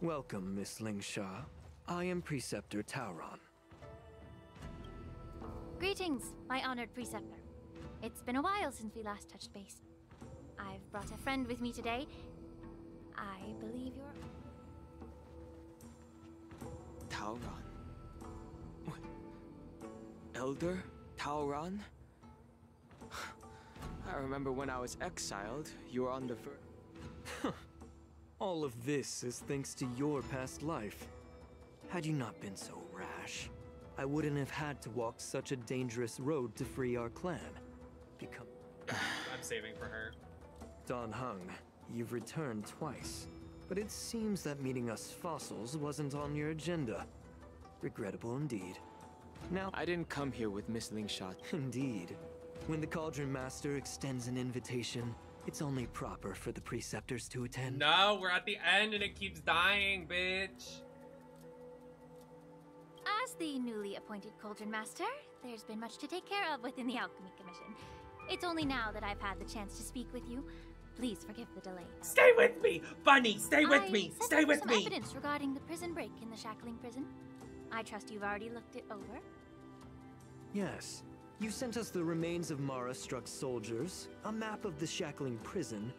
Welcome, Miss Lingsha. I am Preceptor Tauron. Greetings, my honored preceptor. It's been a while since we last touched base. I've brought a friend with me today. I believe you're... Tauron? Elder Tauron? I remember when I was exiled, you were on the All of this is thanks to your past life. Had you not been so rash, I wouldn't have had to walk such a dangerous road to free our clan. I'm saving for her. Don Hung, you've returned twice, but it seems that meeting us fossils wasn't on your agenda. Regrettable indeed. Now, I didn't come here with Miss Lingsha. Indeed. When the Cauldron Master extends an invitation, it's only proper for the preceptors to attend. No, we're at the end and it keeps dying, bitch. As the newly appointed Cauldron Master, there's been much to take care of within the Alchemy Commission. It's only now that I've had the chance to speak with you. Please forgive the delay. Stay with me! Bunny, stay with me! I Stay with some me! evidence regarding the prison break in the shackling prison. I trust you've already looked it over. Yes. You sent us the remains of Mara-struck soldiers, a map of the shackling prison,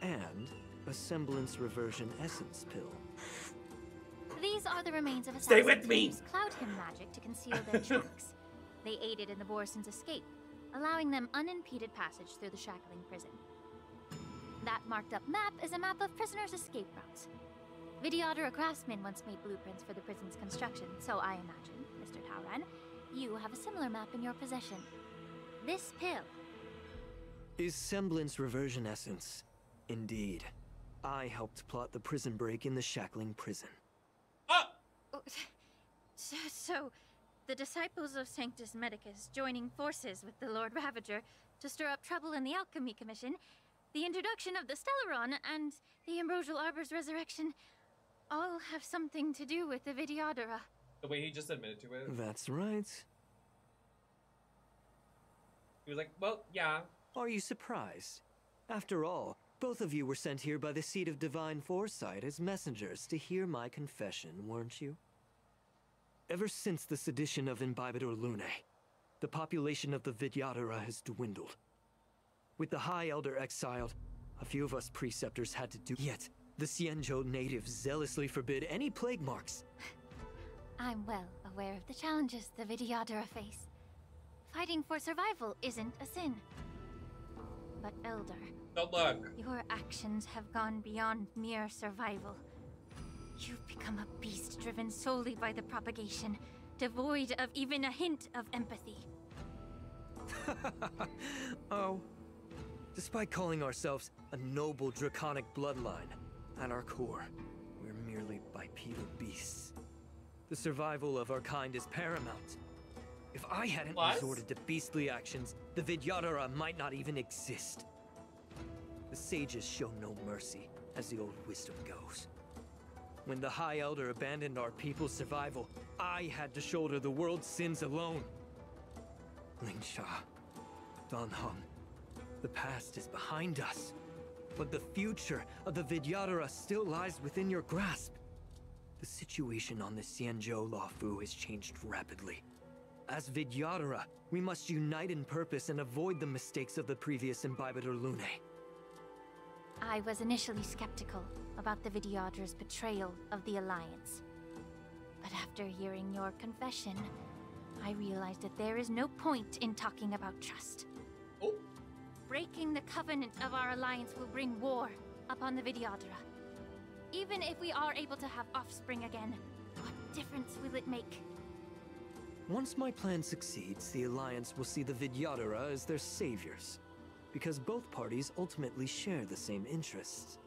and a semblance reversion essence pill. These are the remains of Stay assassins with me! who used cloud hymn magic to conceal their tracks. They aided in the Borison's escape, allowing them unimpeded passage through the shackling prison. That marked up map is a map of prisoners' escape routes. Vidyadhara craftsmen once made blueprints for the prison's construction, so I imagine, Mr. Tauran, you have a similar map in your possession. This pill. Is semblance reversion essence. Indeed. I helped plot the prison break in the shackling prison. So, the disciples of Sanctus Medicus joining forces with the Lord Ravager to stir up trouble in the Alchemy Commission, the introduction of the Stellaron, and the Ambrosial Arbor's resurrection all have something to do with the Vidyadhara. The way he just admitted to it. That's right. He was like, well, yeah. Are you surprised? After all, both of you were sent here by the seat of divine foresight as messengers to hear my confession, weren't you? Ever since the sedition of Imbibitor Lunae, the population of the Vidyadhara has dwindled. With the High Elder exiled, a few of us preceptors had to do. Yet, the Xianzhou natives zealously forbid any plague marks. I'm well aware of the challenges the Vidyadhara face. Fighting for survival isn't a sin. But Elder, don't look. Your actions have gone beyond mere survival. You've become a beast driven solely by the propagation, devoid of even a hint of empathy. Oh. Despite calling ourselves a noble draconic bloodline, at our core, we're merely bipedal beasts. The survival of our kind is paramount. If I hadn't resorted to beastly actions, the Vidyadhara might not even exist. The sages show no mercy, as the old wisdom goes. When the High Elder abandoned our people's survival, I had to shoulder the world's sins alone. Lingsha, Danheng, the past is behind us, but the future of the Vidyadhara still lies within your grasp. The situation on the Xianzhou Luofu has changed rapidly. As Vidyadhara, we must unite in purpose and avoid the mistakes of the previous Imbibitor Lunae. I was initially skeptical about the Vidyadhara's betrayal of the Alliance. But after hearing your confession, I realized that there is no point in talking about trust. Oh. Breaking the covenant of our alliance will bring war upon the Vidyadhara. Even if we are able to have offspring again, what difference will it make? Once my plan succeeds, the Alliance will see the Vidyadhara as their saviors, because both parties ultimately share the same interests.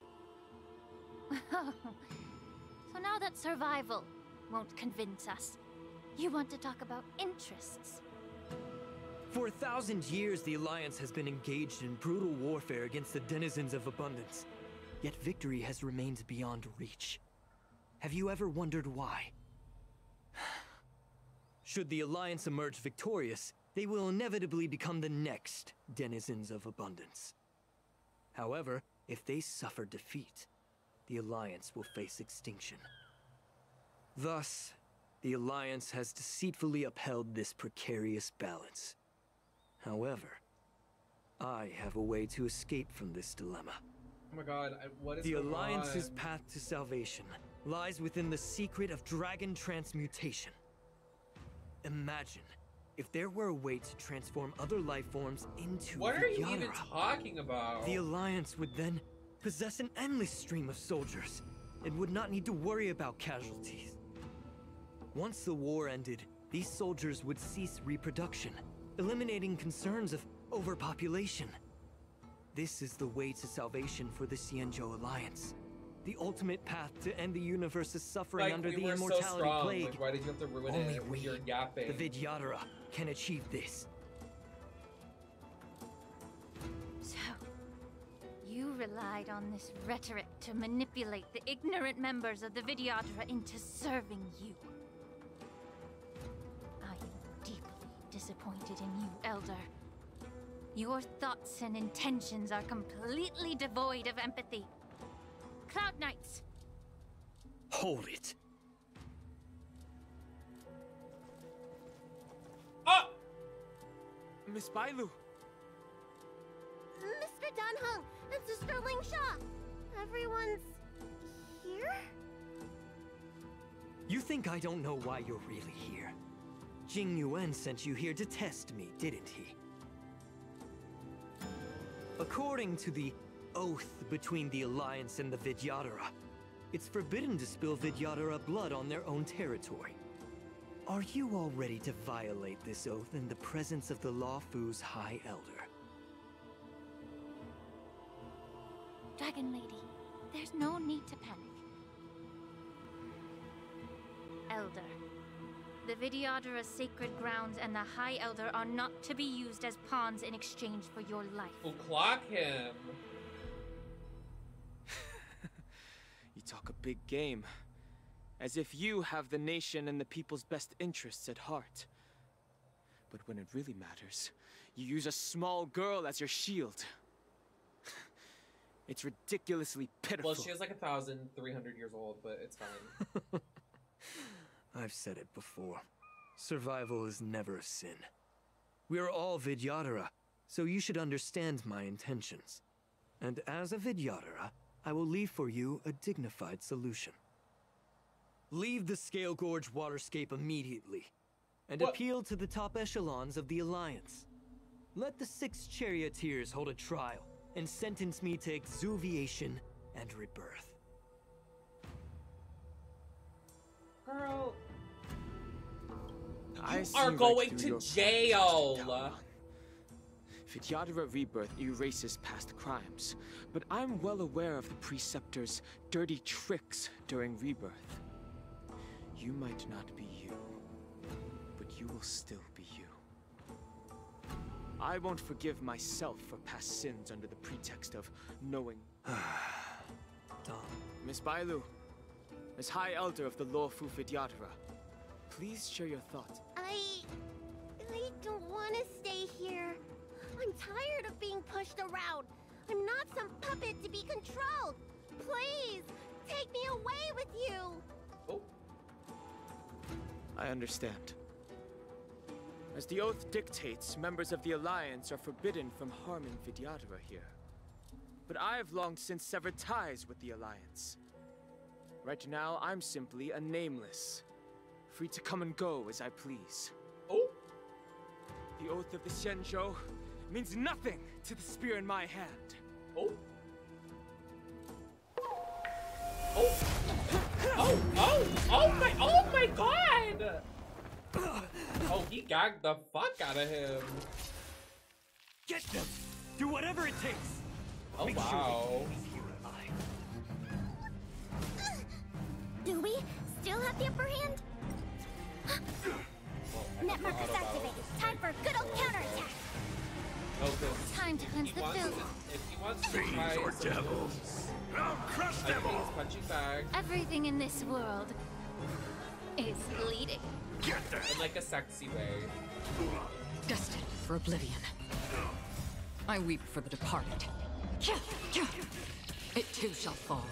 So now that survival won't convince us, you want to talk about interests? For 1,000 years, the Alliance has been engaged in brutal warfare against the denizens of abundance. Yet victory has remained beyond reach. Have you ever wondered why? Should the Alliance emerge victorious, they will inevitably become the next denizens of abundance. However, if they suffer defeat, the Alliance will face extinction. Thus, the Alliance has deceitfully upheld this precarious balance. However, I have a way to escape from this dilemma. Oh my god, what is the going Alliance's on? path to salvation lies within the secret of dragon transmutation. Imagine if there were a way to transform other life forms into What are you Vidyadhara. even talking about? The Alliance would then possess an endless stream of soldiers and would not need to worry about casualties. Once the war ended, these soldiers would cease reproduction, eliminating concerns of overpopulation. This is the way to salvation for the Xianzhou Alliance. The ultimate path to end the universe's suffering under the immortality plague. Like, why did you have to ruin Only it we, with your yapping? the Vidyadhara, can achieve this. So, you relied on this rhetoric to manipulate the ignorant members of the Vidyadhara into serving you. I am deeply disappointed in you, Elder. Your thoughts and intentions are completely devoid of empathy. Cloud Knights! Hold it. Oh! Miss Bailu! Mr. Dunhung and Sister Lingsha! Everyone's here? You think I don't know why you're really here? Jing Yuan sent you here to test me, didn't he? According to the oath between the Alliance and the Vidyadhara, it's forbidden to spill Vidyadhara blood on their own territory. Are you all ready to violate this oath in the presence of the Luofu's High Elder? Dragon Lady, there's no need to panic. Elder, the Vidyadhara's sacred grounds and the High Elder are not to be used as pawns in exchange for your life. Oh, clock him. You talk a big game. As if you have the nation and the people's best interests at heart. But when it really matters, you use a small girl as your shield. It's ridiculously pitiful. Well, she is like 1,300 years old, but it's fine. I've said it before. Survival is never a sin. We're all Vidyadhara, so you should understand my intentions. And as a Vidyadhara, I will leave for you a dignified solution. Leave the Scale Gorge waterscape immediately, and appeal to the top echelons of the Alliance. Let the 6 charioteers hold a trial, and sentence me to exuviation and rebirth. Girl, I you are going to jail. Vidyadhara Rebirth erases past crimes, but I'm well aware of the Preceptor's dirty tricks during Rebirth. You might not be you, but you will still be you. I won't forgive myself for past sins under the pretext of knowing. Miss Bailu, as High Elder of the Luofu Vidyadhara, please share your thoughts. I don't want to stay here. I'm tired of being pushed around. I'm not some puppet to be controlled. Please, take me away with you. Oh. I understand. As the oath dictates, members of the Alliance are forbidden from harming Vidyadhara here. But I have long since severed ties with the Alliance. Right now, I'm simply a nameless, free to come and go as I please. Oh? The oath of the Xianzhou means nothing to the spear in my hand. Oh? Oh! Oh my god! Oh, he gagged the fuck out of him. Get them! Do whatever it takes! Oh, Make wow. Sure they leave here alive. Do we still have the upper hand? Net markers activated. Time for good old counterattack. Time to cleanse the filth. If he wants to try or devils, I'll crush them all. He's punching back. Everything in this world is bleeding. Get them. In like a sexy way. Destined for oblivion. I weep for the departed. It too shall fall.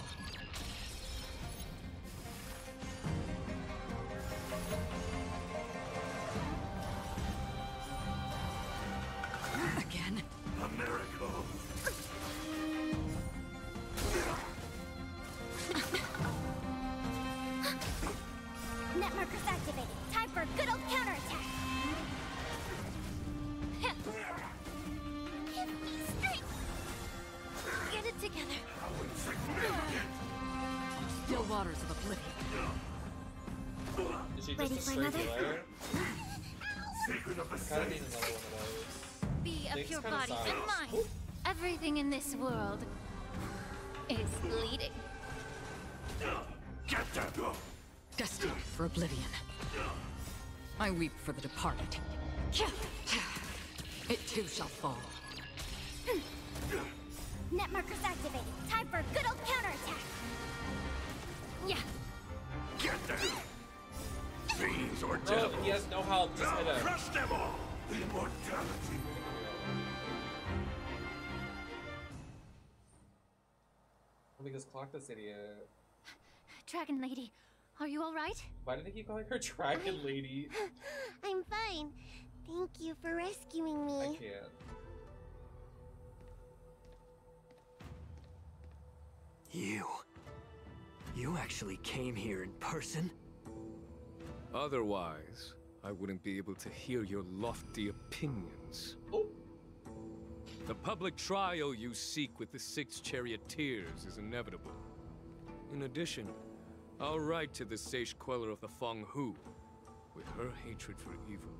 Again? A miracle. Net markers activated. Time for good old counterattack. Give me strength. Get it together. Still waters of oblivion. Is she Ready just a for another? straight killer? Secret of the Kinda need Saints. another one of those. Be of Things your kinda body size. and mind. Everything in this world is bleeding. Get them. Destined for oblivion. I weep for the departed. It too shall fall. Net markers activated. Time for good old counterattack. Yeah. Get them. Fiends or Bro, devils. he has no help. Just hit him. Crush them all. Immortality. Because clock this idiot. Dragon Lady, are you alright? Why do they keep calling her Dragon Lady? I'm fine. Thank you for rescuing me. I can't. You actually came here in person? Otherwise, I wouldn't be able to hear your lofty opinions. Oh. The public trial you seek with the 6 charioteers is inevitable. In addition, I'll write to the sage queller of the Feng Hu. With her hatred for evil,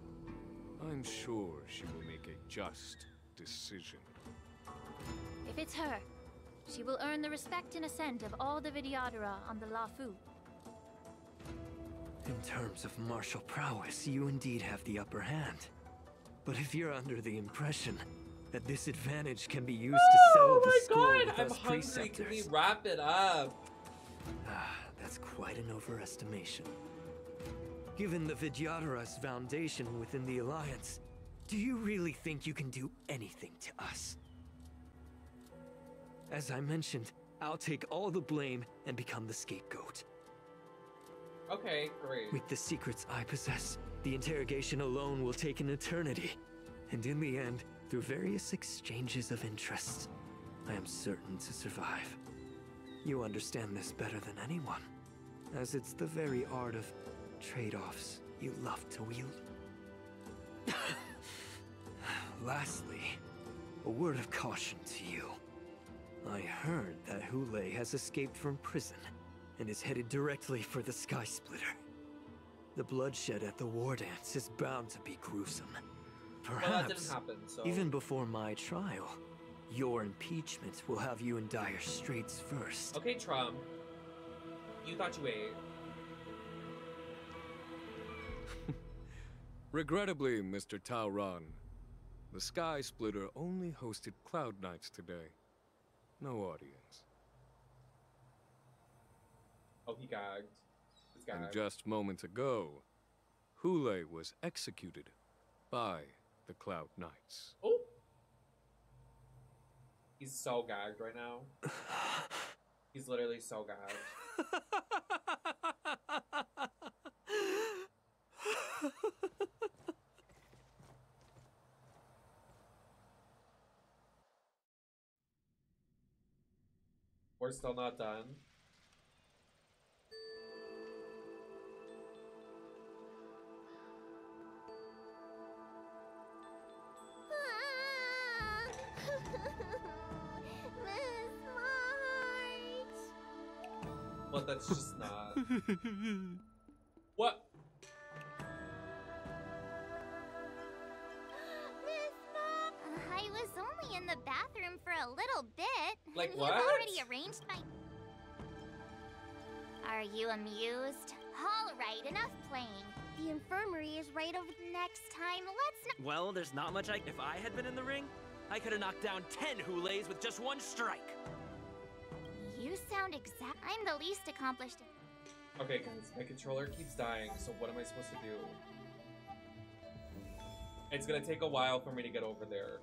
I'm sure she will make a just decision. If it's her, she will earn the respect and assent of all the Vidyadhara on the Lafu. In terms of martial prowess, you indeed have the upper hand. But if you're under the impression that this advantage can be used to settle the score with I'm us hungry. preceptors, Can we wrap it up? That's quite an overestimation. Given the Vidyadhara's foundation within the Alliance, do you really think you can do anything to us? As I mentioned, I'll take all the blame and become the scapegoat. Okay, great. With the secrets I possess, the interrogation alone will take an eternity. And in the end, through various exchanges of interest, I am certain to survive. You understand this better than anyone, as it's the very art of trade-offs you love to wield. Lastly, a word of caution to you. I heard that Hule has escaped from prison and is headed directly for the Sky Splitter. The bloodshed at the war dance is bound to be gruesome. Perhaps, well, that didn't happen, so... even before my trial, your impeachment will have you in dire straits first. Okay, Trump. You thought you ate. Regrettably, Mr. Taoran, the Sky Splitter only hosted Cloud Knights today. No audience. Oh, he gagged. He's gagged. And just moments ago, Hule was executed by the Cloud Knights. Oh! He's so gagged right now. He's literally so gagged. We're still not done. Well, that's just not. What? I was only in the bathroom for a little bit. Like and what? You've already arranged my... Are you amused? All right, enough playing. The infirmary is right over the next time. Let's not... Well, there's not much If I had been in the ring, I could have knocked down 10 Hules with just one strike. You sound exact... I'm the least accomplished... Okay, guys, my controller keeps dying, so what am I supposed to do? It's gonna take a while for me to get over there.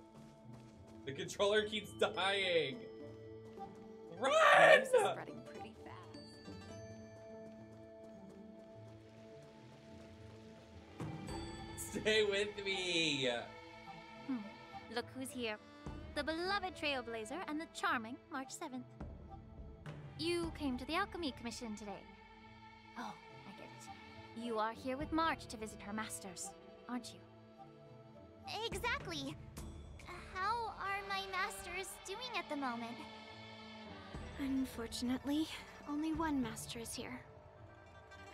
The controller keeps dying! Run! This is spreading pretty fast. Stay with me! Look who's here. The beloved Trailblazer and the charming March 7th. You came to the Alchemy Commission today. Oh, I get it. You are here with March to visit her masters, aren't you? Exactly. How are my masters doing at the moment? Unfortunately, only one master is here.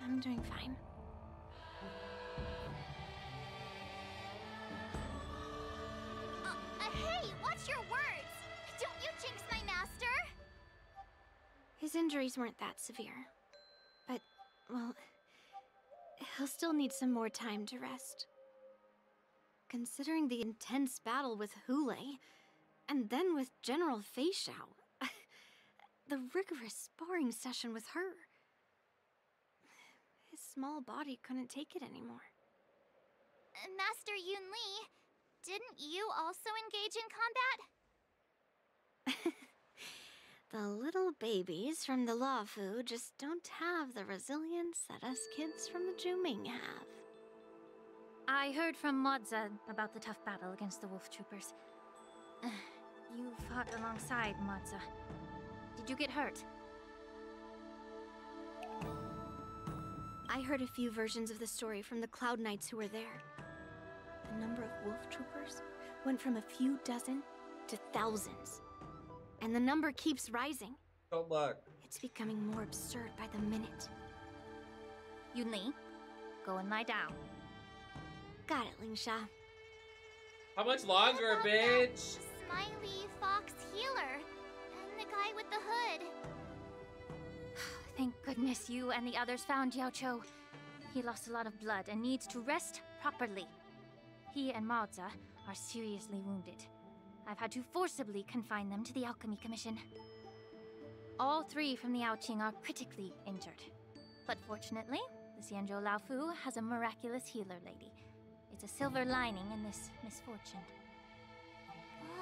I'm doing fine. Hey, watch your words! Don't you jinx my master! His injuries weren't that severe. But, well, he'll still need some more time to rest. Considering the intense battle with Hule, and then with General Feixiao, the rigorous sparring session with her. His small body couldn't take it anymore. Master Yun Li, didn't you also engage in combat? The little babies from the Lafu just don't have the resilience that us kids from the Juming have. I heard from Moze about the tough battle against the wolf troopers. You fought alongside Moze. Did you get hurt? I heard a few versions of the story from the Cloud Knights who were there. The number of wolf troopers went from a few dozen to thousands. And the number keeps rising. Don't look. It's becoming more absurd by the minute. Yunli, go and lie down. Got it, Lingsha. How much longer, bitch? Smiley fox healer. And the guy with the hood. Thank goodness you and the others found Jiaoqiu. He lost a lot of blood and needs to rest properly. He and Moze are seriously wounded. I've had to forcibly confine them to the Alchemy Commission. All 3 from the Yaoqing are critically injured. But fortunately, the Xianzhou Laofu has a miraculous healer lady. It's a silver lining in this misfortune.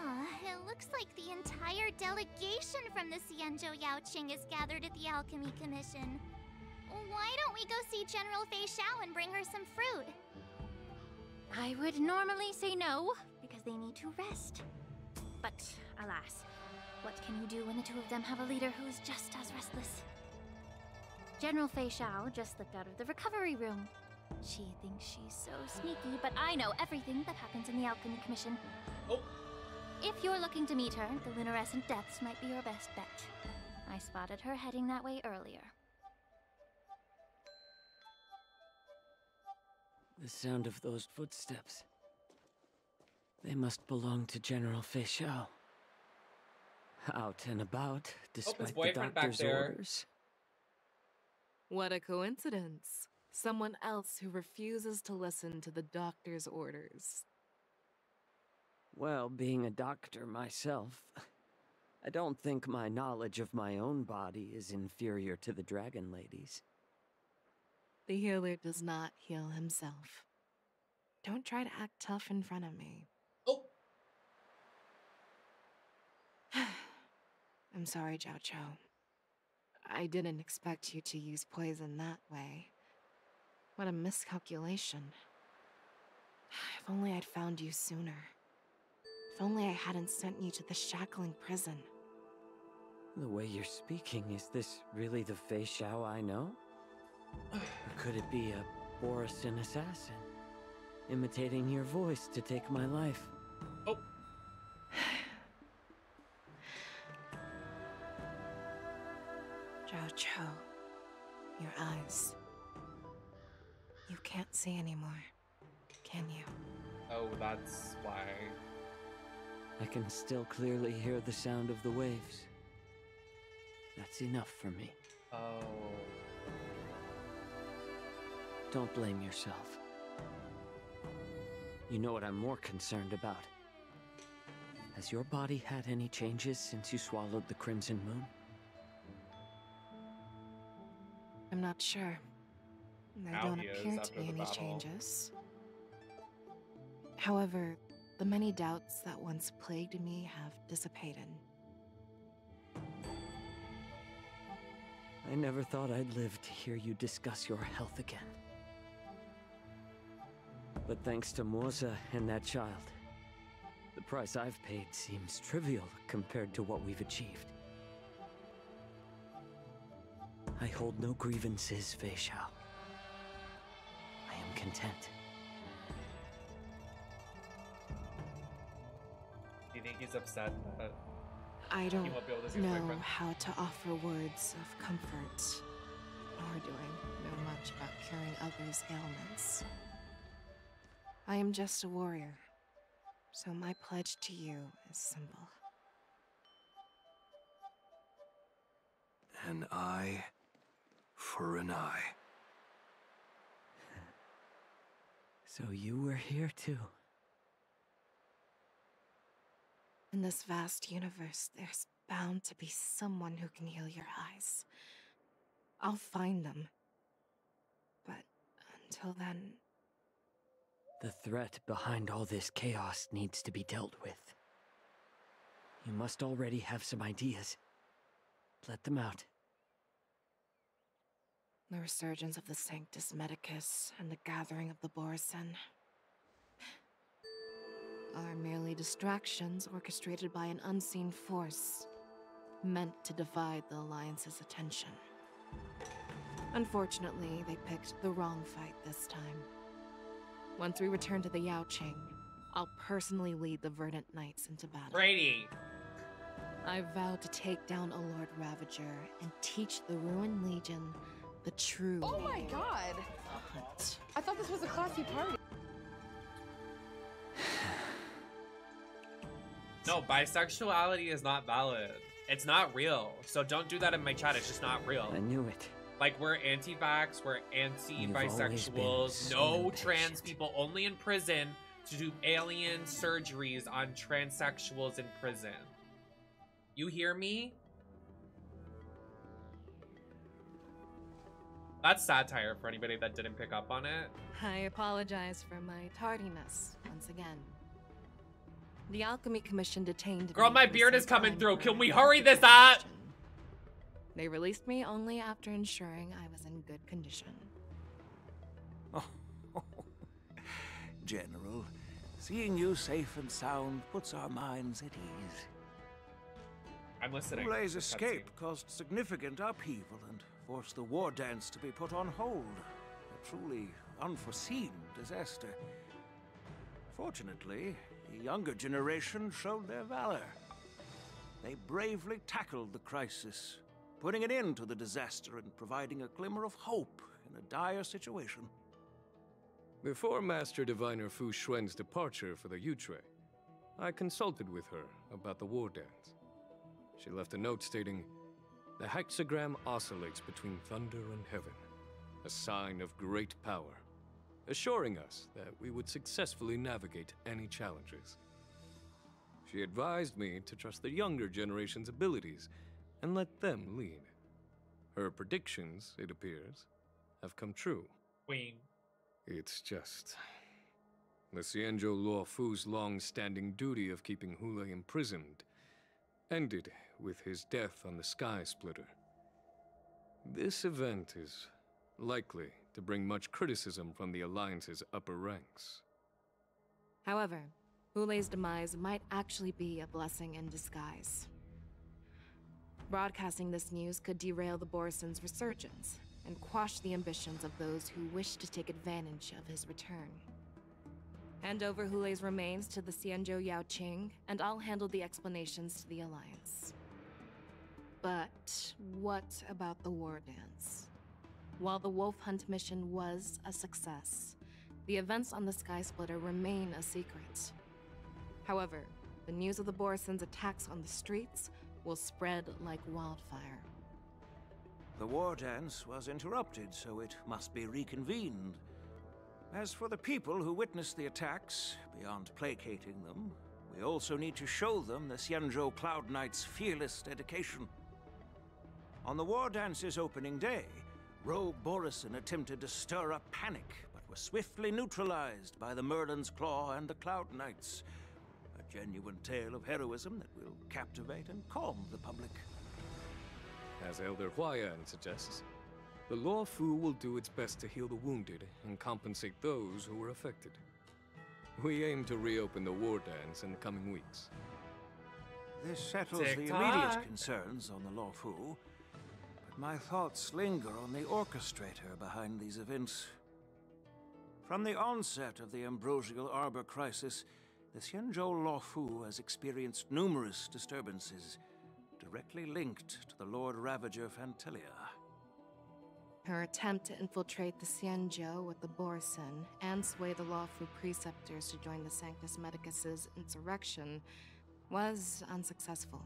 Oh, it looks like the entire delegation from the Xianzhou Yaoqing is gathered at the Alchemy Commission. Why don't we go see General Feixiao and bring her some fruit? I would normally say no, because they need to rest. But, alas, what can you do when the 2 of them have a leader who is just as restless? General Feixiao just slipped out of the recovery room. She thinks she's so sneaky, but I know everything that happens in the Alchemy Commission. Oh. If you're looking to meet her, the Lunarescent Depths might be your best bet. I spotted her heading that way earlier. The sound of those footsteps. They must belong to General Feixiao. Out and about, despite the doctor's orders. What a coincidence. Someone else who refuses to listen to the doctor's orders. Well, being a doctor myself, I don't think my knowledge of my own body is inferior to the Dragon Lady's. The healer does not heal himself. Don't try to act tough in front of me. Oh! I'm sorry, Jiaoqiu. I didn't expect you to use poison that way. What a miscalculation. If only I'd found you sooner. If only I hadn't sent you to the shackling prison. The way you're speaking, is this really the Feixiao I know? Or could it be a Borisin assassin, imitating your voice to take my life? Oh. Jiaoqiu, your eyes. You can't see anymore, can you? Oh, that's why. I can still clearly hear the sound of the waves. That's enough for me. Oh. Don't blame yourself. You know what I'm more concerned about? Has your body had any changes since you swallowed the Crimson Moon? I'm not sure. There Now don't he is appear to after be the any battle. changes. However, the many doubts that once plagued me have dissipated. I never thought I'd live to hear you discuss your health again. But thanks to Moze and that child, the price I've paid seems trivial compared to what we've achieved. I hold no grievances, Feixiao. I am content. Do you think he's upset that I don't he won't be able to see his know boyfriend? how to offer words of comfort, nor do I know much about curing others' ailments. I am just a warrior, so my pledge to you is simple. An eye for an eye. So you were here too. In this vast universe, there's bound to be someone who can heal your eyes. I'll find them. But until then... The threat behind all this chaos needs to be dealt with. You must already have some ideas. Let them out. The resurgence of the Sanctus Medicus and the gathering of the Borison are merely distractions orchestrated by an unseen force, meant to divide the Alliance's attention. Unfortunately, they picked the wrong fight this time. Once we return to the Yaoqing, I'll personally lead the Verdant Knights into battle. Brady! I vow to take down a Lord Ravager and teach the Ruined Legion the true. Oh my god! Hunt. I thought this was a classy party. No, bisexuality is not valid. It's not real. So don't do that in my chat. It's just not real. I knew it. Like, we're anti-vax, we're anti-bisexuals, no trans people, only in prison to do alien surgeries on transsexuals in prison. You hear me? That's satire for anybody that didn't pick up on it. I apologize for my tardiness once again. The Alchemy Commission detained Girl, me my for beard some is coming time through. for Can we an hurry this arbitrary up? question. They released me only after ensuring I was in good condition. General, seeing you safe and sound puts our minds at ease. I'm listening. Roulet's escape caused significant upheaval and forced the war dance to be put on hold. A truly unforeseen disaster. Fortunately, the younger generation showed their valor. They bravely tackled the crisis, putting an end to the disaster and providing a glimmer of hope in a dire situation. Before Master Diviner Fu Xuan's departure for the Yutre, I consulted with her about the war dance. She left a note stating, "The hexagram oscillates between thunder and heaven, a sign of great power, assuring us that we would successfully navigate any challenges." She advised me to trust the younger generation's abilities and let them lead. Her predictions, it appears, have come true. Queen. It's just... the Xianzhou Luofu's long-standing duty of keeping Hule imprisoned ended with his death on the Sky Splitter. This event is likely to bring much criticism from the Alliance's upper ranks. However, Hule's demise might actually be a blessing in disguise. Broadcasting this news could derail the Borison's resurgence and quash the ambitions of those who wish to take advantage of his return. Hand over Hule's remains to the Xianzhou Yaoqing, and I'll handle the explanations to the Alliance. But what about the war dance? While the Wolf Hunt mission was a success, the events on the Sky Splitter remain a secret. However, the news of the Borison's attacks on the streets will spread like wildfire. The war dance was interrupted, so it must be reconvened. As for the people who witnessed the attacks, beyond placating them, we also need to show them the Xianzhou Cloud Knight's fearless dedication. On the war dance's opening day, Rogue Borison attempted to stir up panic, but was swiftly neutralized by the Merlin's Claw and the Cloud Knights. A genuine tale of heroism that will captivate and calm the public. As Elder Huayan suggests, the Luofu will do its best to heal the wounded and compensate those who were affected. We aim to reopen the war dance in the coming weeks. This settles the immediate concerns on the Luofu, but my thoughts linger on the orchestrator behind these events. From the onset of the Ambrosial Arbor crisis, the Xianzhou Luofu has experienced numerous disturbances, directly linked to the Lord Ravager Fantelia. Her attempt to infiltrate the Xianzhou with the Borison and sway the Luofu preceptors to join the Sanctus Medicus's insurrection was unsuccessful.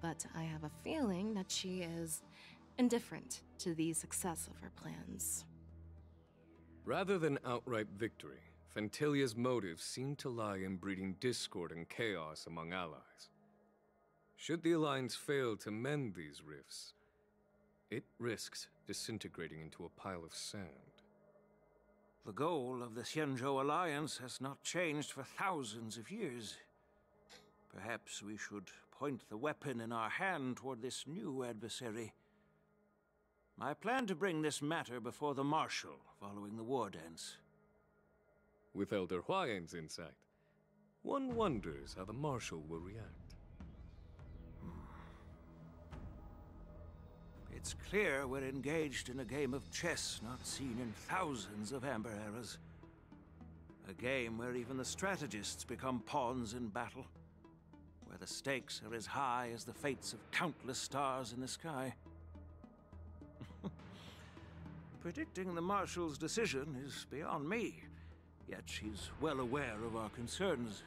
But I have a feeling that she is indifferent to the success of her plans. Rather than outright victory, Fantelia's motives seem to lie in breeding discord and chaos among allies. Should the Alliance fail to mend these rifts, it risks disintegrating into a pile of sand. The goal of the Xianzhou Alliance has not changed for thousands of years. Perhaps we should point the weapon in our hand toward this new adversary. I plan to bring this matter before the Marshal following the war dance. With Elder Huayan's insight, one wonders how the Marshal will react. It's clear we're engaged in a game of chess not seen in thousands of Amber eras. A game where even the strategists become pawns in battle, where the stakes are as high as the fates of countless stars in the sky. Predicting the Marshal's decision is beyond me, yet she's well aware of our concerns.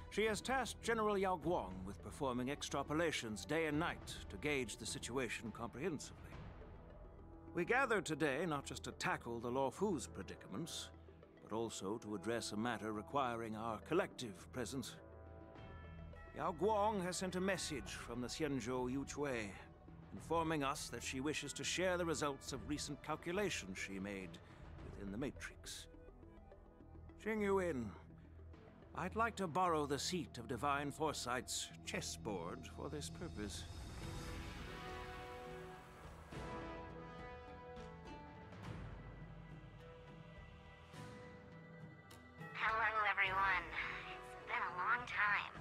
She has tasked General Jiaoqiu with performing extrapolations day and night to gauge the situation comprehensively. We gathered today not just to tackle the Luofu's predicaments, but also to address a matter requiring our collective presence. Jiaoqiu has sent a message from the Xianzhou Yuchui, informing us that she wishes to share the results of recent calculations she made within the Matrix. Jingyuan, I'd like to borrow the seat of Divine Foresight's chessboard for this purpose. Hello, everyone. It's been a long time.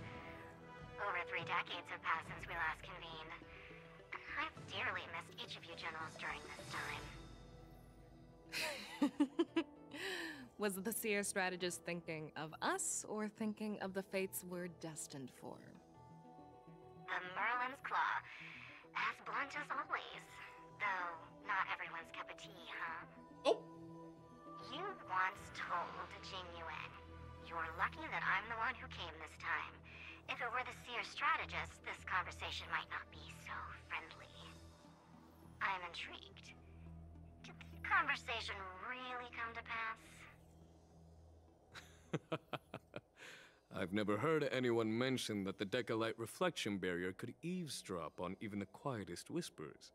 Over 3 decades have passed since we last convened. I've dearly missed each of you generals during this time. Was the Seer strategist thinking of us, or thinking of the fates we're destined for? The Merlin's Claw. As blunt as always. Though, not everyone's cup of tea, huh? Oh! You once told Jingyuan, "You're lucky that I'm the one who came this time. If it were the Seer strategist, this conversation might not be so friendly." I'm intrigued. Did the conversation really come to pass? I've never heard anyone mention that the Decalite reflection barrier could eavesdrop on even the quietest whispers.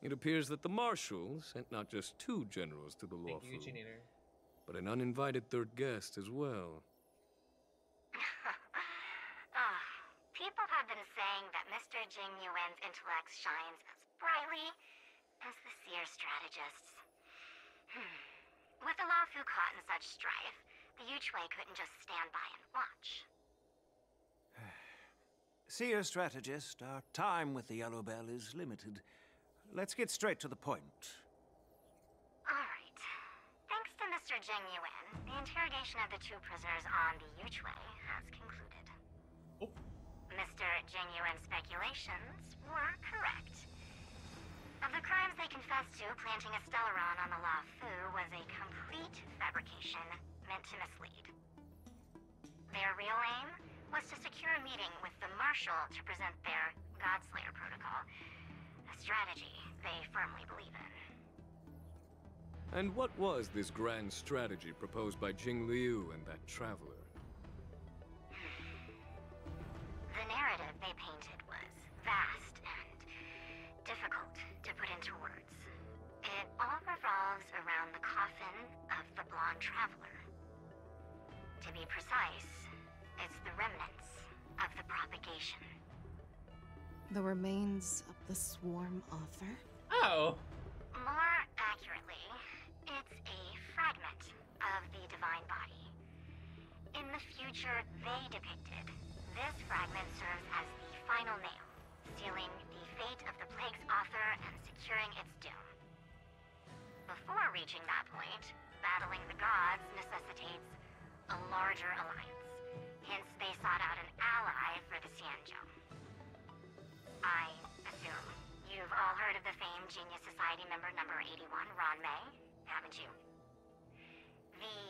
It appears that the Marshal sent not just 2 generals to the Luofu, but an uninvited 3rd guest as well. People have been saying that Mr. Jingyuan's intellect shines as brightly as the Seer strategist's. With the Luofu caught in such strife, the Yuchui couldn't just stand by and watch. Seer strategist, our time with the Yellow Bell is limited. Let's get straight to the point. Alright. Thanks to Mr. Jingyuan, the interrogation of the 2 prisoners on the Yuchui has concluded. Mr. Jingyuan's speculations were correct. Of the crimes they confessed to, planting a Stellaron on the Luofu was a complete fabrication meant to mislead. Their real aim was to secure a meeting with the Marshal to present their Godslayer protocol, a strategy they firmly believe in. And what was this grand strategy proposed by Jingliu and that traveler? The narrative they painted was vast and difficult to put into words. It all revolves around the coffin of the blonde traveler. To be precise, it's the remnants of the propagation. The remains of the swarm author? Oh! More accurately, it's a fragment of the divine body. In the future they depicted, this fragment serves as the final nail, sealing the fate of the plague's author and securing its doom. Before reaching that point, battling the gods necessitates a larger alliance. Hence, they sought out an ally for the Xianzhou. I assume you've all heard of the famed Genius Society member number 81, Ron May, haven't you? The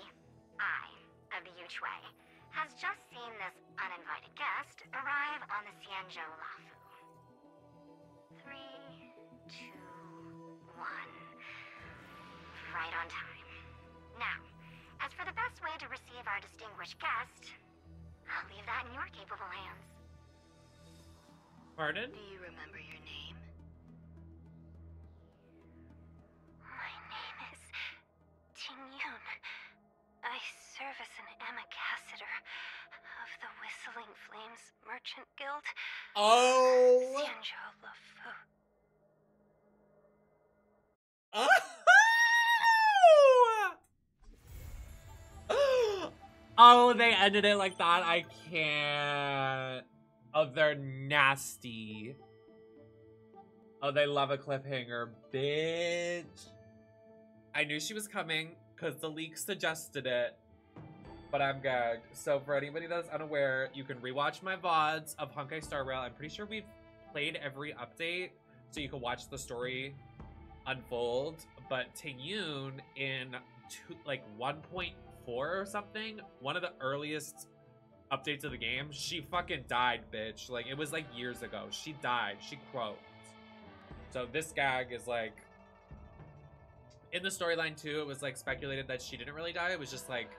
Eye of the Yuchui has just seen this uninvited guest arrive on the Xianzhou Luofu. 3, 2, 1. Right on time. Now, as for the best way to receive our distinguished guest, I'll leave that in your capable hands. Pardon? Do you remember your name? My name is Tingyun. I serve as an ambassador of the Whistling Flames Merchant Guild. Oh. Oh, they ended it like that. I can't. Oh, they're nasty. Oh, they love a cliffhanger, bitch. I knew she was coming because the leak suggested it, but I'm gagged. So for anybody that's unaware, you can rewatch my VODs of Honkai Star Rail. I'm pretty sure we've played every update, so you can watch the story unfold. But Tingyun in like 1.4 or something, one of the earliest updates of the game, she fucking died, bitch. Like, it was like years ago. She died. She croaked. So this gag is like, in the storyline too, it was like speculated that she didn't really die. It was just like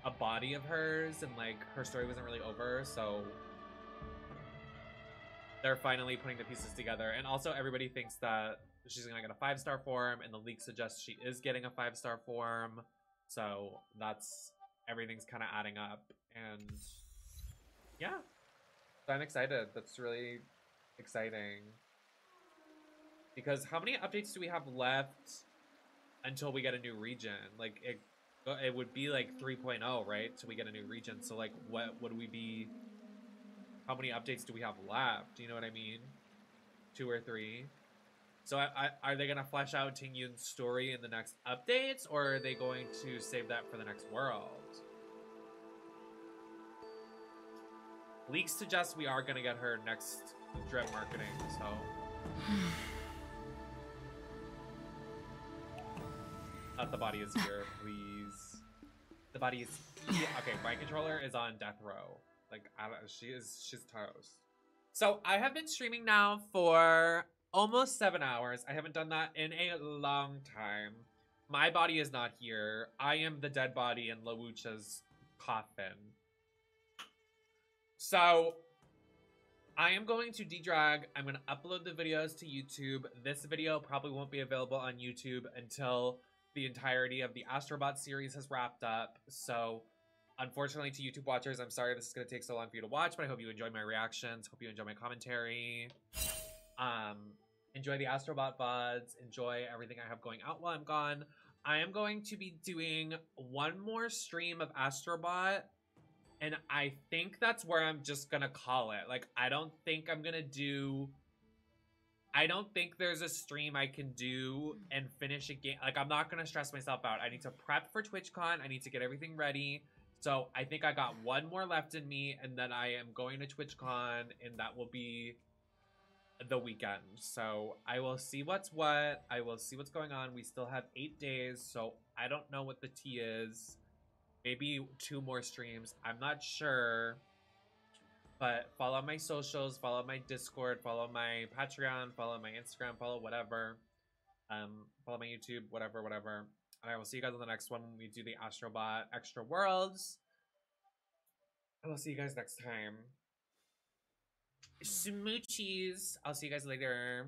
a body of hers, and like her story wasn't really over. So they're finally putting the pieces together. And also everybody thinks that she's gonna get a 5-star form, and the leak suggests she is getting a 5-star form. So that's, everything's kind of adding up. And yeah, so I'm excited. That's really exciting. Because how many updates do we have left until we get a new region? Like, it would be like 3.0, right? So we get a new region. So like, what would we be? How many updates do we have left? Do you know what I mean? 2 or 3? So are they gonna flesh out Tingyun's story in the next updates, or are they going to save that for the next world? Leaks suggest we are gonna get her next Dread marketing, so. The body is here, please. The body is here. Okay, my controller is on death row. Like, she's toast. So I have been streaming now for almost 7 hours. I haven't done that in a long time. My body is not here. I am the dead body in Lawucha's coffin. So I am going to de-drag. I'm going to upload the videos to YouTube. This video probably won't be available on YouTube until the entirety of the Astrobot series has wrapped up. So unfortunately to YouTube watchers, I'm sorry this is going to take so long for you to watch, but I hope you enjoy my reactions. Hope you enjoy my commentary. Enjoy the Astrobot VODs. Enjoy everything I have going out while I'm gone. I am going to be doing one more stream of Astrobot, and I think that's where I'm just going to call it. Like, I don't think there's a stream I can do and finish a game. Like, I'm not going to stress myself out. I need to prep for TwitchCon. I need to get everything ready. So I think I got one more left in me, and then I am going to TwitchCon, and that will be the weekend. So I will see what's what. I will see what's going on. We still have 8 days, so I don't know what the tea is. Maybe 2 more streams. I'm not sure. But follow my socials, follow my Discord, follow my Patreon, follow my Instagram, follow whatever. Follow my YouTube, whatever. And I will see you guys on the next one when we do the Astrobot Extra Worlds. I will see you guys next time. Smoochies. I'll see you guys later.